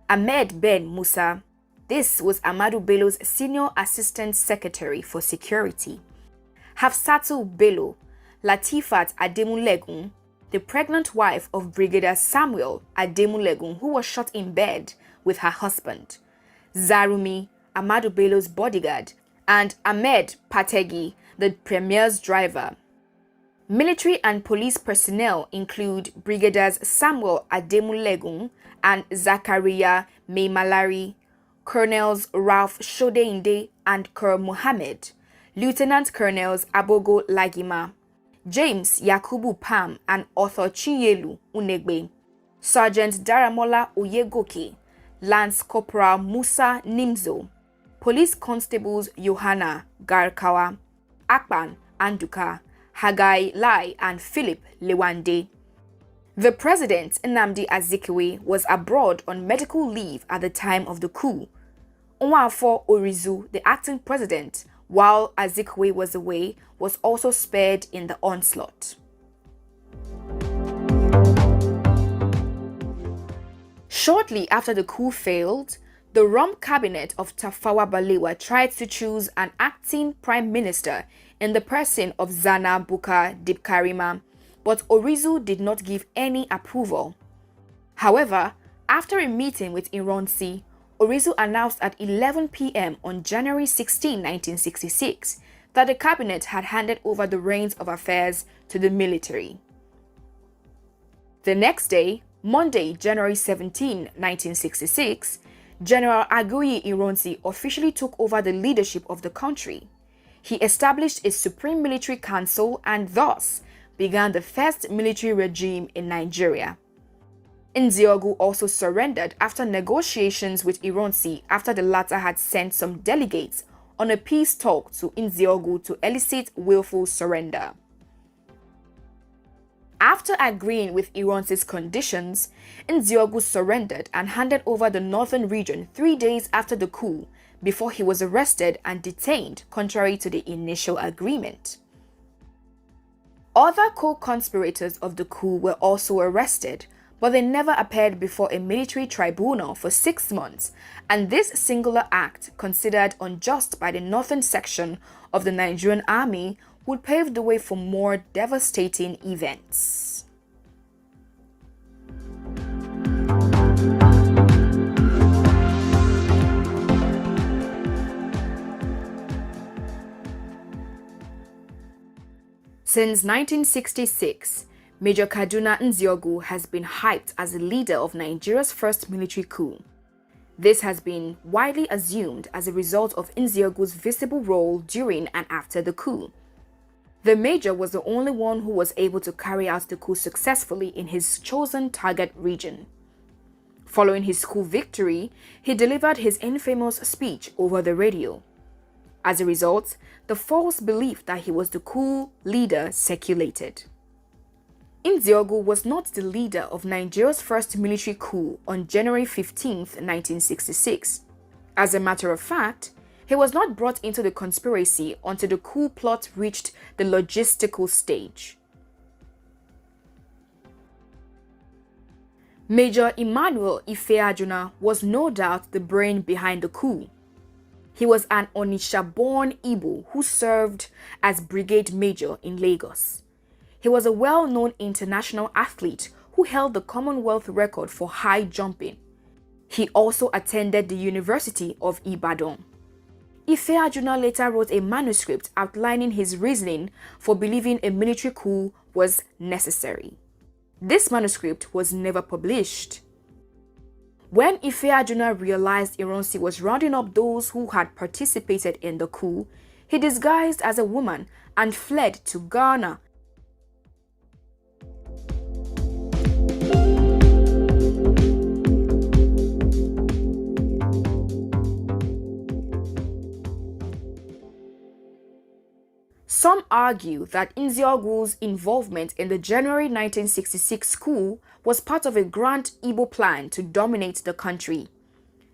Ahmed Ben Musa. This was Amadu Bello's Senior Assistant Secretary for Security. Hafsatu Bello, Latifat Ademulegun, the pregnant wife of Brigadier Samuel Ademulegun, who was shot in bed with her husband, Zarumi, Amadu Bello's bodyguard, and Ahmed Pategi, the Premier's driver. Military and police personnel include Brigadiers Samuel Ademulegun and Zakaria Mai Malari, Colonels Ralph Shodeinde and Kerr Mohammed, Lieutenant Colonels Abogo Lagima, James Yakubu Pam and Arthur Chinyelu Unegbe, Sergeant Daramola Oyegoke, Lance Corporal Musa Nimzo, Police Constables Yohana Garkawa, Akpan Anduka, Hagai Lai and Philip Lewande. The president, Nnamdi Azikiwe, was abroad on medical leave at the time of the coup. Nwafor Orizu, the acting president, while Azikiwe was away, was also spared in the onslaught. Shortly after the coup failed, the Rum cabinet of Tafawa Balewa tried to choose an acting prime minister in the person of Zana Bukar Dibkarima, but Orizu did not give any approval. However, after a meeting with Ironsi, Orizu announced at 11 p.m. on January 16, 1966, that the cabinet had handed over the reins of affairs to the military. The next day, Monday, January 17, 1966, General Aguiyi-Ironsi officially took over the leadership of the country. He established a Supreme Military Council and thus began the first military regime in Nigeria. Nzeogwu also surrendered after negotiations with Ironsi after the latter had sent some delegates on a peace talk to Nzeogwu to elicit willful surrender. After agreeing with Ironsi's conditions, Nzeogwu surrendered and handed over the northern region 3 days after the coup before he was arrested and detained contrary to the initial agreement. Other co-conspirators of the coup were also arrested, but they never appeared before a military tribunal for 6 months, and this singular act, considered unjust by the northern section of the Nigerian army, would pave the way for more devastating events. Since 1966, Major Kaduna Nzeogwu has been hyped as the leader of Nigeria's first military coup. This has been widely assumed as a result of Nzeogwu's visible role during and after the coup. The Major was the only one who was able to carry out the coup successfully in his chosen target region. Following his coup victory, he delivered his infamous speech over the radio. As a result, the false belief that he was the coup leader circulated. Nzeogwu was not the leader of Nigeria's first military coup on January 15, 1966. As a matter of fact, he was not brought into the conspiracy until the coup plot reached the logistical stage. Major Emmanuel Ifeajuna was no doubt the brain behind the coup. He was an Onitsha-born Igbo who served as brigade major in Lagos. He was a well-known international athlete who held the Commonwealth record for high jumping. He also attended the University of Ibadan. Ifeajuna later wrote a manuscript outlining his reasoning for believing a military coup was necessary. This manuscript was never published. When Ifeajuna realized Ironsi was rounding up those who had participated in the coup, he disguised as a woman and fled to Ghana. Some argue that Nzeogwu's involvement in the January 1966 coup was part of a grand Igbo plan to dominate the country.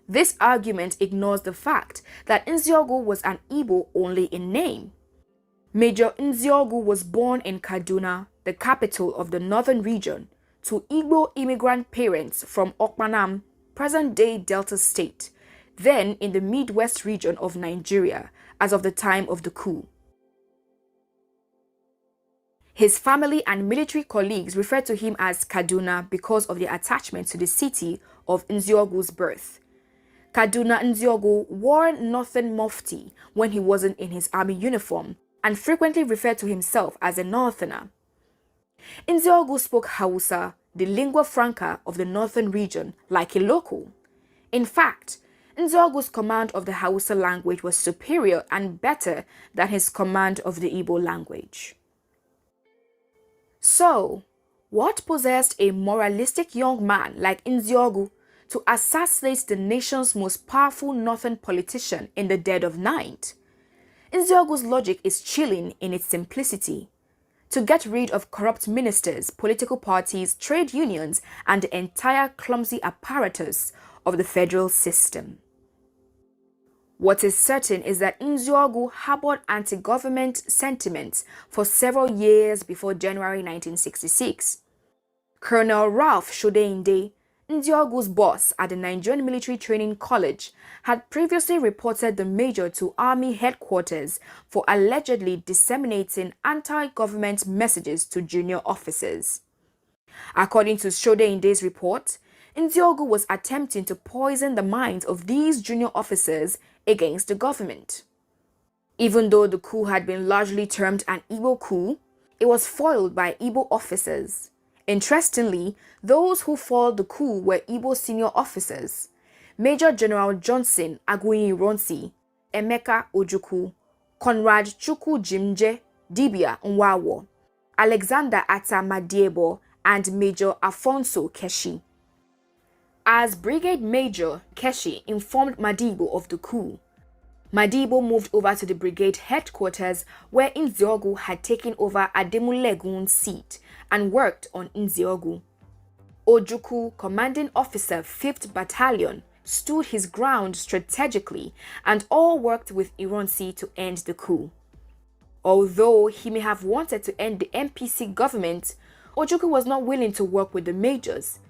This argument ignores the fact that Nzeogwu was an Igbo only in name. Major Nzeogwu was born in Kaduna, the capital of the northern region, to Igbo immigrant parents from Okpanam, present-day Delta State, then in the Midwest region of Nigeria, as of the time of the coup. His family and military colleagues refer to him as Kaduna because of their attachment to the city of Nzeogwu's birth. Kaduna Nzeogwu wore Northern Mufti when he wasn't in his army uniform and frequently referred to himself as a Northerner. Nzeogwu spoke Hausa, the lingua franca of the northern region, like a local. In fact, Nzeogwu's command of the Hausa language was superior and better than his command of the Igbo language. So, what possessed a moralistic young man like Nzeogwu to assassinate the nation's most powerful northern politician in the dead of night? Nzeogwu's logic is chilling in its simplicity. To get rid of corrupt ministers, political parties, trade unions, and the entire clumsy apparatus of the federal system. What is certain is that Nzeogwu harbored anti-government sentiments for several years before January 1966. Colonel Ralph Shodeinde, Nzeogwu's boss at the Nigerian Military Training College, had previously reported the major to Army headquarters for allegedly disseminating anti-government messages to junior officers. According to Shodeinde's report, Nzeogwu was attempting to poison the minds of these junior officers against the government. Even though the coup had been largely termed an Igbo coup, it was foiled by Igbo officers. Interestingly, those who foiled the coup were Igbo senior officers: Major General Johnson Aguiyi-Ironsi, Emeka Ojukwu, Conrad Chukwu Jimje, Dibia Nwawo, Alexander Atta Madiebo, and Major Afonso Keshi. As Brigade Major, Keshi informed Madibo of the coup. Madibo moved over to the brigade headquarters where Nziogu had taken over Ademulegun's seat and worked on Nziogu. Ojukwu, commanding officer 5th Battalion, stood his ground strategically and all worked with Ironsi to end the coup. Although he may have wanted to end the MPC government, Ojukwu was not willing to work with the majors.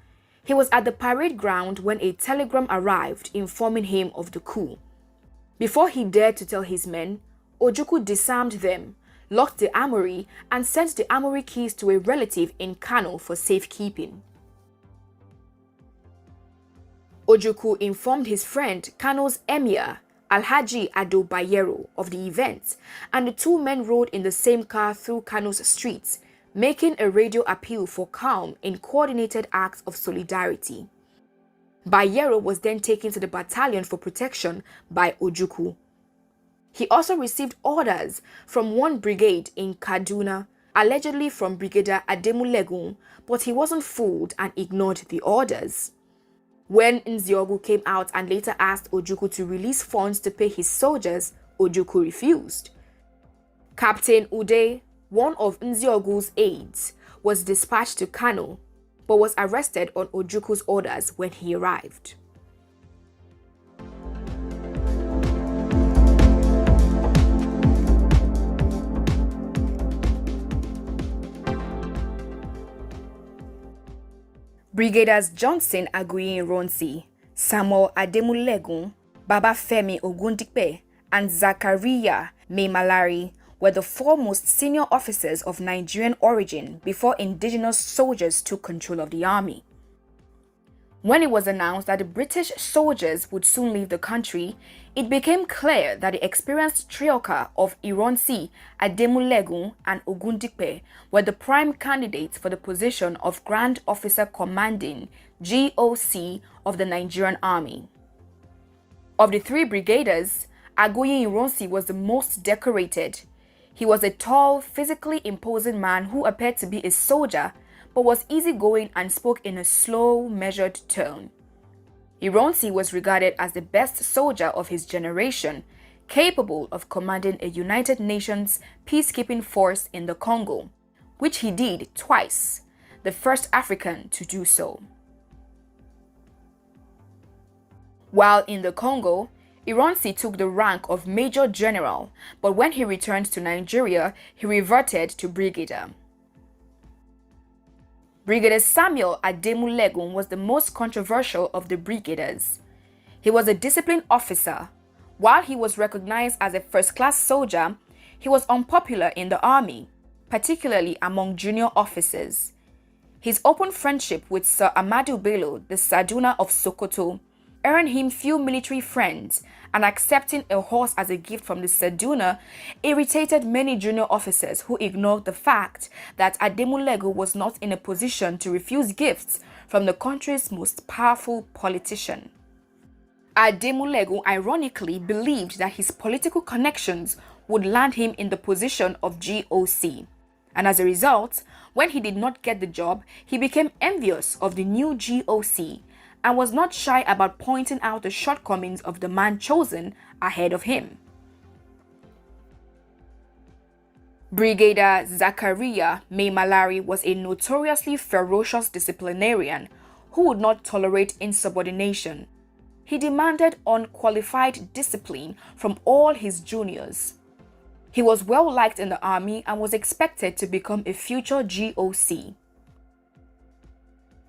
He was at the parade ground when a telegram arrived informing him of the coup. Before he dared to tell his men, Ojukwu disarmed them, locked the armory, and sent the armory keys to a relative in Kano for safekeeping. Ojukwu informed his friend Kano's emir, Alhaji Ado Bayero, of the event, and the two men rode in the same car through Kano's streets, making a radio appeal for calm in coordinated acts of solidarity. Bayero was then taken to the battalion for protection by Ojukwu. He also received orders from one brigade in Kaduna, allegedly from Brigadier Ademulegun, but he wasn't fooled and ignored the orders. When Nziogu came out and later asked Ojukwu to release funds to pay his soldiers, Ojukwu refused. Captain Ude, one of Nziogu's aides, was dispatched to Kano, but was arrested on Ojukwu's orders when he arrived. Brigaders Johnson Aguiyi-Ironsi, Samuel Ademulegun, Babafemi Ogundipe, and Zachariah Maimalari were the foremost senior officers of Nigerian origin before indigenous soldiers took control of the army. When it was announced that the British soldiers would soon leave the country, it became clear that the experienced trioka of Ironsi, Ademulegun, and Ogundipe were the prime candidates for the position of Grand Officer Commanding, GOC, of the Nigerian Army. Of the three brigaders, Aguiyi-Ironsi was the most decorated. He was a tall, physically imposing man who appeared to be a soldier, but was easygoing and spoke in a slow, measured tone. Ironsi was regarded as the best soldier of his generation, capable of commanding a United Nations peacekeeping force in the Congo, which he did twice, the first African to do so. While in the Congo, Ironsi took the rank of Major General, but when he returned to Nigeria, he reverted to Brigadier. Brigadier Samuel Ademulegun was the most controversial of the brigaders. He was a disciplined officer. While he was recognized as a first-class soldier, he was unpopular in the army, particularly among junior officers. His open friendship with Sir Ahmadu Bello, the Saduna of Sokoto, earned him few military friends, and accepting a horse as a gift from the Saduna irritated many junior officers who ignored the fact that Ademulegun was not in a position to refuse gifts from the country's most powerful politician. Ademulegun ironically believed that his political connections would land him in the position of GOC, and as a result, when he did not get the job, he became envious of the new GOC and was not shy about pointing out the shortcomings of the man chosen ahead of him. Brigadier Zachariah Maimalari was a notoriously ferocious disciplinarian who would not tolerate insubordination. He demanded unqualified discipline from all his juniors. He was well liked in the army and was expected to become a future GOC.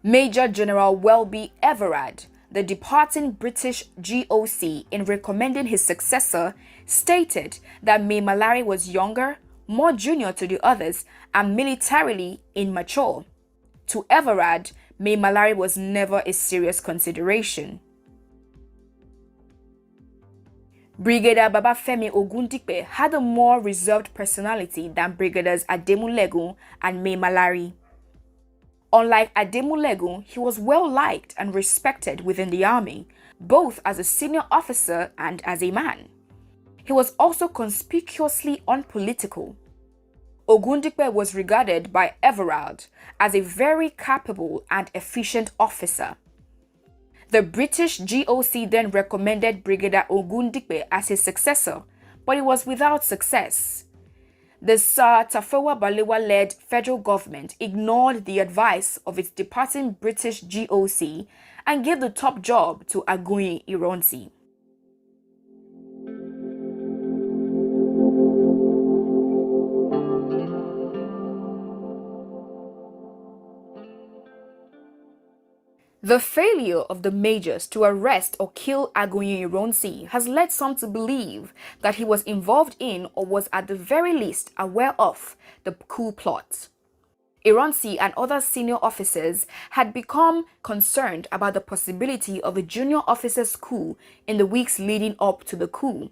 Major General Welby Everard, the departing British GOC, in recommending his successor, stated that Maimalari was younger, more junior to the others, and militarily immature. To Everard, Maimalari was never a serious consideration. Brigadier Babafemi Ogundipe had a more reserved personality than Brigaders Ademulegun and Maimalari. Unlike Ademulegun, he was well liked and respected within the army, both as a senior officer and as a man. He was also conspicuously unpolitical. Ogundipe was regarded by Everard as a very capable and efficient officer. The British GOC then recommended Brigadier Ogundipe as his successor, but it was without success. The Sir Tafawa Balewa-led federal government ignored the advice of its departing British GOC and gave the top job to Aguiyi Ironsi. The failure of the majors to arrest or kill Aguiyi Ironsi has led some to believe that he was involved in or was at the very least aware of the coup plot. Ironsi and other senior officers had become concerned about the possibility of a junior officer's coup in the weeks leading up to the coup.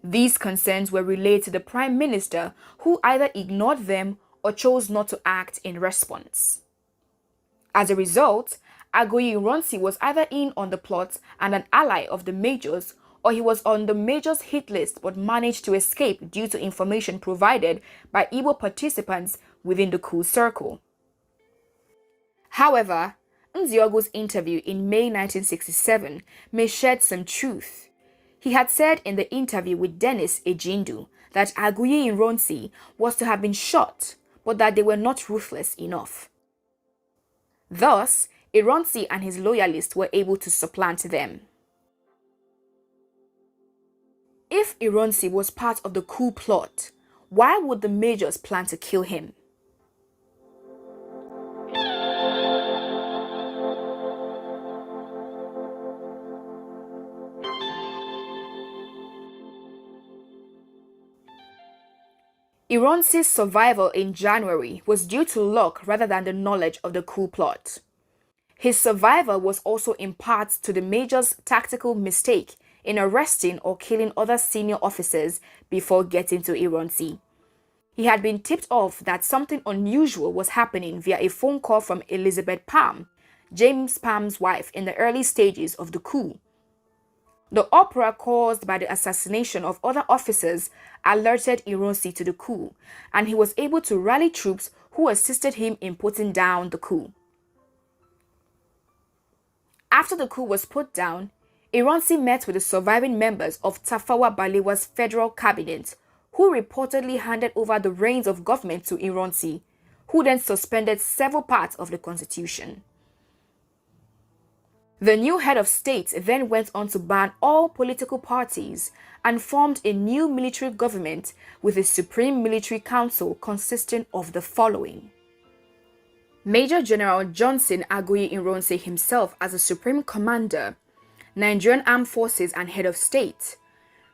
These concerns were relayed to the Prime Minister, who either ignored them or chose not to act in response. As a result, Aguiyi Ironsi was either in on the plot and an ally of the majors, or he was on the majors' hit list but managed to escape due to information provided by Igbo participants within the coup circle. However, Nziogo's interview in May 1967 may shed some truth. He had said in the interview with Dennis Ejindu that Aguiyi Ironsi was to have been shot, but that they were not ruthless enough. Thus, Ironsi and his loyalists were able to supplant them. If Ironsi was part of the coup plot, why would the majors plan to kill him? Ironsi's survival in January was due to luck rather than the knowledge of the coup plot. His survival was also in part to the major's tactical mistake in arresting or killing other senior officers before getting to Ironsi. He had been tipped off that something unusual was happening via a phone call from Elizabeth Palm, James Palm's wife, in the early stages of the coup. The uproar caused by the assassination of other officers alerted Ironsi to the coup, and he was able to rally troops who assisted him in putting down the coup. After the coup was put down, Ironsi met with the surviving members of Tafawa Balewa's federal cabinet, who reportedly handed over the reins of government to Ironsi, who then suspended several parts of the constitution. The new head of state then went on to ban all political parties and formed a new military government with a Supreme Military Council consisting of the following: Major General Johnson Aguiyi Ironsi himself as the Supreme Commander, Nigerian Armed Forces and Head of State;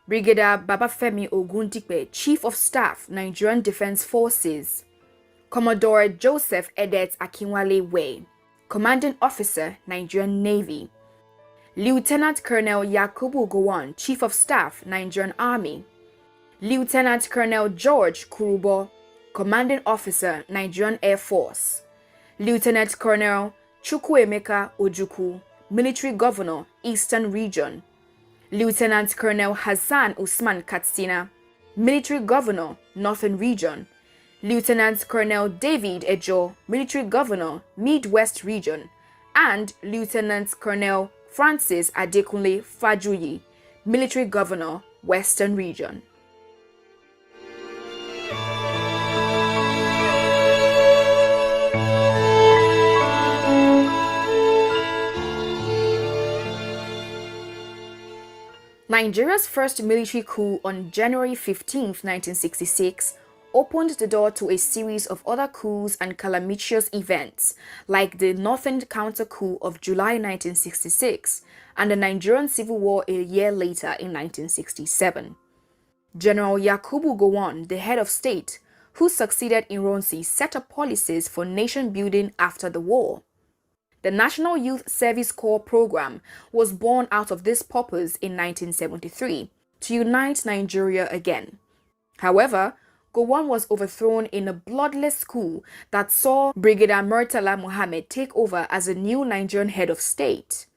Brigadier Babafemi Ogundipe, Chief of Staff, Nigerian Defense Forces; Commodore Joseph Edet Akinwale Way, Commanding Officer, Nigerian Navy; Lieutenant Colonel Yakubu Gowon, Chief of Staff, Nigerian Army; Lieutenant Colonel George Kurubo, Commanding Officer, Nigerian Air Force; Lieutenant Colonel Chukwuemeka Ojukwu, Military Governor, Eastern Region; Lieutenant Colonel Hassan Usman Katsina, Military Governor, Northern Region; Lieutenant Colonel David Ejo, Military Governor, Midwest Region; and Lieutenant Colonel Francis Adekunle Fajuyi, Military Governor, Western Region. Nigeria's first military coup on January 15, 1966, opened the door to a series of other coups and calamitous events, like the Northern counter-coup of July 1966 and the Nigerian Civil War a year later in 1967. General Yakubu Gowon, the head of state, who succeeded Ironsi, set up policies for nation-building after the war. The National Youth Service Corps program was born out of this purpose in 1973 to unite Nigeria again. However, Gowon was overthrown in a bloodless coup that saw Brigadier Murtala Muhammad take over as a new Nigerian head of state.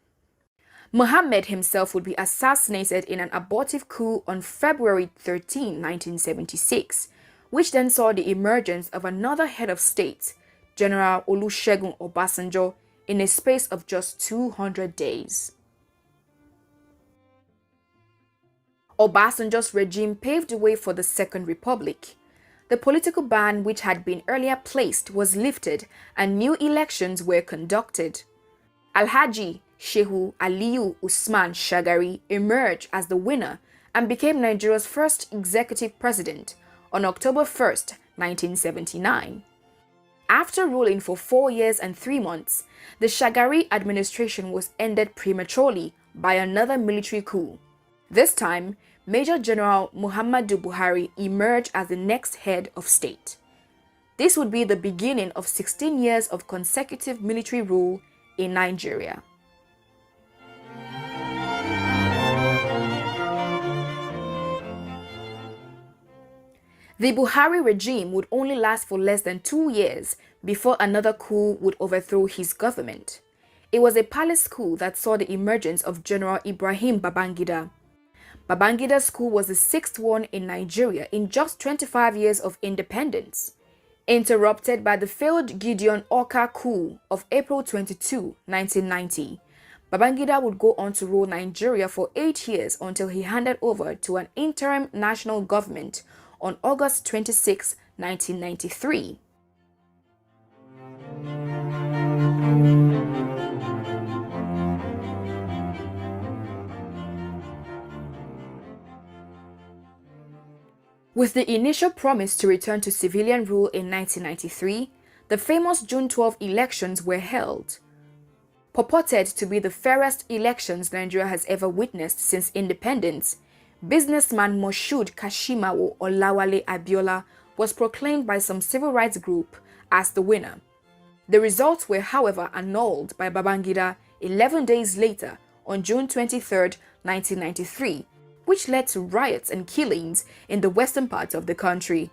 Muhammad himself would be assassinated in an abortive coup on February 13, 1976, which then saw the emergence of another head of state, General Olusegun Obasanjo, in a space of just 200 days. Obasanjo's regime paved the way for the Second Republic. The political ban which had been earlier placed was lifted and new elections were conducted. Alhaji Shehu Aliyu Usman Shagari emerged as the winner and became Nigeria's first executive president on October 1st, 1979. After ruling for 4 years and 3 months, the Shagari administration was ended prematurely by another military coup. This time, Major General Muhammadu Buhari emerged as the next head of state. This would be the beginning of 16 years of consecutive military rule in Nigeria. The Buhari regime would only last for less than 2 years before another coup would overthrow his government. It was a palace coup that saw the emergence of General Ibrahim Babangida. Babangida's coup was the 6th one in Nigeria in just 25 years of independence. Interrupted by the failed Gideon Orka coup of April 22, 1990, Babangida would go on to rule Nigeria for 8 years until he handed over to an interim national government on August 26, 1993. With the initial promise to return to civilian rule in 1993, the famous June 12 elections were held. Purported to be the fairest elections Nigeria has ever witnessed since independence, businessman Moshood Kashimawo Olawale Abiola was proclaimed by some civil rights group as the winner. The results were, however, annulled by Babangida 11 days later on June 23, 1993, which led to riots and killings in the western part of the country.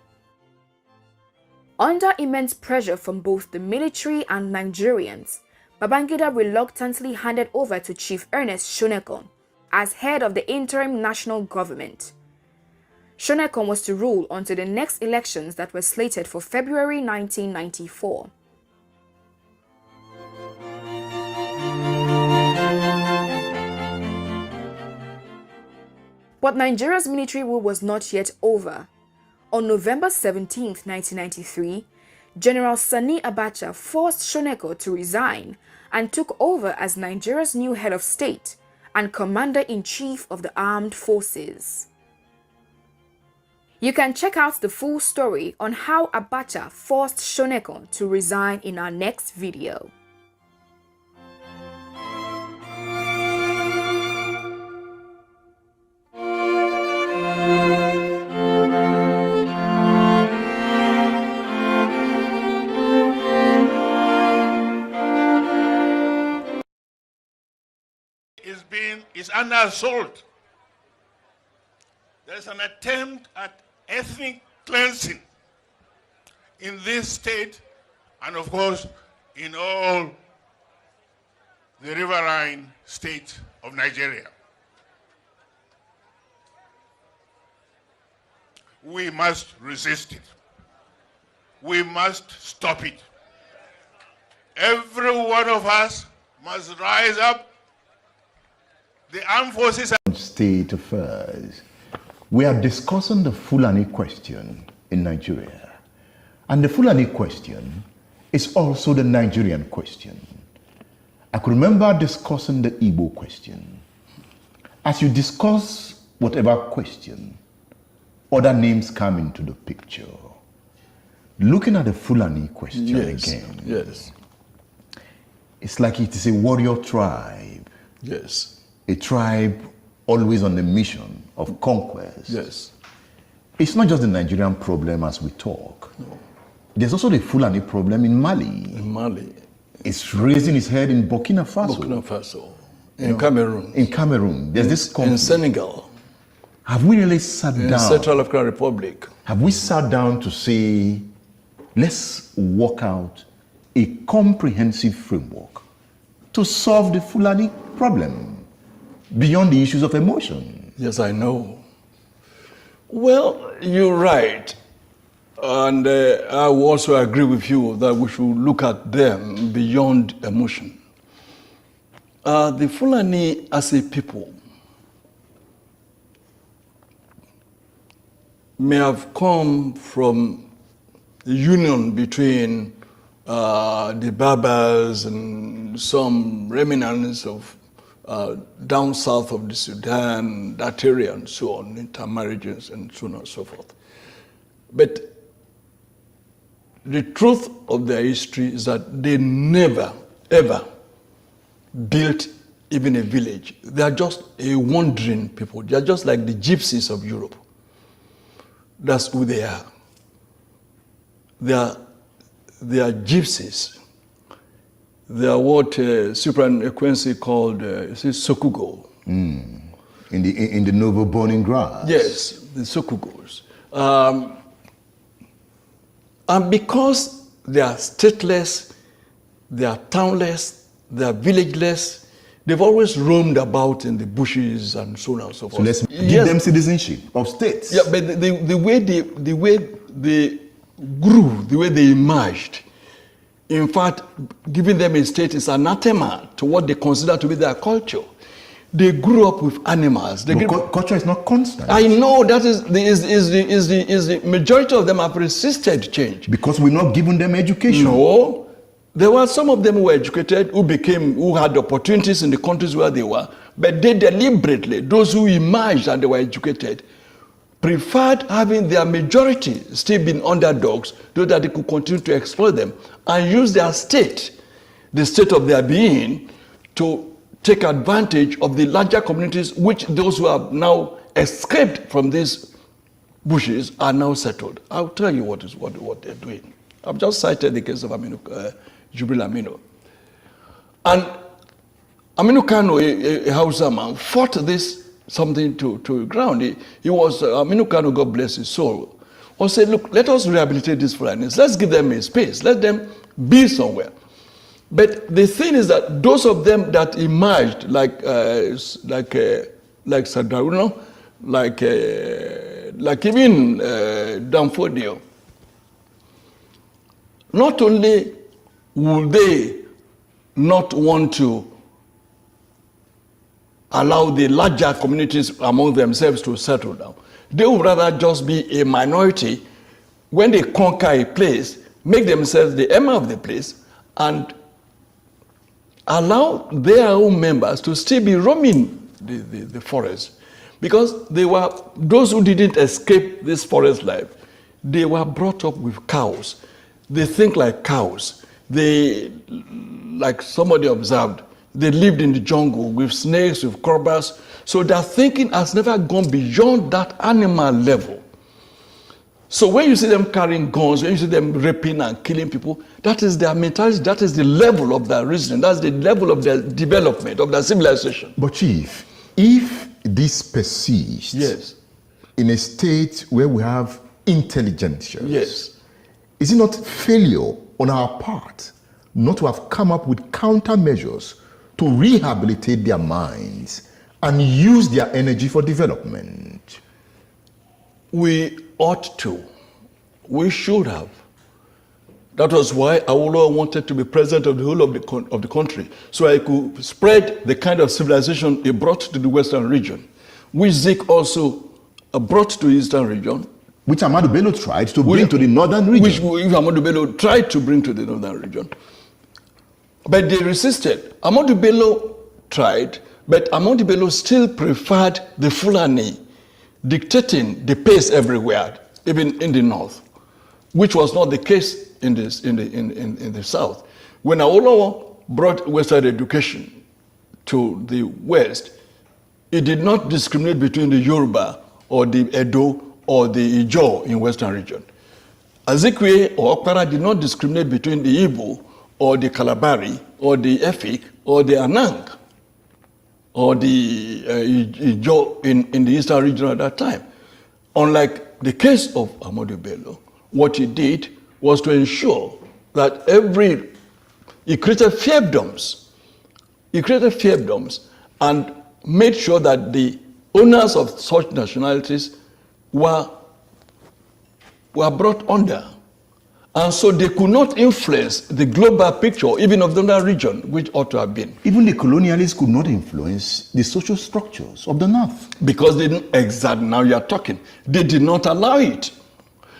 Under immense pressure from both the military and Nigerians, Babangida reluctantly handed over to Chief Ernest Shonekan as head of the interim national government. Shonekan was to rule until the next elections that were slated for February 1994. But Nigeria's military rule was not yet over. On November 17, 1993, General Sani Abacha forced Shonekan to resign and took over as Nigeria's new head of state and commander-in-chief of the armed forces. You can check out the full story on how Abacha forced Shonekan to resign in our next video. Is under assault. There is an attempt at ethnic cleansing in this state and, of course, in all the riverine states of Nigeria. We must resist it. We must stop it. Every one of us must rise up. The armed forces are state affairs. We are discussing the Fulani question in Nigeria. And the Fulani question is also the Nigerian question. I could remember discussing the Igbo question. As you discuss whatever question, other names come into the picture. Looking at the Fulani question again. Yes. It's like it is a warrior tribe. Yes. A tribe always on the mission of conquest. Yes. It's not just the Nigerian problem as we talk. No. There's also the Fulani problem in Mali. In Mali. It's raising its head in Burkina Faso. Burkina Faso. In Cameroon. In Cameroon. There's this conflict. In Senegal. Have we really sat down? In Central African Republic. Have we sat down to say, let's work out a comprehensive framework to solve the Fulani problem? Beyond the issues of emotion. Yes, I know. Well, you're right. And I will also agree with you that we should look at them beyond emotion. The Fulani as a people may have come from the union between the Berbers and some remnants of down south of the Sudan, that area and so on, intermarriages and so on and so forth. But the truth of their history is that they never, ever built even a village. They are just a wandering people. They are just like the gypsies of Europe. That's who they are. They are gypsies. They are what Cyprian Ekwensi called Sokugo. In the noble burning grass. Yes, the Sokugos. And because they are stateless, they are townless, they are villageless, they've always roamed about in the bushes and so on and so forth. So let's give them citizenship of states. Yeah, but the way they grew, the way they emerged, in fact, giving them a state is anathema to what they consider to be their culture. They grew up with animals. Culture is not constant. I know that is the majority of them have resisted change because we're not giving them education. No, there were some of them who were educated, who had opportunities in the countries where they were, but they deliberately, those who emerged and they were educated, preferred having their majority still being underdogs so that they could continue to exploit them and use their state, the state of their being, to take advantage of the larger communities which those who have now escaped from these bushes are now settled. I'll tell you what they're doing. I've just cited the case of Jubril Aminu. And Aminu Kano, a Hausa man, fought this something to ground. He was, Aminu Kano, God bless his soul, or said, look, let us rehabilitate these Fulanis. Let's give them a space. Let them be somewhere. But the thing is that those of them that emerged, like Sadarino, like even Danfodio, not only will they not want to allow the larger communities among themselves to settle down, they would rather just be a minority. When they conquer a place, make themselves the emir of the place and allow their own members to still be roaming the forest. Because they were, those who didn't escape this forest life, they were brought up with cows. They think like cows. They, like somebody observed, they lived in the jungle with snakes, with cobras. So their thinking has never gone beyond that animal level. So when you see them carrying guns, when you see them raping and killing people, that is their mentality, that is the level of their reasoning, that's the level of their development, of their civilization. But Chief, if this persists in a state where we have intelligence, is it not failure on our part not to have come up with countermeasures to rehabilitate their minds and use their energy for development? We ought to. We should have. That was why Awolowo wanted to be president of the whole of the country, so I could spread the kind of civilization he brought to the Western region, which Zik also brought to the Eastern region. Which Ahmadu Bello tried to bring to the Northern region. Which Ahmadu Bello tried to bring to the Northern region. But they resisted. Ahmadu Bello tried, but Ahmadu Bello still preferred the Fulani dictating the pace everywhere, even in the north, which was not the case in the south. When Awolowo brought Western education to the west, it did not discriminate between the Yoruba or the Edo or the Ijaw in Western region. Azikwe or Okpara did not discriminate between the Igbo or the Kalabari or the Efik or the Anang or the Ijaw in the Eastern region at that time. Unlike the case of Ahmadu Bello, what he did was to ensure that he created fiefdoms. He created fiefdoms and made sure that the owners of such nationalities were were brought under. And so they could not influence the global picture, even of the other region, which ought to have been. Even the colonialists could not influence the social structures of the North. Because they didn't, exactly, now you are talking, they did not allow it.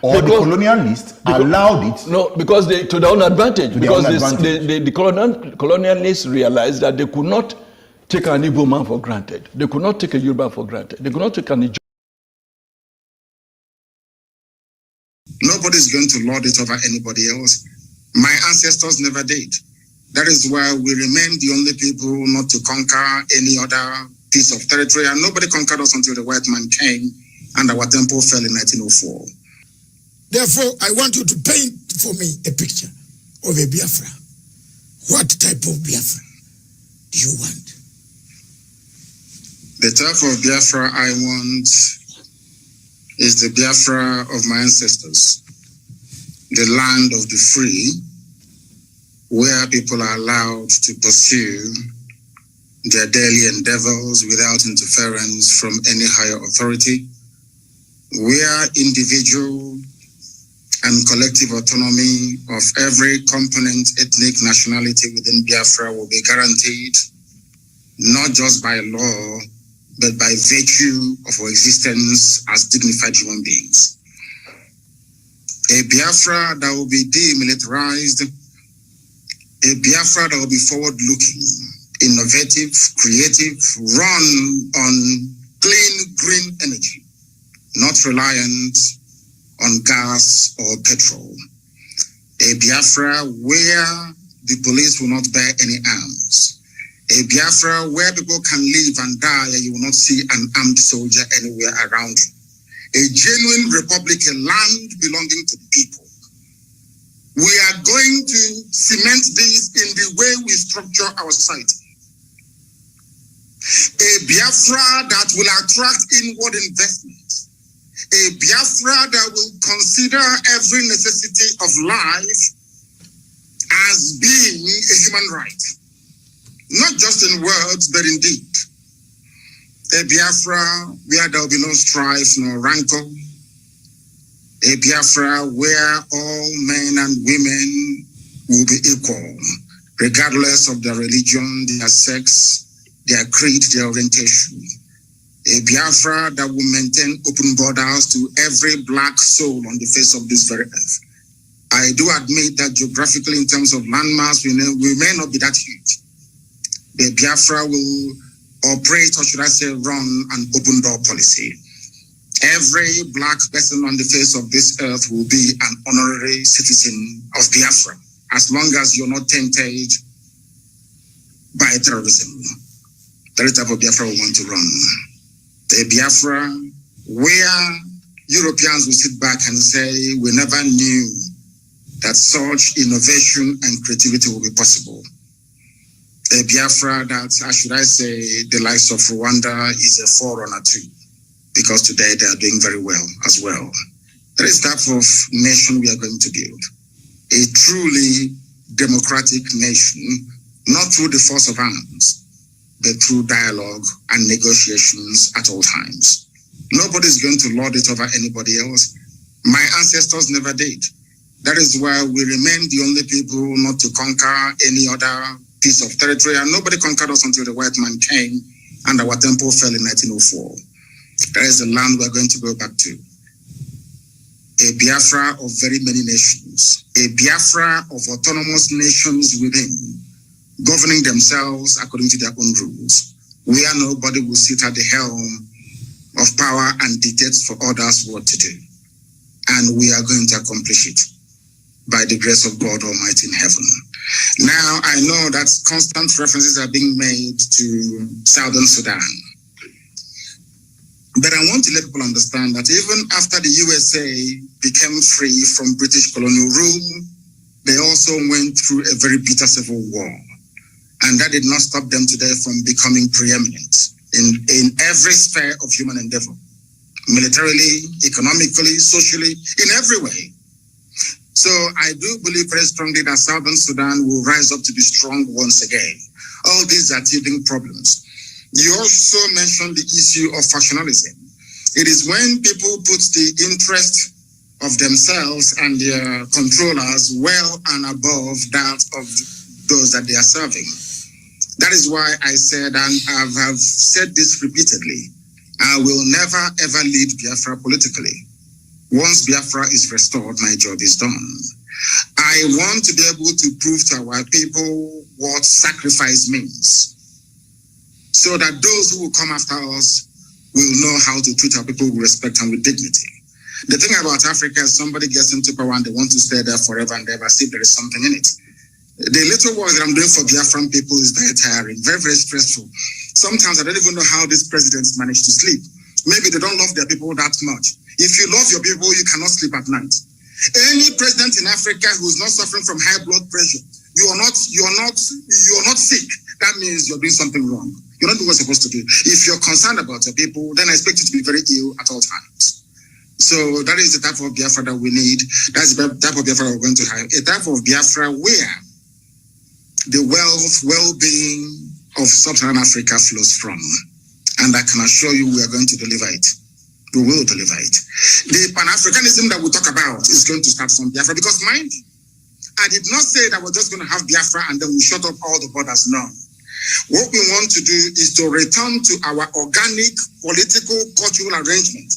Or the colonialists allowed it. No, because they, to their own advantage. To their because own advantage. the colonialists realized that they could not take an Igbo man for granted. They could not take a Yoruba for granted. They could not take an Ijaw. Nobody's going to lord it over anybody else. My ancestors never did. That is why we remain the only people not to conquer any other piece of territory. And nobody conquered us until the white man came and our temple fell in 1904. Therefore, I want you to paint for me a picture of a Biafra. What type of Biafra do you want? The type of Biafra I want is the Biafra of my ancestors, the land of the free, where people are allowed to pursue their daily endeavors without interference from any higher authority, where individual and collective autonomy of every component, ethnic, nationality within Biafra will be guaranteed, not just by law, but by virtue of our existence as dignified human beings. A Biafra that will be demilitarized, a Biafra that will be forward-looking, innovative, creative, run on clean, green energy, not reliant on gas or petrol. A Biafra where the police will not bear any arms. A Biafra where people can live and die and you will not see an armed soldier anywhere around you. A genuine republic, a land belonging to the people. We are going to cement this in the way we structure our society. A Biafra that will attract inward investment. A Biafra that will consider every necessity of life as being a human right. Not just in words, but in deed. A Biafra where there will be no strife nor rancor. A Biafra where all men and women will be equal, regardless of their religion, their sex, their creed, their orientation. A Biafra that will maintain open borders to every black soul on the face of this very earth. I do admit that geographically, in terms of landmass, we may not be that huge. The Biafra will operate, or should I say, run an open door policy. Every black person on the face of this earth will be an honorary citizen of Biafra, as long as you're not tainted by terrorism. That is the type of Biafra we want to run. A Biafra where Europeans will sit back and say, we never knew that such innovation and creativity will be possible. A Biafra that, should I say, the likes of Rwanda is a forerunner to, because today they are doing very well as well. That is the type of nation we are going to build. A truly democratic nation, not through the force of arms, but through dialogue and negotiations at all times. Nobody is going to lord it over anybody else. My ancestors never did. That is why we remain the only people not to conquer any other piece of territory, and nobody conquered us until the white man came and our temple fell in 1904. That is the land we're going to go back to. A Biafra of very many nations, a Biafra of autonomous nations within, governing themselves according to their own rules, where nobody will sit at the helm of power and dictate for others what to do. And we are going to accomplish it by the grace of God Almighty in heaven. Now, I know that constant references are being made to Southern Sudan. But I want to let people understand that even after the USA became free from British colonial rule, they also went through a very bitter civil war. And that did not stop them today from becoming preeminent in every sphere of human endeavor. Militarily, economically, socially, in every way. So I do believe very strongly that Southern Sudan will rise up to be strong once again. All these are teething problems. You also mentioned the issue of factionalism. It is when people put the interest of themselves and their controllers well and above that of those that they are serving. That is why I said, and I have said this repeatedly, I will never ever lead Biafra politically. Once Biafra is restored, my job is done. I want to be able to prove to our people what sacrifice means, so that those who will come after us will know how to treat our people with respect and with dignity. The thing about Africa is somebody gets into power and they want to stay there forever and ever, see if there is something in it. The little work that I'm doing for Biafran people is very tiring, very, very stressful. Sometimes I don't even know how these presidents manage to sleep. Maybe they don't love their people that much. If you love your people, you cannot sleep at night. Any president in Africa who is not suffering from high blood pressure, you're not sick. That means you're doing something wrong. You're not doing what you're supposed to do. If you're concerned about your people, then I expect you to be very ill at all times. So that is the type of Biafra that we need. That's the type of Biafra we're going to have. A type of Biafra where the wealth, well-being of Sub-Saharan Africa flows from. And I can assure you we are going to deliver it. We will deliver it. The Pan-Africanism that we talk about is going to start from Biafra, because mind you, I did not say that we're just going to have Biafra and then we shut up all the borders. No. What we want to do is to return to our organic political cultural arrangement.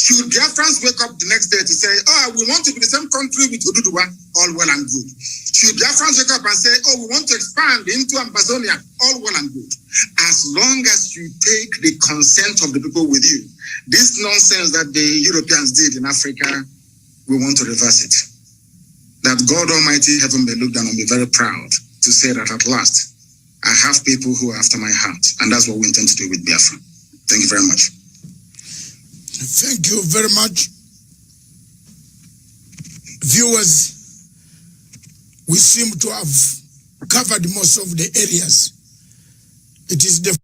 Should Biafrans wake up the next day to say, oh, we want to be the same country with Oduduwa, all well and good. Should Biafrans wake up and say, oh, we want to expand into Amazonia, all well and good. As long as you take the consent of the people with you, this nonsense that the Europeans did in Africa, we want to reverse it. That God Almighty heaven may look down and be very proud to say that at last, I have people who are after my heart, and that's what we intend to do with Biafra. Thank you very much. Thank you very much. Viewers, we seem to have covered most of the areas. It is the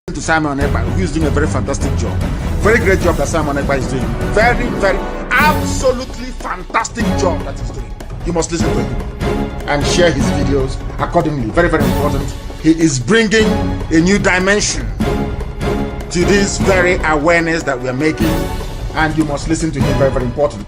to Simon Ekpa, who is doing a very fantastic job. Very great job that Simon Ekpa is doing. Very, very, absolutely fantastic job that he's doing. You must listen to him and share his videos accordingly. Very, very important. He is bringing a new dimension to this very awareness that we are making, and you must listen to him. Very, very important.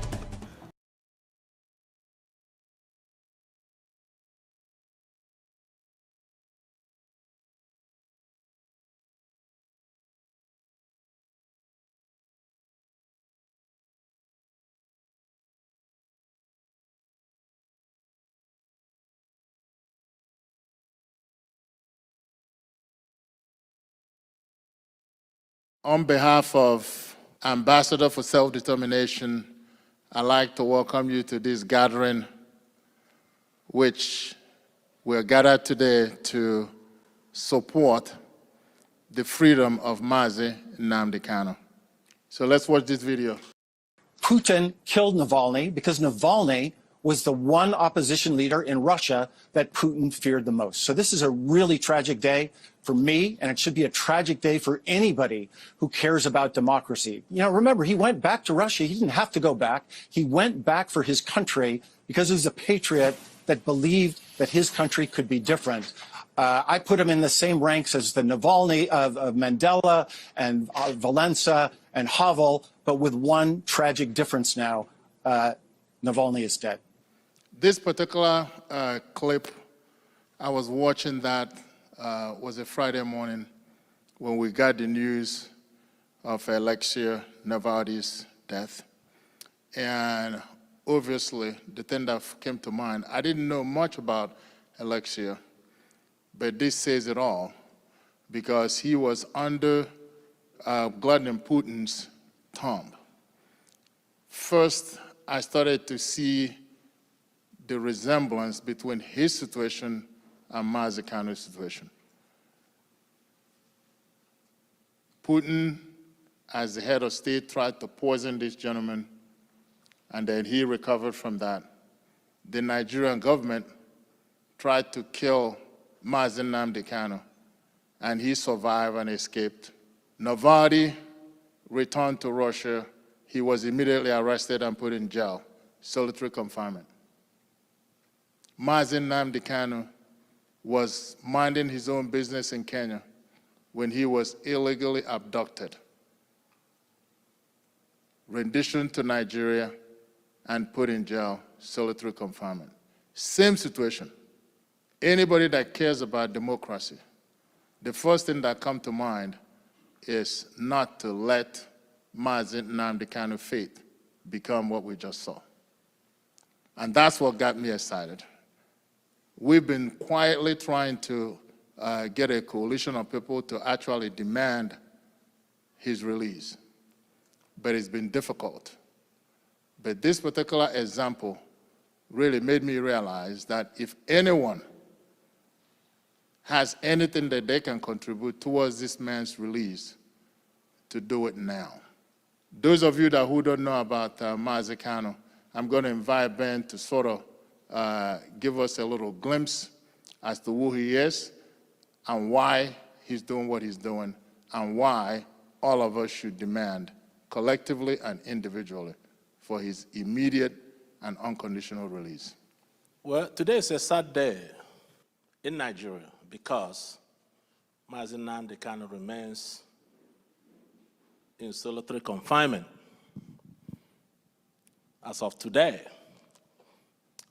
On behalf of Ambassador for Self-Determination, I'd like to welcome you to this gathering, which we're gathered today to support the freedom of Mazi Nnamdi Kanu. So let's watch this video. Putin killed Navalny because Navalny was the one opposition leader in Russia that Putin feared the most. So this is a really tragic day for me, and it should be a tragic day for anybody who cares about democracy. You know, remember, he went back to Russia. He didn't have to go back. He went back for his country because he was a patriot that believed that his country could be different. I put him in the same ranks as the Navalny of Mandela and Valenza and Havel, but with one tragic difference now. Navalny is dead. This particular clip, I was watching that, was a Friday morning when we got the news of Alexei Navalny's death. And obviously, the thing that came to mind, I didn't know much about Alexei, but this says it all, because he was under Vladimir Putin's thumb. First, I started to see the resemblance between his situation and Mazi Kanu's situation. Putin, as the head of state, tried to poison this gentleman, and then he recovered from that. The Nigerian government tried to kill Mazi Nnamdi Kanu, and he survived and escaped. Navalny returned to Russia. He was immediately arrested and put in jail, solitary confinement. Mazi Nnamdi Kanu was minding his own business in Kenya when he was illegally abducted, renditioned to Nigeria, and put in jail, solitary confinement. Same situation. Anybody that cares about democracy, the first thing that comes to mind is not to let Mazi Nnamdi Kanu's fate become what we just saw. And that's what got me excited. We've been quietly trying to get a coalition of people to actually demand his release, but it's been difficult. But this particular example really made me realize that if anyone has anything that they can contribute towards this man's release, to do it now. Those of you who don't know about Mazi Kanu, I'm going to invite Ben to sort of give us a little glimpse as to who he is and why he's doing what he's doing and why all of us should demand collectively and individually for his immediate and unconditional release. Well, today is a sad day in Nigeria because Mazi Nnamdi Kanu remains in solitary confinement. As of today,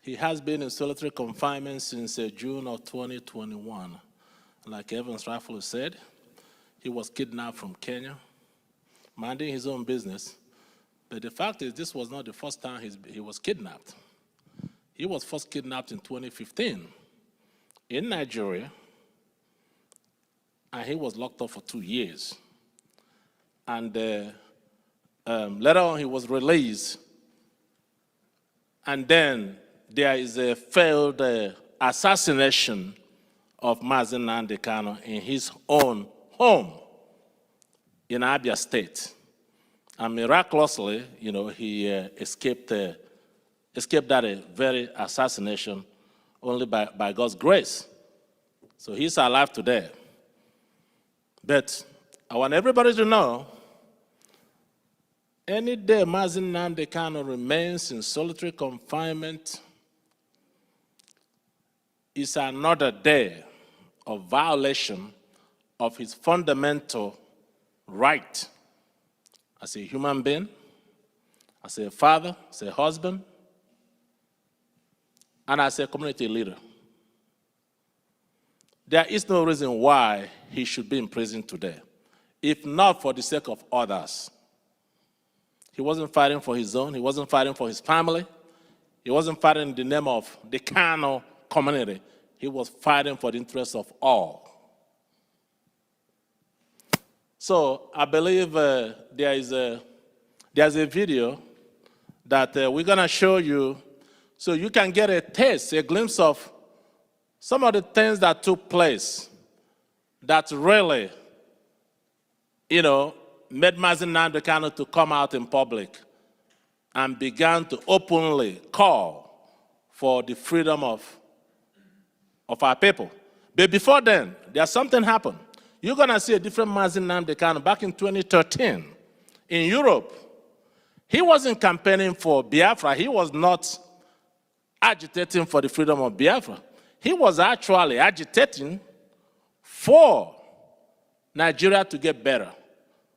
he has been in solitary confinement since June of 2021. Like Evans rightfully said, he was kidnapped from Kenya, minding his own business. But the fact is, this was not the first time he was kidnapped. He was first kidnapped in 2015 in Nigeria, and he was locked up for 2 years. And later on, he was released. And then there is a failed assassination of Mazi Nnamdi Kanu in his own home in Abia State. And miraculously, you know, he escaped that very assassination only by God's grace. So he's alive today. But I want everybody to know, any day Mazi Nnamdi Kanu remains in solitary confinement is another day of violation of his fundamental right as a human being, as a father, as a husband, and as a community leader. There is no reason why he should be in prison today, if not for the sake of others. He wasn't fighting for his own, he wasn't fighting for his family, he wasn't fighting in the name of the Kanu community, he was fighting for the interests of all. So I believe there's a video that we're gonna show you so you can get a taste, a glimpse of some of the things that took place that really made Mazi Nnamdi Kanu to come out in public and began to openly call for the freedom of our people. But before then, there's something happened. You're going to see a different Mazi Nnamdi Kanu back in 2013 in Europe. He wasn't campaigning for Biafra. He was not agitating for the freedom of Biafra. He was actually agitating for Nigeria to get better,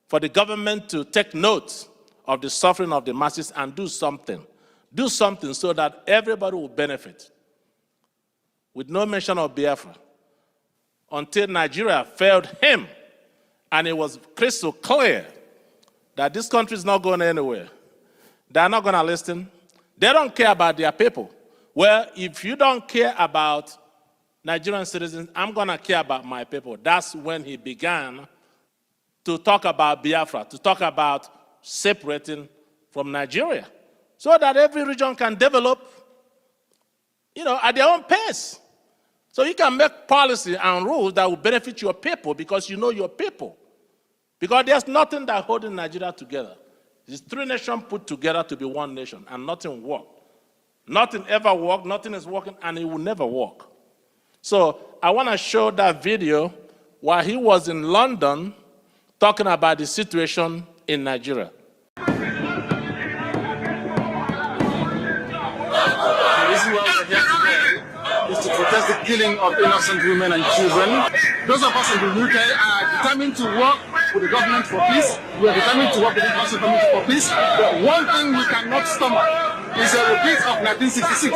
for the government to take note of the suffering of the masses and do something. Do something so that everybody will benefit. With no mention of Biafra. Until Nigeria failed him, and it was crystal clear that this country is not going anywhere. They're not going to listen. They don't care about their people. Well, if you don't care about Nigerian citizens, I'm going to care about my people. That's when he began to talk about Biafra, to talk about separating from Nigeria, so that every region can develop, at their own pace. So you can make policy and rules that will benefit your people because you know your people. Because there's nothing that holding Nigeria together. It's three nations put together to be one nation, and nothing worked. Nothing ever worked, nothing is working, and it will never work. So I want to show that video while he was in London talking about the situation in Nigeria. The reason why we're here today is to protest the killing of innocent women and children. Those of us in the UK are determined to work with the government for peace. We are determined to work with the international community for peace. But one thing we cannot stomach is a repeat of 1966.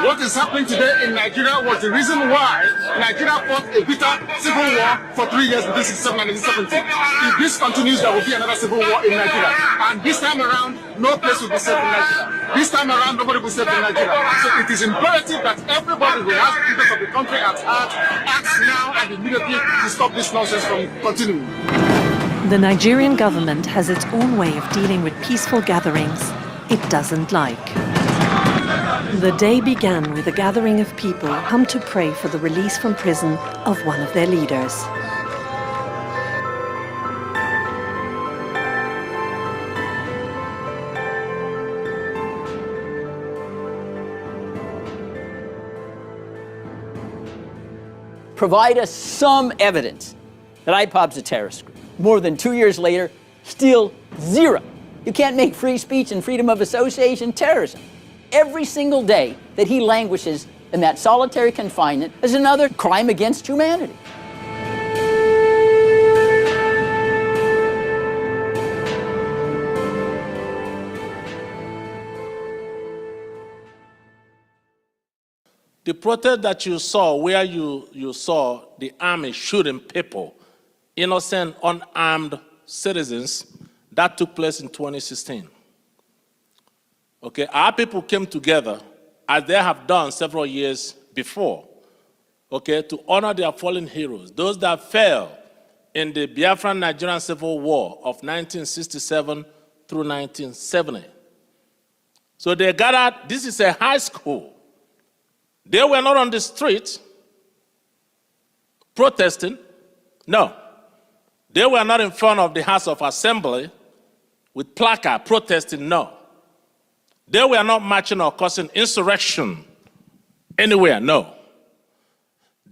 What is happening today in Nigeria was the reason why Nigeria fought a bitter civil war for 3 years between 1967 and 1970. If this continues, there will be another civil war in Nigeria. And this time around, no place will be safe in Nigeria. This time around, nobody will be safe in Nigeria. So it is imperative that everybody who has the interest of the country at heart acts now and immediately to stop this nonsense from continuing. The Nigerian government has its own way of dealing with peaceful gatherings it doesn't like. The day began with a gathering of people come to pray for the release from prison of one of their leaders. Provide us some evidence that IPOB's a terrorist group. More than 2 years later, still zero. You can't make free speech and freedom of association terrorism. Every single day that he languishes in that solitary confinement is another crime against humanity. The protest that you saw, where you saw the army shooting people, innocent, unarmed citizens, that took place in 2016. Okay, our people came together, as they have done several years before, okay, to honor their fallen heroes, those that fell in the Biafran Nigerian Civil War of 1967 through 1970. So they gathered, this is a high school. They were not on the street protesting. No. They were not in front of the House of Assembly with placard protesting. No. They were not marching or causing insurrection anywhere. No.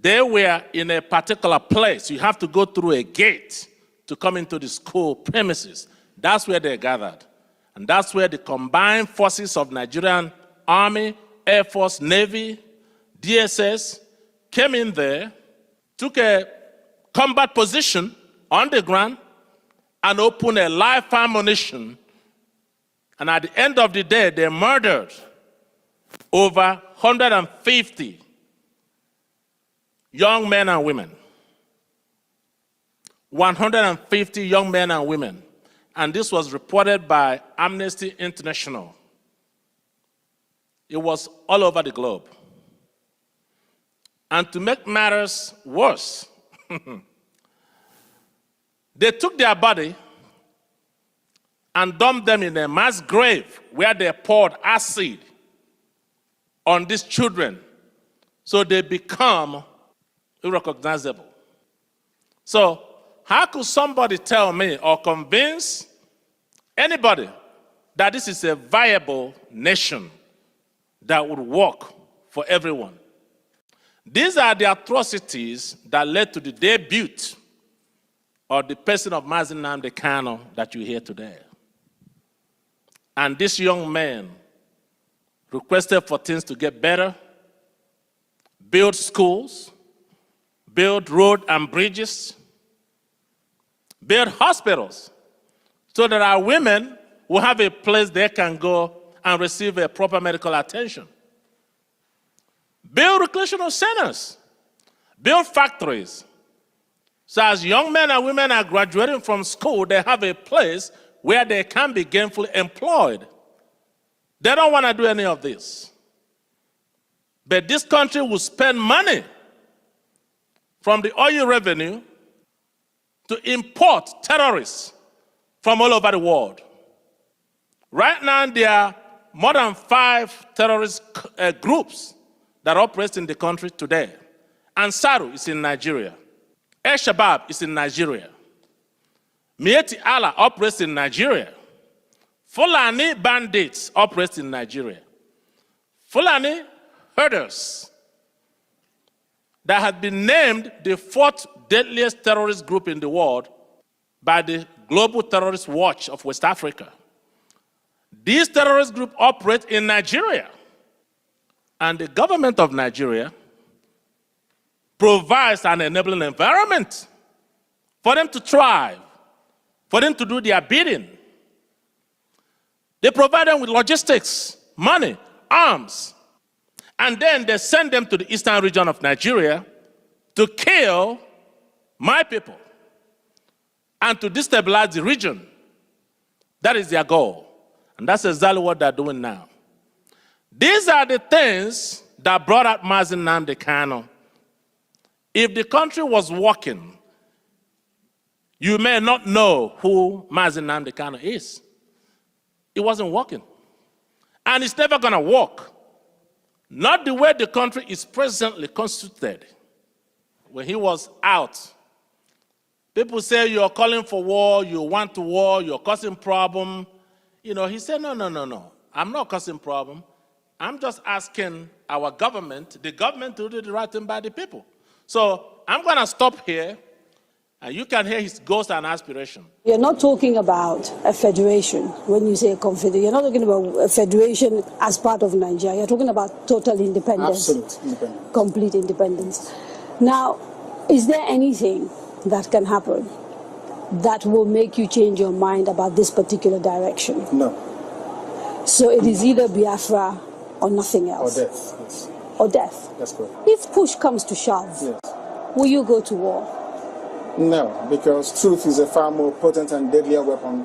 They were in a particular place. You have to go through a gate to come into the school premises. That's where they gathered. And that's where the combined forces of Nigerian Army, Air Force, Navy, DSS came in there, took a combat position on the ground, and opened a live ammunition. And at the end of the day, they murdered over 150 young men and women. 150 young men and women. And this was reported by Amnesty International. It was all over the globe. And to make matters worse, they took their body and dumped them in a mass grave where they poured acid on these children so they become irrecognizable. So how could somebody tell me or convince anybody that this is a viable nation that would work for everyone? These are the atrocities that led to the debut of the person of Mazi Nnamdi Kanu that you hear today. And this young man requested for things to get better, build schools, build roads and bridges, build hospitals, so that our women will have a place they can go and receive a proper medical attention. Build recreational centers, build factories. So as young men and women are graduating from school, they have a place where they can be gainfully employed. They don't want to do any of this. But this country will spend money from the oil revenue to import terrorists from all over the world. Right now, there are more than 5 terrorist groups that operate in the country today. Ansaru is in Nigeria. El-Shabaab is in Nigeria. Mieti Allah operates in Nigeria. Fulani bandits operate in Nigeria. Fulani herders that have been named the 4th deadliest terrorist group in the world by the Global Terrorist Watch of West Africa. These terrorist groups operate in Nigeria. And the government of Nigeria provides an enabling environment for them to thrive, for them to do their bidding. They provide them with logistics, money, arms, and then they send them to the eastern region of Nigeria to kill my people and to destabilize the region. That is their goal. And that's exactly what they're doing now. These are the things that brought out Mazi Nnamdi Kanu. If the country was working, you may not know who Mazi Nnamdi Kanu is. It wasn't working. And it's never going to work. Not the way the country is presently constituted. When he was out, people say you're calling for war, you want to war, you're causing problem. You know, he said, no. I'm not causing problem. I'm just asking our government, the government, to do the right thing by the people. So I'm going to stop here, and you can hear his goals and aspiration. You're not talking about a federation when you say a confederation. You're not talking about a federation as part of Nigeria. You're talking about total independence. Absolute independence. Complete independence. Now, is there anything that can happen that will make you change your mind about this particular direction? No. So it is either Biafra or nothing else? Or death, yes. Or death? That's correct. If push comes to shove, yes. Will you go to war? No, because truth is a far more potent and deadlier weapon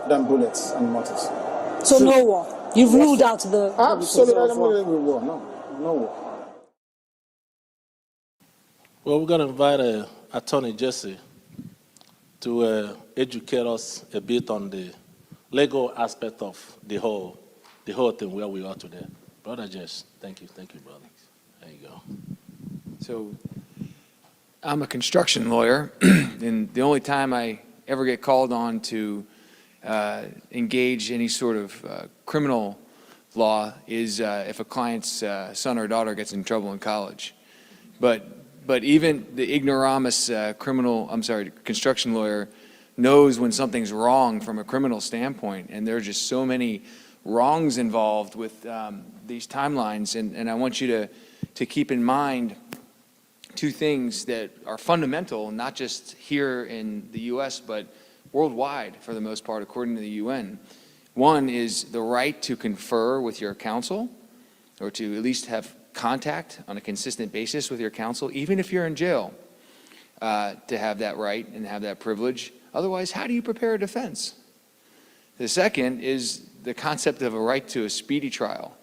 than bullets and mortars. So truth. No war? You've ruled out the... Absolutely, I'm not with war. No war. Well, we're going to invite Attorney Jesse to educate us a bit on the legal aspect of the whole thing where we are today. Brother Jess, thank you, brother. There you go. So, I'm a construction lawyer, and the only time I ever get called on to engage any sort of criminal law is if a client's son or daughter gets in trouble in college. But even the ignoramus construction lawyer knows when something's wrong from a criminal standpoint, and there are just so many wrongs involved with these timelines, and I want you to keep in mind 2 things that are fundamental, not just here in the U.S., but worldwide for the most part, according to the UN. One is the right to confer with your counsel, or to at least have contact on a consistent basis with your counsel, even if you're in jail, to have that right and have that privilege. Otherwise, how do you prepare a defense? The second is the concept of a right to a speedy trial,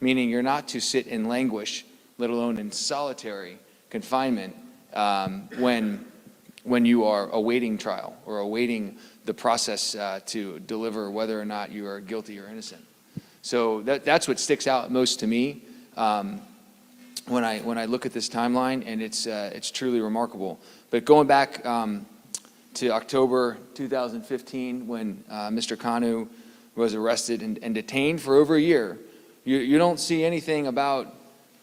meaning you're not to sit and languish, let alone in solitary confinement, when you are awaiting trial or awaiting the process to deliver whether or not you are guilty or innocent. So that's what sticks out most to me when I look at this timeline, and it's truly remarkable. But going back to to October 2015 when Mr. Kanu was arrested and detained for over a year. You don't see anything about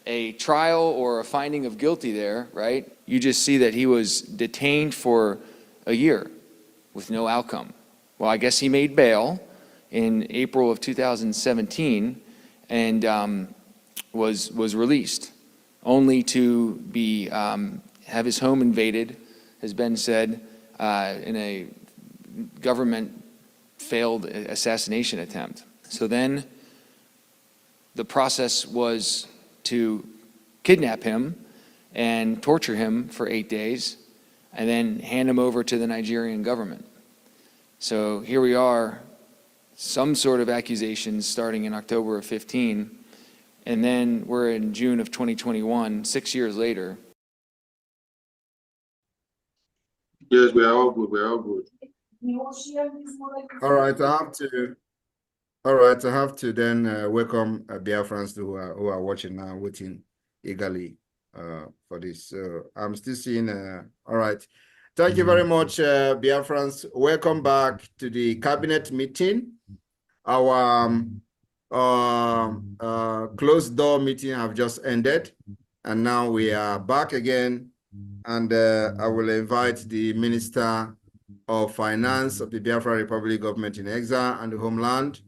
a trial or a finding of guilty there, right? You just see that he was detained for a year with no outcome. Well, I guess he made bail in April of 2017 and was released, only to be have his home invaded, has been said, in a government failed assassination attempt. So then the process was to kidnap him and torture him for 8 days and then hand him over to the Nigerian government. So here we are, some sort of accusations starting in October of 15, and then we're in June of 2021, 6 years later. Yes, we are all good. We are all good. All right, I have to then welcome Biafrans who are watching now, waiting eagerly for this. So I'm still seeing. All right, thank you very much, Biafrans. Welcome back to the cabinet meeting. Our closed door meeting have just ended, and now we are back again. And I will invite the Minister of Finance of the Biafra Republic Government in Exile and the Homeland,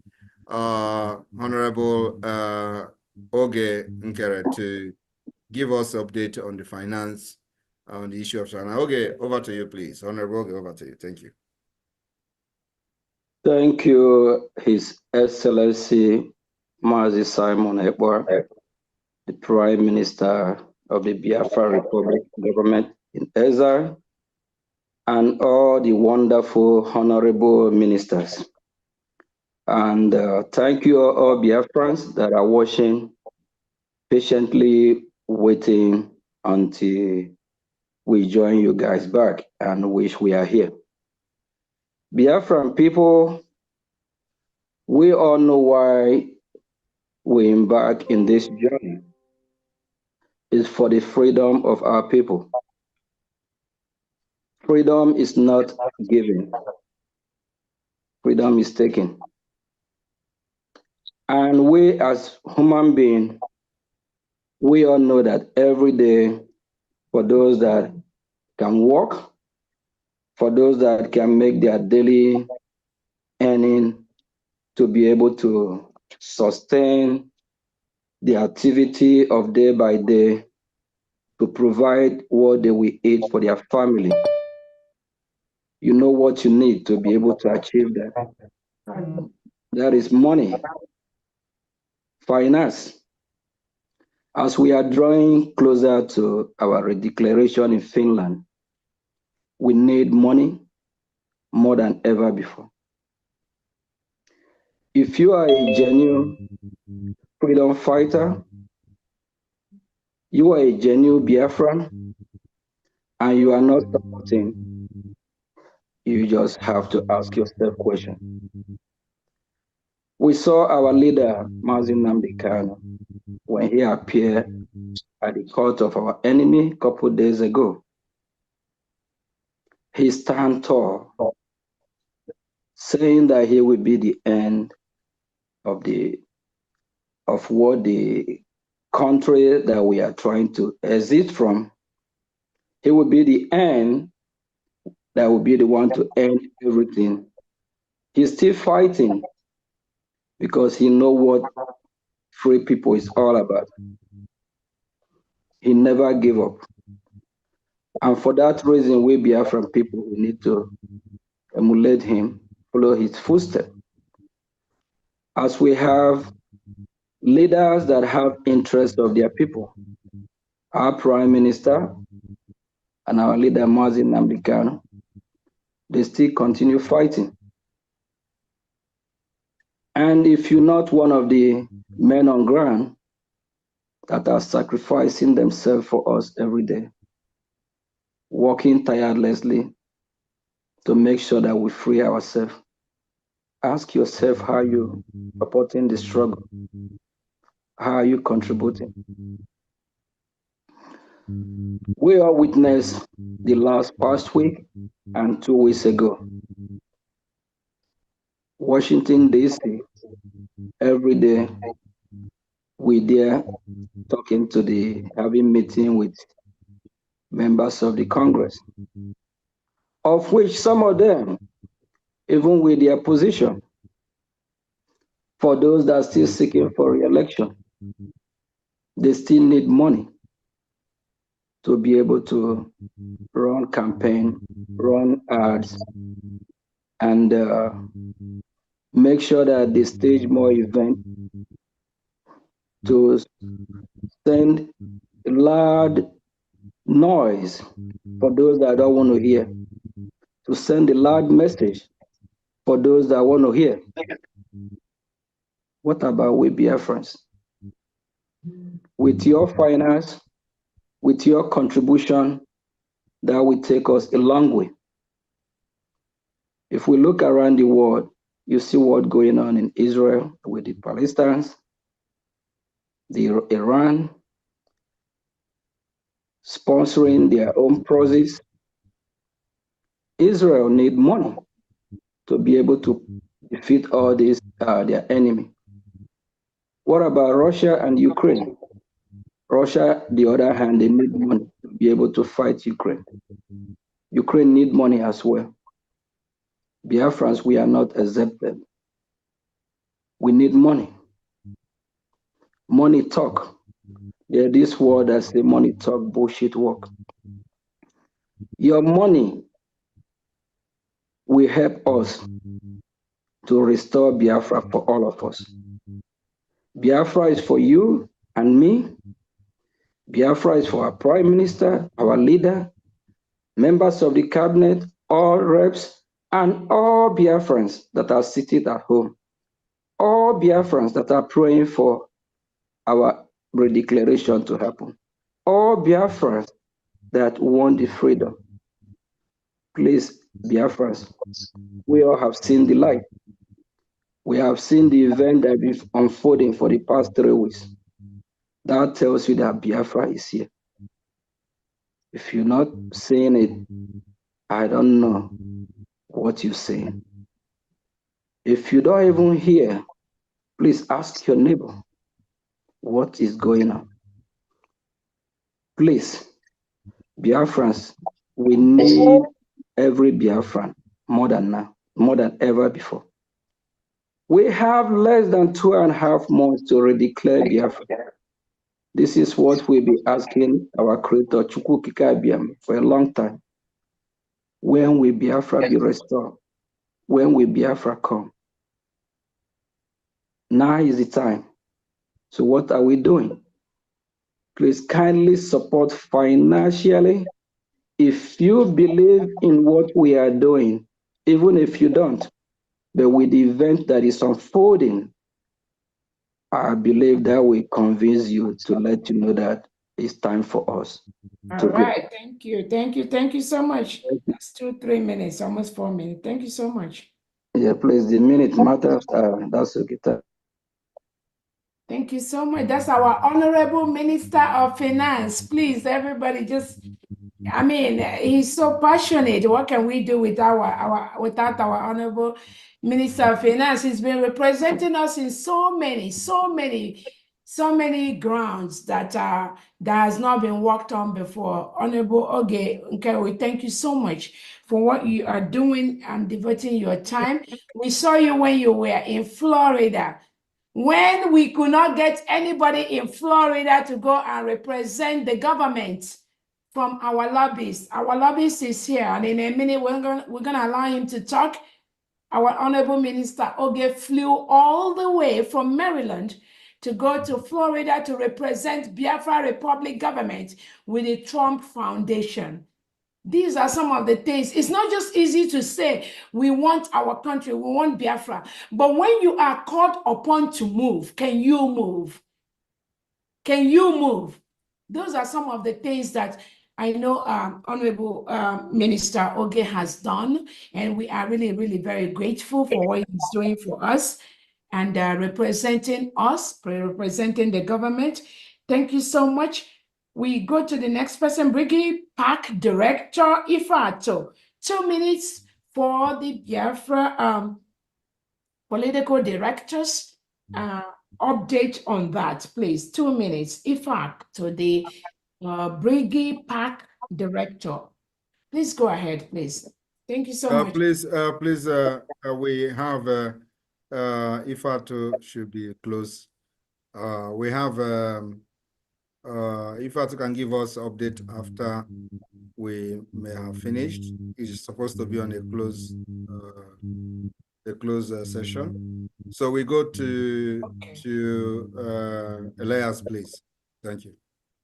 Honorable Oge Nkere, to give us update on the finance, on the issue of finance. Oge, over to you, please. Honorable Oge, over to you. Thank you. Thank you, His Excellency Mazi Simon Ekpa, the Prime Minister of the Biafra Republic Government in Exile, and all the wonderful honorable ministers. And thank you all Biafrans that are watching, patiently waiting until we join you guys back and wish we are here. Biafran people, we all know why we embark in this journey. It's for the freedom of our people. Freedom is not given. Freedom is taken. And we as human beings, we all know that every day, for those that can work, for those that can make their daily earning to be able to sustain the activity of day by day, to provide what they will eat for their family. You know what you need to be able to achieve that. That is money, finance. As we are drawing closer to our redeclaration in Finland, we need money more than ever before. If you are a genuine freedom fighter, you are a genuine Biafran, and you are not supporting, you just have to ask yourself a question. We saw our leader, Mazi Nnamdi Kanu, when he appeared at the court of our enemy a couple of days ago. He stand tall, saying that he will be the end of what the country that we are trying to exit from. He will be the end that will be the one to end everything. He's still fighting because he knows what free people is all about. He never gave up. And for that reason, we Biafran people, we need to emulate him, follow his footsteps. As we have leaders that have interest of their people, our Prime Minister and our leader, Mazi Nnamdi Kanu, they still continue fighting. And if you're not one of the men on ground that are sacrificing themselves for us every day, working tirelessly to make sure that we free ourselves, ask yourself how you're supporting the struggle. How are you contributing? We all witnessed the past week and 2 weeks ago. Washington, D.C., every day we there talking to having meeting with members of the Congress, of which some of them, even with their position, for those that are still seeking for re-election, they still need money to be able to run campaign, run ads, and make sure that they stage more events to send loud noise for those that don't want to hear, to send a loud message for those that want to hear. What about we Biafrans? With your finance, with your contribution, that will take us a long way. If we look around the world, you see what's going on in Israel with the Palestinians, Iran sponsoring their own process. Israel need money to be able to defeat all these their enemy. What about Russia and Ukraine? Russia, the other hand, they need money to be able to fight Ukraine. Ukraine need money as well. Biafrans, we are not exempted. We need money. Money talk. There's this word that say money talk, bullshit work. Your money will help us to restore Biafra for all of us. Biafra is for you and me. Biafra is for our Prime Minister, our leader, members of the cabinet, all reps, and all Biafrans that are seated at home. All Biafrans that are praying for our redeclaration to happen. All Biafrans that want the freedom. Please, Biafrans, we all have seen the light. We have seen the event that is unfolding for the past 3 weeks. That tells you that Biafra is here. If you're not saying it, I don't know what you're saying. If you don't even hear, please ask your neighbor what is going on. Please, Biafrans, we need every Biafran more than now, more than ever before. We have less than 2.5 months to redeclare Biafra. This is what we'll be asking our creator, Chukwu Kikabiam, for a long time. When will Biafra be restored? When will Biafra come? Now is the time. So what are we doing? Please kindly support financially. If you believe in what we are doing, even if you don't, but with the event that is unfolding, I believe that will convince you to let you know that it's time for us. All right, thank you. Thank you so much. That's 2-3 minutes, almost 4 minutes. Thank you so much. Yeah, please, the minute matters. That's okay. Thank you so much. That's our Honorable Minister of Finance. Please, everybody, just, I mean, he's so passionate. What can we do without our Honorable Minister of Finance? He's been representing us in so many grounds that has not been worked on before. Honorable Oge, okay, we thank you so much for what you are doing and devoting your time. We saw you when you were in Florida, when we could not get anybody in Florida to go and represent the government from our lobbies. Our lobbyist is here, and in a minute we're gonna allow him to talk. Our Honorable Minister Oge flew all the way from Maryland to go to Florida to represent Biafra Republic government with the Trump Foundation. These are some of the things. It's not just easy to say, we want our country, we want Biafra. But when you are called upon to move, can you move? Can you move? Those are some of the things that I know Honorable Minister Oge has done. And we are really, really very grateful for what he's doing for us and representing us, representing the government. Thank you so much. we go to the next person, Briggy Park Director Ifato. 2 minutes for the Biafra political directors. Update on that, please. 2 minutes. Ifato, the Briggy Park Director. Please go ahead, please. Thank you so much. Please, we have Ifatu should be close. We have Ifatu can give us update after we may have finished. It's supposed to be on a close session. So we go to Elias, please. Thank you.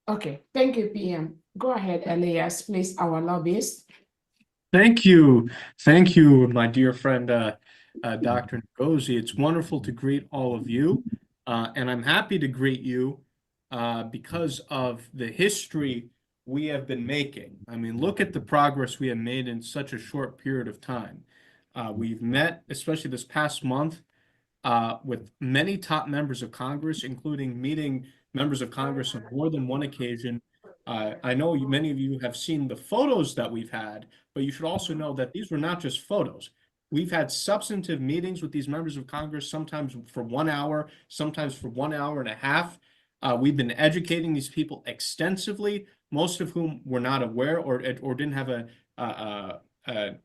Okay, thank you, PM. Go ahead, Elias, please, our lobbyist. Thank you. Thank you, my dear friend, Dr. Ngozi. It's wonderful to greet all of you. And I'm happy to greet you because of the history we have been making. I mean, look at the progress we have made in such a short period of time. We've met, especially this past month, with many top members of Congress, including meeting members of Congress on more than one occasion. I know many of you have seen the photos that we've had, but you should also know that these were not just photos. We've had substantive meetings with these members of Congress, sometimes for 1 hour, sometimes for 1 hour and a half. We've been educating these people extensively, most of whom were not aware or didn't have a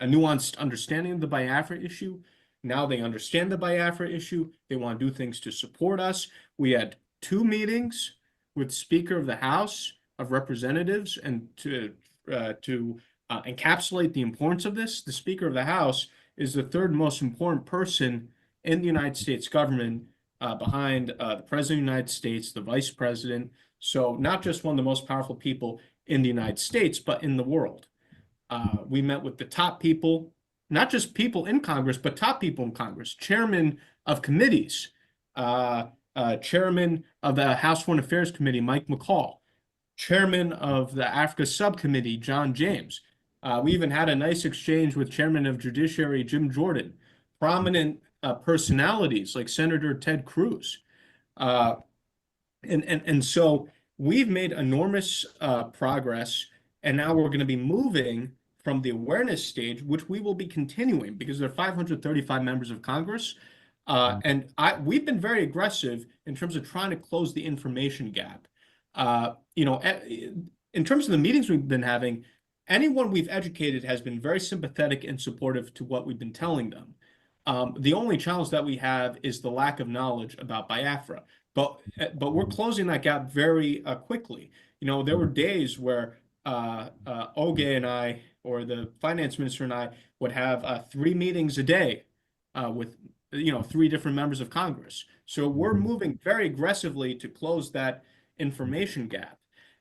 nuanced understanding of the Biafra issue. Now they understand the Biafra issue. They want to do things to support us. We had 2 meetings with Speaker of the House of Representatives, and to encapsulate the importance of this, the Speaker of the House is the 3rd most important person in the United States government, behind the President of the United States, the Vice President. So not just one of the most powerful people in the United States, but in the world. We met with the top people, not just people in Congress, but top people in Congress, chairman of committees, chairman of the House Foreign Affairs Committee, Mike McCall, chairman of the Africa Subcommittee, John James. We even had a nice exchange with chairman of Judiciary, Jim Jordan, prominent personalities like Senator Ted Cruz. And so we've made enormous progress, and now we're going to be moving from the awareness stage, which we will be continuing because there are 535 members of Congress. And we've been very aggressive in terms of trying to close the information gap. In terms of the meetings we've been having, anyone we've educated has been very sympathetic and supportive to what we've been telling them. The only challenge that we have is the lack of knowledge about Biafra. But we're closing that gap very quickly. There were days where Oge and I, or the finance minister and I, would have 3 meetings a day with 3 different members of Congress. So we're moving very aggressively to close that information gap.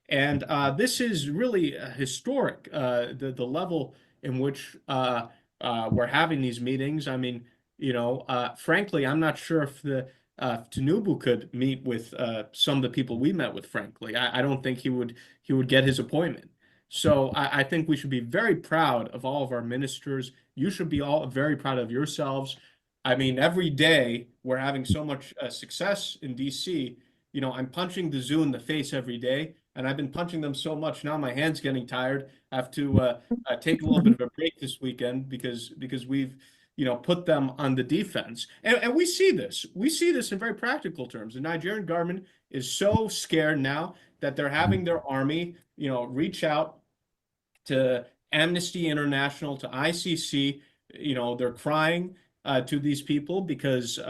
And this is really historic, the level in which we're having these meetings. I mean, frankly, I'm not sure if Tinubu could meet with some of the people we met with, frankly. I don't think he would get his appointment. So I think we should be very proud of all of our ministers. You should be all very proud of yourselves. I mean, every day we're having so much success in DC. I'm punching the zoo in the face every day, and I've been punching them so much now my hand's getting tired. I have to take a little bit of a break this weekend because we've put them on the defense. And we see this. We see this in very practical terms. The Nigerian government is so scared now that they're having their army, reach out to Amnesty International, to ICC. They're crying to these people because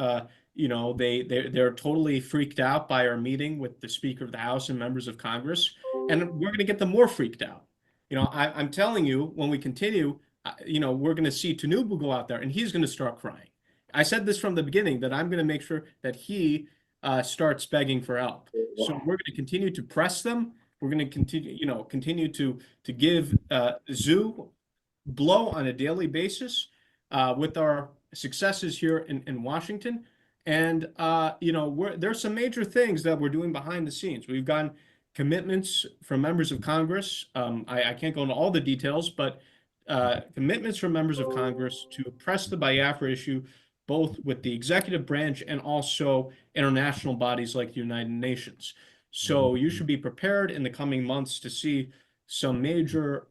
they're totally freaked out by our meeting with the Speaker of the House and members of Congress, and we're going to get them more freaked out. I'm telling you, when we continue, we're going to see Tinubu go out there and he's going to start crying. I said this from the beginning, that I'm going to make sure that he starts begging for help. So we're going to continue to press them. We're going to continue to give Zoo blow on a daily basis with our successes here in Washington. And there's some major things that we're doing behind the scenes. We've gotten commitments from members of Congress. I can't go into all the details, but commitments from members of Congress to press the Biafra issue, both with the executive branch and also international bodies like the United Nations. So you should be prepared in the coming months to see some major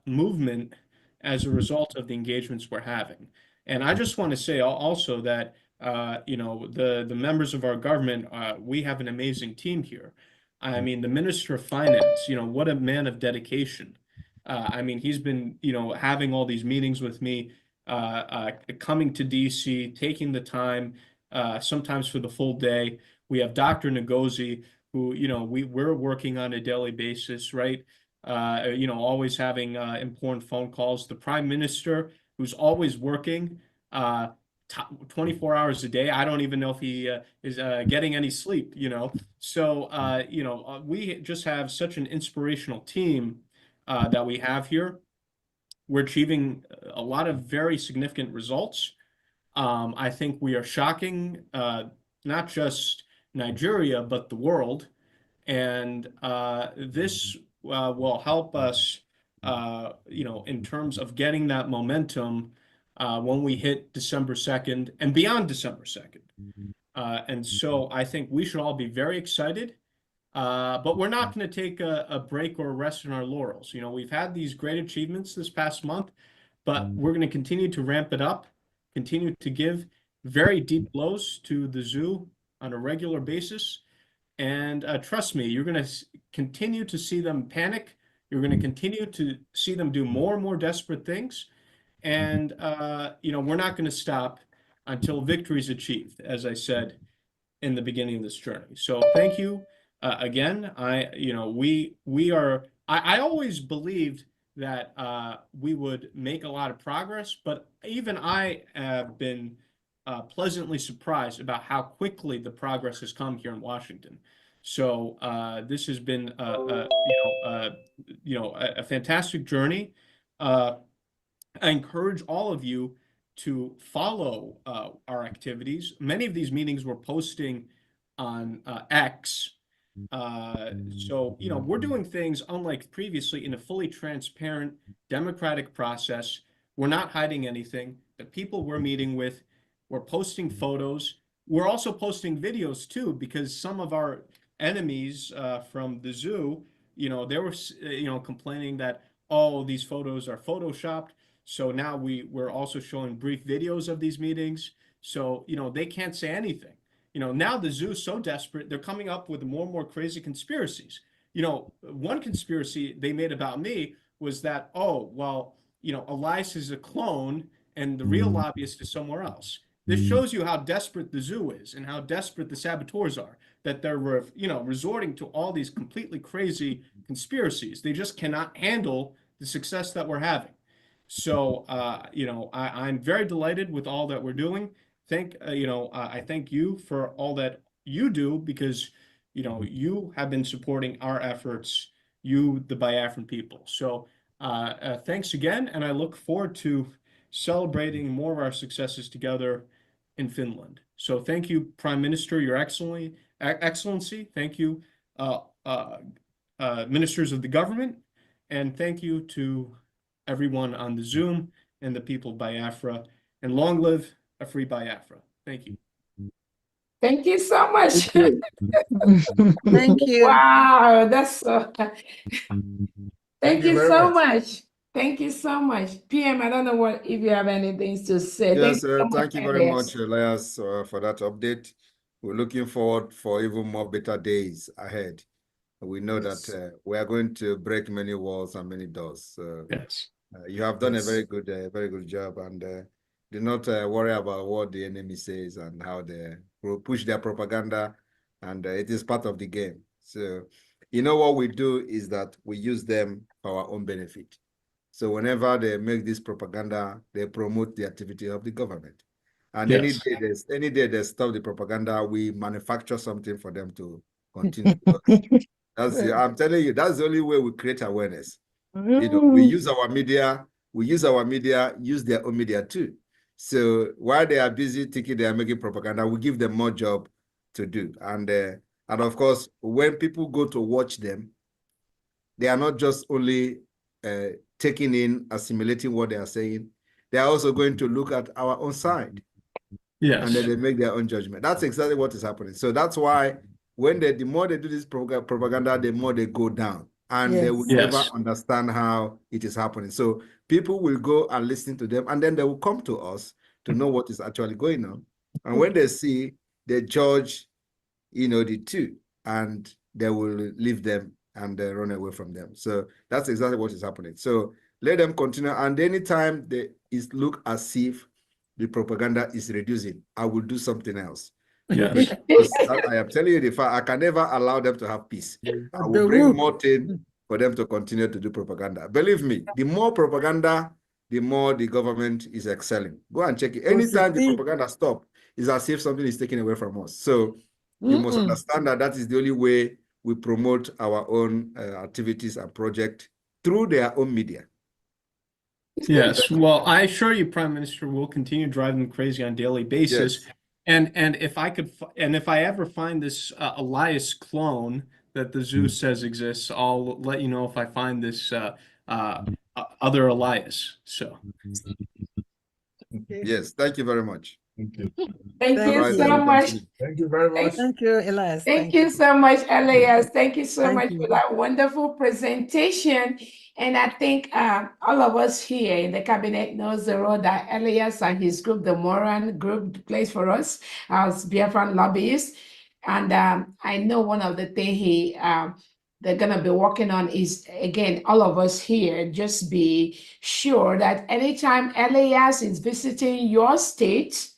movement as a result of the engagements we're having. And I just want to say also that the members of our government, we have an amazing team here. I mean, the Minister of Finance, what a man of dedication. I mean, he's been, having all these meetings with me, coming to DC, taking the time, sometimes for the full day. We have Dr. Ngozi, who, we're working on a daily basis, right? Always having important phone calls. The Prime Minister, who's always working 24 hours a day. I don't even know if he is getting any sleep, So, we just have such an inspirational team that we have here. We're achieving a lot of very significant results. I think we are shocking not just Nigeria, but the world. And this will help us, in terms of getting that momentum when we hit December 2nd and beyond December 2nd. And so I think we should all be very excited. But we're not going to take a break or a rest in our laurels. We've had these great achievements this past month, but we're going to continue to ramp it up, continue to give very deep blows to the zoo on a regular basis. And trust me, you're going to continue to see them panic. You're going to continue to see them do more and more desperate things. And, we're not going to stop until victory is achieved, as I said in the beginning of this journey. So thank you. Again, I always believed that we would make a lot of progress, but even I have been pleasantly surprised about how quickly the progress has come here in Washington. So this has been a fantastic journey. I encourage all of you to follow our activities. Many of these meetings we're posting on X. So, we're doing things unlike previously in a fully transparent, democratic process. We're not hiding anything. The people we're meeting with, we're posting photos. We're also posting videos too, because some of our enemies from the zoo, they were, complaining that, oh, these photos are photoshopped. So now we're also showing brief videos of these meetings. So, they can't say anything. Now the zoo is so desperate, they're coming up with more and more crazy conspiracies. One conspiracy they made about me was that, oh, well, Elias is a clone and the real lobbyist is somewhere else. This shows you how desperate the zoo is and how desperate the saboteurs are, that they're, resorting to all these completely crazy conspiracies. They just cannot handle the success that we're having. So, I'm very delighted with all that we're doing. I thank you for all that you do, because, you have been supporting our efforts, you, the Biafran people. So thanks again, and I look forward to celebrating more of our successes together in Finland. So thank you, Prime Minister, Your Excellency. Thank you, ministers of the government, and thank you to everyone on the Zoom and the people of Biafra. And long live a free Biafra. Thank you. Thank you so much. Thank you. Wow, that's so. Thank you very so much. much. Thank you so much. PM, I don't know if you have anything to say. Yes, Thank you so thank you much, very Elias. much, Elias, for that update. We're looking forward for even more better days ahead. We know that we are going to break many walls and many doors. Yes. You have done a very good job, and do not worry about what the enemy says and how they will push their propaganda, and it is part of the game. So, what we do is that we use them for our own benefit. So whenever they make this propaganda, they promote the activity of the government. And Yes. any day they stop the propaganda, we manufacture something for them to continue. I'm telling you, that's the only way we create awareness. We use our media, use their own media too. So while they are busy thinking they are making propaganda, we give them more job to do. And of course, when people go to watch them, they are not just only taking in, assimilating what they are saying. They are also going to look at our own side. Yes. And then they make their own judgment. That's exactly what is happening. So that's why when the more they do this propaganda, the more they go down, and they will never understand how it is happening. So people will go and listen to them, and then they will come to us to know what is actually going on. And when they see, they judge, the two, and they will leave them and run away from them. So that's exactly what is happening. So let them continue. And anytime they look as if the propaganda is reducing, I will do something else. Yes. Because I am telling you the fact, I can never allow them to have peace. I will bring more things for them to continue to do propaganda. Believe me, the more propaganda, the more the government is excelling. Go and check it. Anytime the propaganda stops, it's as if something is taken away from us. So you must understand that is the only way we promote our own activities and projects through their own media. Yes, well, I assure you, Prime Minister, we'll continue driving them crazy on a daily basis. Yes. And if I ever find this Elias clone that the Zeus says exists, I'll let you know if I find this other Elias. So. Yes, thank you very much. Thank you so much. Thank you very much. Thank you, Elias. Thank you so much, Elias. Thank you so Thank much you. for that wonderful presentation. And I think all of us here in the cabinet knows the role that Elias and his group, the Moran group, plays for us as Biafran lobbyists. And I know one of the things they're going to be working on is, again, all of us here, just be sure that anytime Elias is visiting your state,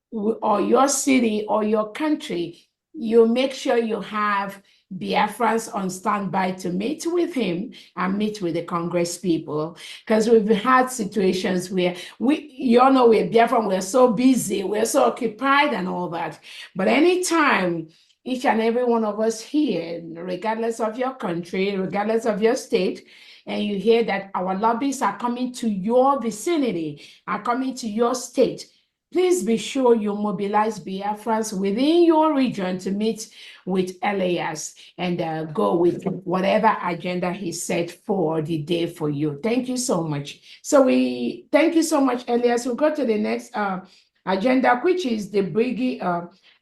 or your city or your country, you make sure you have Biafrans on standby to meet with him and meet with the Congress people. Because we've had situations where you all know we're Biafran, we're so busy, we're so occupied and all that. But anytime each and every one of us here, regardless of your country, regardless of your state, and you hear that our lobbyists are coming to your vicinity, are coming to your state, please be sure you mobilize Biafrans within your region to meet with Elias and go with whatever agenda he set for the day for you. Thank you so much. So thank you so much, Elias. We'll go to the next agenda, which is the Briggy.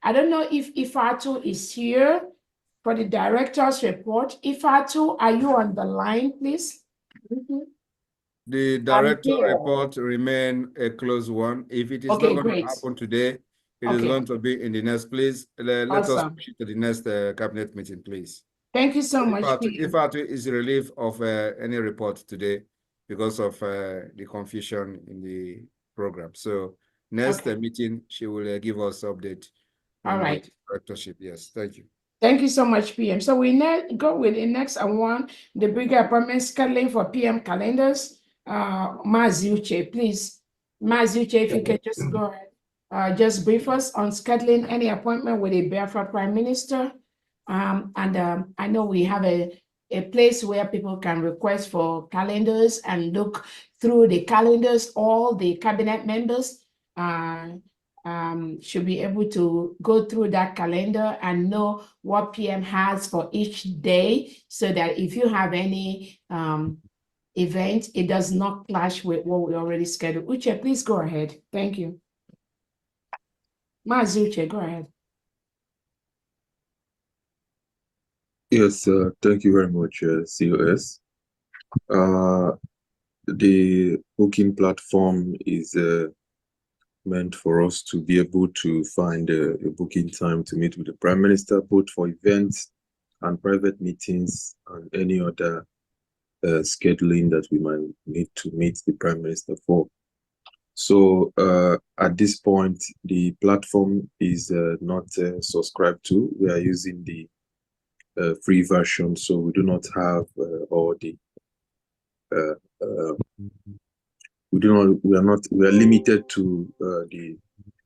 I don't know if Ifatu is here for the director's report. Ifatu, are you on the line, please? The director report remain a close one. If it is not going to happen today, it is going to be in the next. Please let us push it to the next cabinet meeting, please. Thank you so much. Ifatu is relief of any report today because of the confusion in the program. So next meeting, she will give us update. All right. Directorship. Yes. Thank you. Thank you so much, PM. So we go with the next one, the bigger appointment scheduling for PM calendars. Maziuche, please. Maziuche, if you can just go ahead. Just brief us on scheduling any appointment with a Biafra Prime Minister. I know we have a place where people can request for calendars and look through the calendars. All the cabinet members should be able to go through that calendar and know what PM has for each day, so that if you have any event, it does not clash with what we already scheduled. Uche, please go ahead. Thank you. Uche, go ahead. Yes, thank you very much, COS. The booking platform is meant for us to be able to find a booking time to meet with the Prime Minister, both for events and private meetings and any other scheduling that we might need to meet the Prime Minister for. So at this point, the platform is not subscribed to. We are using the free version, so we do not have all the we are limited to the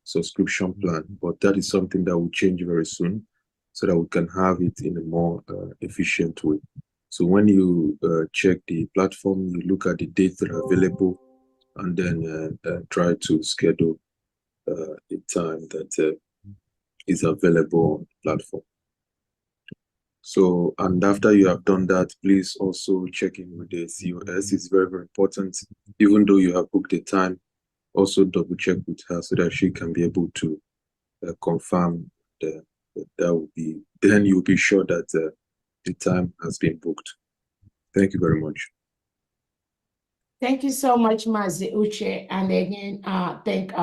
subscription plan, but that is something that will change very soon so that we can have it in a more efficient way. So when you check the platform, you look at the dates that are available and then try to schedule the time that is available on the platform. So, and after you have done that, please also check in with the COS. It's very, very important. Even though you have booked the time, also double check with her so that she can be able to confirm the that will be, then you'll be sure that the time has been booked. Thank you very much. Thank you so much, Mazi Uche. And again, thank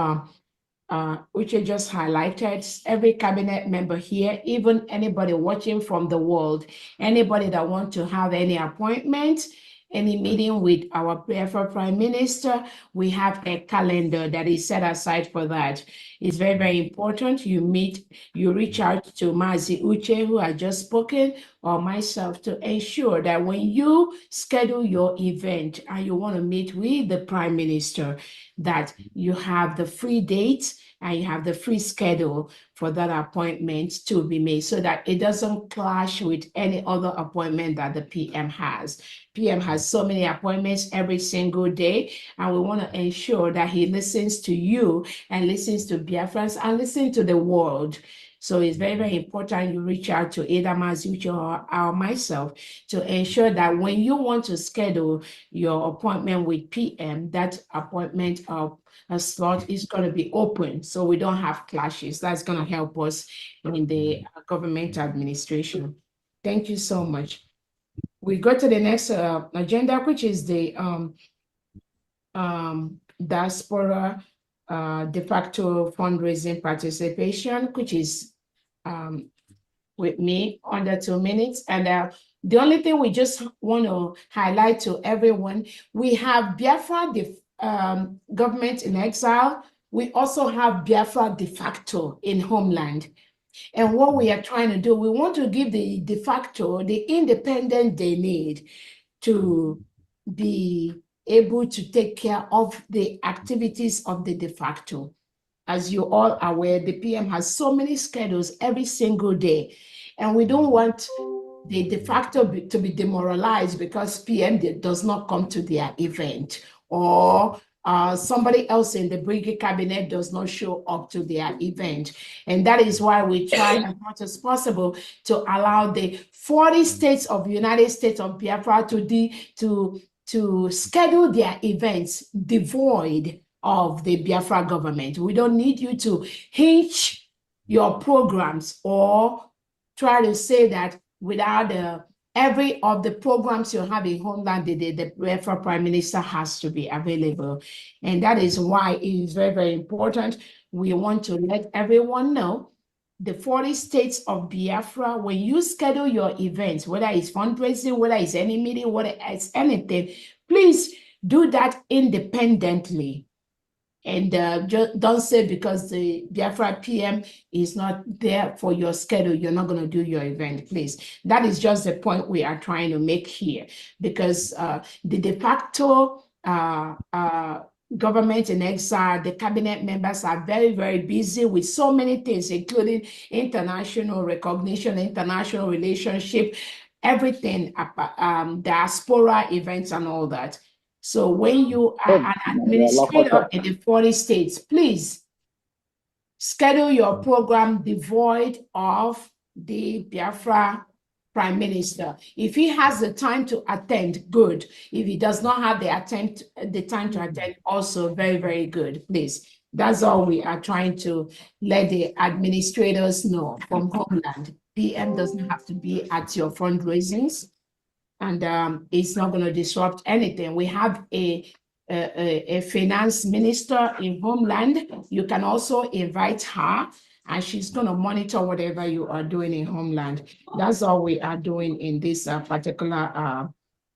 Uche just highlighted every cabinet member here, even anybody watching from the world, anybody that want to have any appointment, any meeting with our Biafra Prime Minister, we have a calendar that is set aside for that. It's very, very important. You reach out to Mazi Uche, who has just spoken, or myself, to ensure that when you schedule your event and you want to meet with the Prime Minister, that you have the free dates and you have the free schedule for that appointment to be made so that it doesn't clash with any other appointment that the PM has. PM has so many appointments every single day, and we want to ensure that he listens to you and listens to Biafrans and listens to the world. So it's very, very important you reach out to either Mazuchi or myself to ensure that when you want to schedule your appointment with PM, that appointment a slot is going to be open so we don't have clashes. That's going to help us in the government administration. Thank you so much. We go to the next agenda, which is the diaspora de facto fundraising participation, which is with me under 2 minutes. And the only thing we just want to highlight to everyone, we have Biafra, the government in exile. We also have Biafra de facto in homeland. And what we are trying to do, we want to give the de facto the independence they need to be able to take care of the activities of the de facto. As you all are aware, the PM has so many schedules every single day, and we don't want the de facto to be demoralized because PM does not come to their event, or somebody else in the brigade cabinet does not show up to their event. And that is why we try as much as possible to allow the 40 states of the United States of Biafra to schedule their events devoid of the Biafra government. We don't need you to hinge your programs or try to say that without every of the programs you have in homeland, the Biafra Prime Minister has to be available. And that is why it is very, very important. We want to let everyone know the 40 states of Biafra, when you schedule your events, whether it's fundraising, whether it's any meeting, whether it's anything, please do that independently. And just don't say because the Biafra PM is not there for your schedule, you're not going to do your event, please. That is just the point we are trying to make here, because the de facto government in exile, the cabinet members are very, very busy with so many things, including international recognition, international relationship, everything, diaspora events and all that. So when you are an administrator in the 40 states, please schedule your program devoid of the Biafra Prime Minister. If he has the time to attend, good. If he does not have the time to attend, also very, very good, please. That's all we are trying to let the administrators know from homeland. PM doesn't have to be at your fundraisings, and it's not going to disrupt anything. We have a finance minister in homeland. You can also invite her, and she's going to monitor whatever you are doing in homeland. That's all we are doing in this particular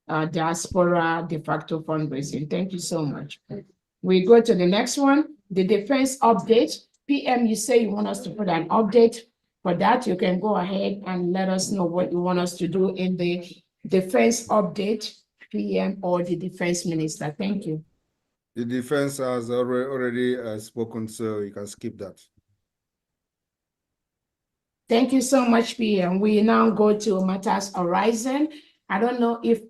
diaspora de facto fundraising. Thank you so much. We go to the next one, the defense update. PM, you say you want us to put an update. For that, you can go ahead and let us know what you want us to do in the defense update, PM or the defense minister. Thank you. The defense has already spoken, so you can skip that. Thank you so much, PM. We now go to Matters Arising. I don't know if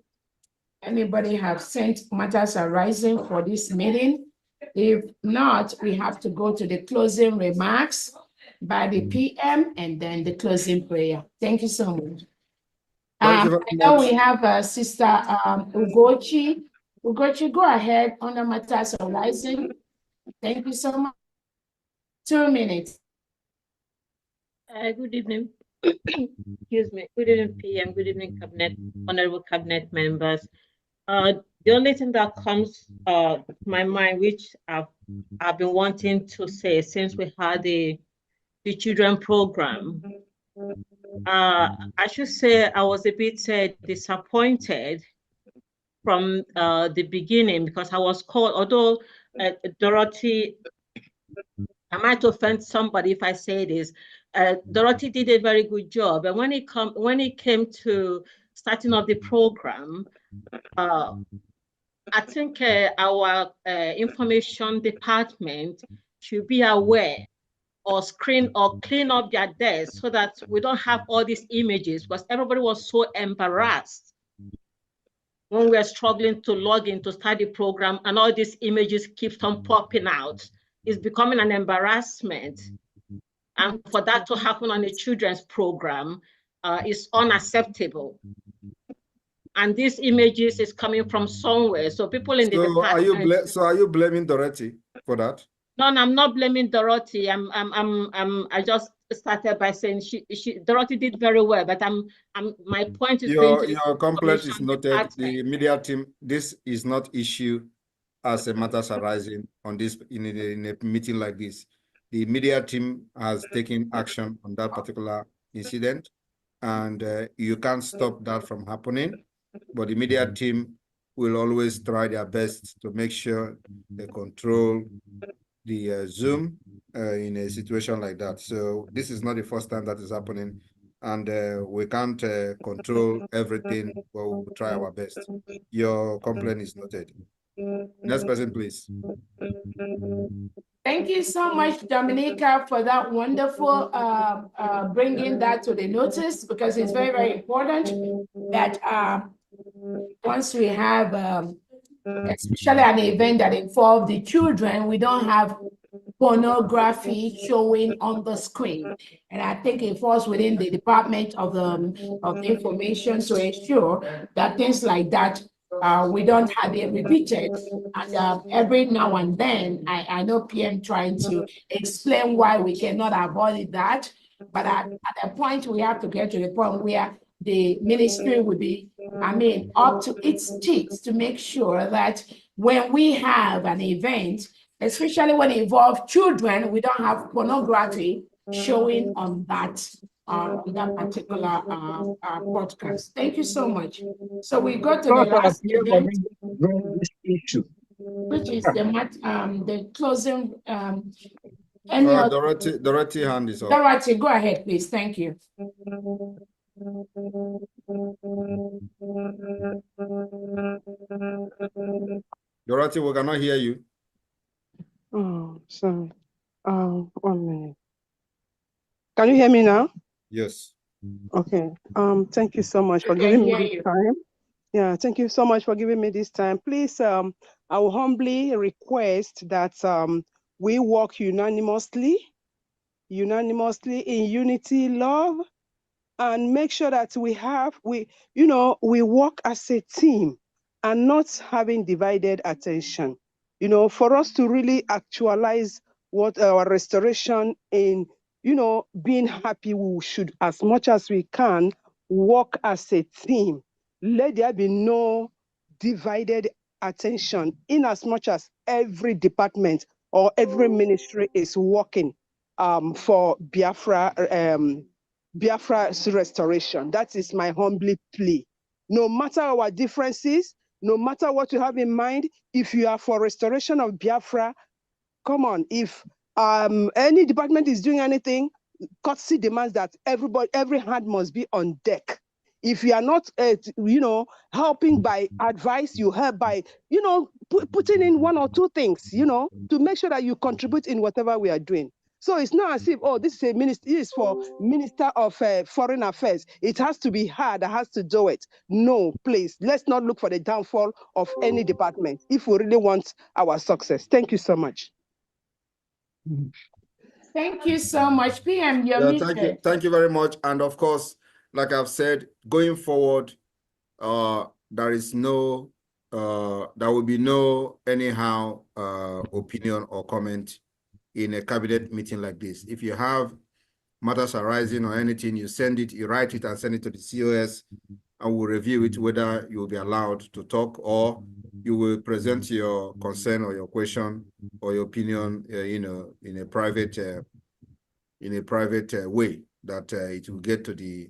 anybody have sent Matters Arising for this meeting. If not, we have to go to the closing remarks by the PM and then the closing prayer. Thank you so much. I know we have Sister Ugochi. Ugochi, go ahead on the Matters Arising. Thank you so much. 2 minutes. Good evening. Excuse me. Good evening, PM. Good evening, Cabinet, honorable Cabinet members. The only thing that comes to my mind, which I've been wanting to say since we had the children program, I should say I was a bit disappointed from the beginning because I was called, although Dorothy, I might offend somebody if I say this. Dorothy did a very good job, and when it came to starting of the program, I think our information department should be aware or screen or clean up their desks so that we don't have all these images, because everybody was so embarrassed when we are struggling to log in to start the program and all these images keeps on popping out. It's becoming an embarrassment. And for that to happen on a children's program is unacceptable. And these images is coming from somewhere. So people in the department. So are you blaming Dorothy for that? No, I'm not blaming Dorothy. I just started by saying Dorothy did very well, but my point is going to your complaint is noted. The media team, this is not issue as a matters arising on this in a meeting like this. The media team has taken action on that particular incident, and you can't stop that from happening. But the media team will always try their best to make sure they control the Zoom in a situation like that. So this is not the first time that is happening, and we can't control everything, but we'll try our best. Your complaint is noted. Next person, please. Thank you so much, Dominica, for that wonderful bringing that to the notice, because it's very, very important that once we have, especially an event that involves the children, we don't have pornography showing on the screen. And I think it falls within the Department of Information to ensure that things like that we don't have it repeated. And every now and then, I know PM trying to explain why we cannot avoid that. But at a point, we have to get to the point where the ministry would be, up to its cheeks to make sure that when we have an event, especially when it involves children, we don't have pornography showing on that particular podcast. Thank you so much. So we go to the last event, which is the closing. Dorothy hand is up. Dorothy, go ahead, please. Thank you. Dorothy, we cannot hear you. Oh, sorry. 1 minute. Can you hear me now? Yes. Okay. Thank you so much for giving me this time. Yeah, thank you so much for giving me this time. Please, I will humbly request that we work unanimously in unity, love, and make sure that we work as a team and not having divided attention. For us to really actualize what our restoration in, being happy, we should, as much as we can, work as a team. Let there be no divided attention, in as much as every department or every ministry is working for Biafra's restoration. That is my humble plea. No matter our differences, no matter what you have in mind, if you are for restoration of Biafra, come on. If any department is doing anything, courtesy demands that every hand must be on deck. If you are not, helping by advice, you help by, putting in 1 or 2 things, to make sure that you contribute in whatever we are doing. So it's not as if, this is a minister, this is for Minister of Foreign Affairs. It has to be her that has to do it. No, please, let's not look for the downfall of any department if we really want our success. Thank you so much. Thank you so much, PM. Thank you very much. And of course, like I've said, going forward, there will be no anyhow opinion or comment in a cabinet meeting like this. If you have matters arising or anything, you send it, you write it and send it to the COS, and we'll review it whether you will be allowed to talk or you will present your concern or your question or your opinion, in a private way that it will get to the,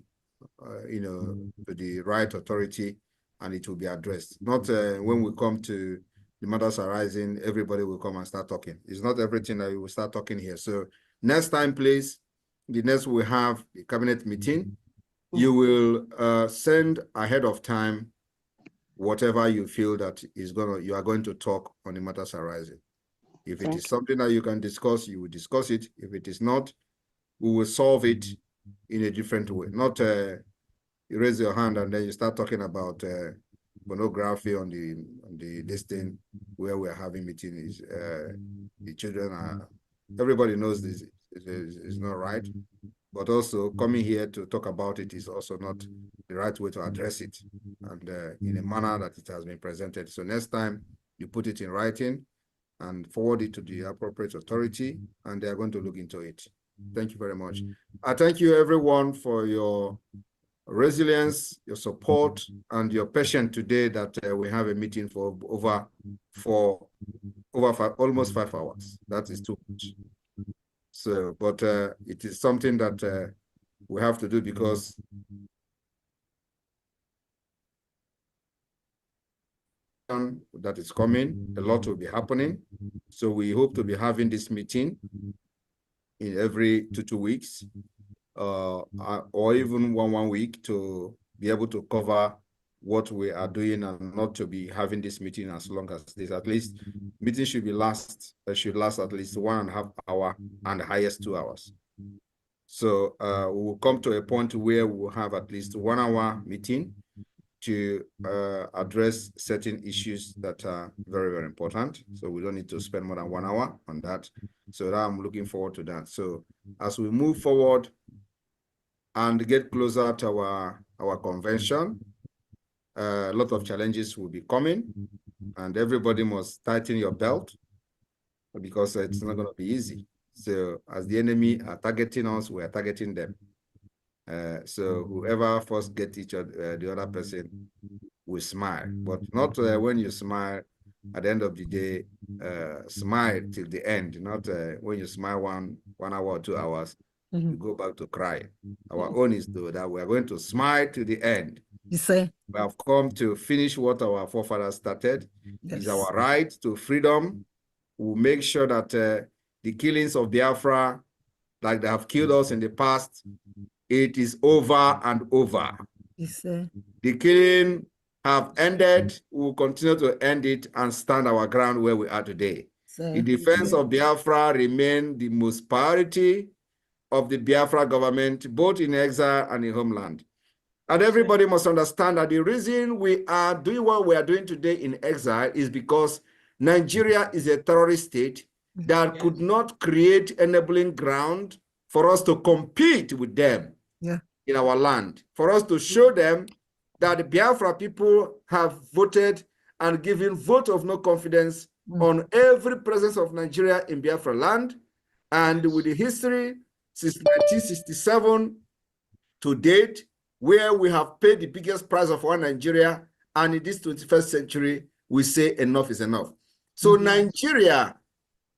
to the right authority and it will be addressed. Not when we come to the matters arising, everybody will come and start talking. It's not everything that we will start talking here. So next time, please, the next we have the cabinet meeting, you will send ahead of time whatever you feel that you are going to talk on the matters arising. If it is something that you can discuss, you will discuss it. If it is not, we will solve it in a different way. Not you raise your hand and then you start talking about pornography on the this thing where we're having meetings. The children are, everybody knows this is not right, but also coming here to talk about it is also not the right way to address it, and in a manner that it has been presented. So next time you put it in writing and forward it to the appropriate authority, and they are going to look into it. Thank you very much. I thank you everyone for your resilience, your support, and your patience today that we have a meeting for almost 5 hours. That is too much. So, but it is something that we have to do because that is coming, a lot will be happening. So we hope to be having this meeting in every 2 weeks, or even one week, to be able to cover what we are doing and not to be having this meeting as long as this. At least meeting should last at least 1.5 hours and the highest 2 hours. So we will come to a point where we will have at least 1 hour meeting to address certain issues that are very, very important. So we don't need to spend more than 1 hour on that. So that I'm looking forward to that. So as we move forward and get closer to our convention, a lot of challenges will be coming, and everybody must tighten your belt because it's not going to be easy. So as the enemy are targeting us, we are targeting them. So whoever first gets the other person will smile, but not when you smile at the end of the day, smile till the end, not when you smile one hour or 2 hours, you go back to crying. Our own is that we are going to smile to the end. You say? We have come to finish what our forefathers started. Yes. It's our right to freedom. We'll make sure that the killings of Biafra, like they have killed us in the past, it is over and over. You say? The killing have ended. We will continue to end it and stand our ground where we are today. Say. The defense of Biafra remains the most priority of the Biafra government, both in exile and in homeland. And everybody must understand that the reason we are doing what we are doing today in exile is because Nigeria is a terrorist state that could not create enabling ground for us to compete with them in our land, for us to show them that the Biafra people have voted and given vote of no confidence on every presence of Nigeria in Biafra land. And with the history since 1967 to date, where we have paid the biggest price of our Nigeria, and in this 21st century, we say enough is enough. So Nigeria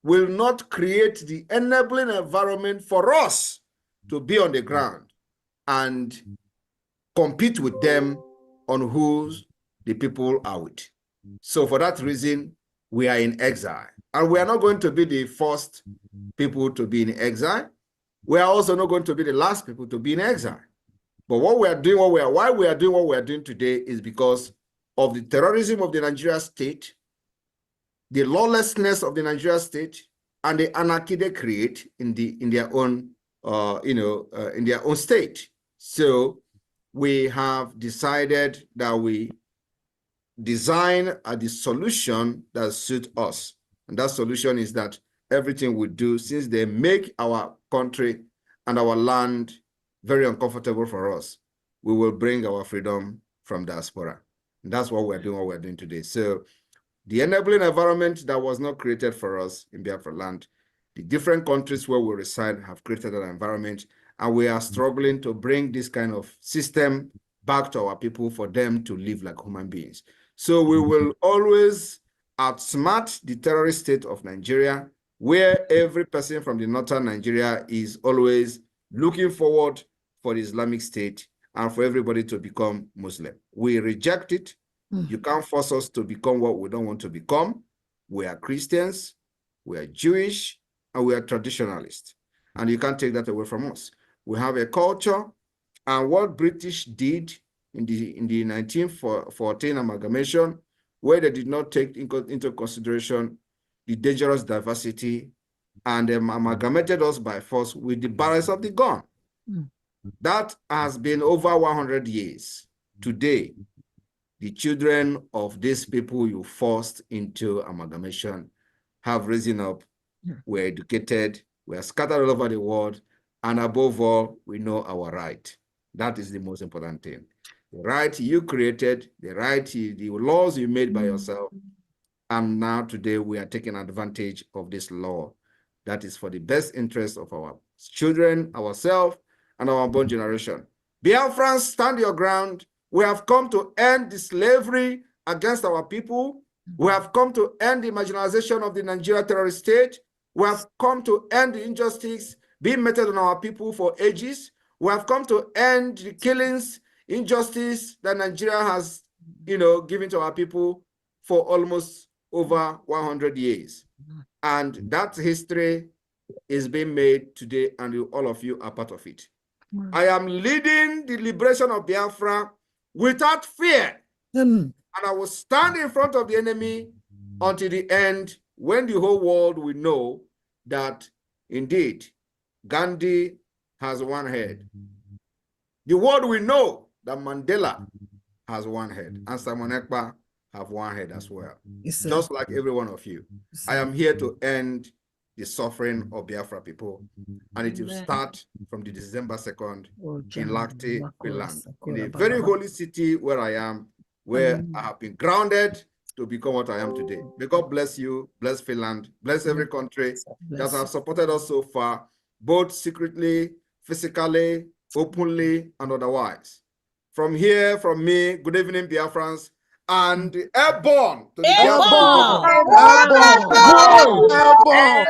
will not create the enabling environment for us to be on the ground and compete with them on who the people are with. So for that reason, we are in exile. And we are not going to be the first people to be in exile. We are also not going to be the last people to be in exile. But what we are doing, why we are doing what we are doing today is because of the terrorism of the Nigeria state, the lawlessness of the Nigeria state, and the anarchy they create in their own in their own state. So we have decided that we design the solution that suits us, and that solution is that everything we do, since they make our country and our land very uncomfortable for us, we will bring our freedom from diaspora. And that's what we're doing today. So the enabling environment that was not created for us in Biafra land, the different countries where we reside have created that environment, And we are struggling to bring this kind of system back to our people for them to live like human beings. So we will always outsmart the terrorist state of Nigeria, where every person from the northern Nigeria is always looking forward for the Islamic State and for everybody to become Muslim. We reject it. You can't force us to become what we don't want to become. We are Christians, we are Jewish, and we are traditionalists. And you can't take that away from us. We have a culture, and what British did in the 1914 amalgamation, where they did not take into consideration the dangerous diversity and amalgamated us by force with the barrels of the gun. That has been over 100 years. Today, the children of these people you forced into amalgamation have risen up, we're educated, we're scattered all over the world, and above all, we know our right. That is the most important thing. The right you created, the laws you made by yourself, and now today we are taking advantage of this law that is for the best interest of our children, ourselves, and our unborn generation. Biafrans, stand your ground. We have come to end the slavery against our people. We have come to end the marginalization of the Nigeria terrorist state. We have come to end the injustice being meted on our people for ages. We have come to end the killings, injustice that Nigeria has, given to our people for almost over 100 years. And that history is being made today, and all of you are part of it. I am leading the liberation of Biafra without fear. And I will stand in front of the enemy until the end, when the whole world will know that indeed Gandhi has one head. The world will know that Mandela has one head, and Simon Ekpa have one head as well. Just like every one of you. I am here to end the suffering of Biafra people, and it will start from the December 2nd in Lakti, Finland, in a very holy city where I am, where I have been grounded to become what I am today. May God bless you, bless Finland, bless every country that have supported us so far, both secretly, physically, openly, and otherwise. From here, from me, good evening, Biafrans, and airborne to the Biafran. Airborne!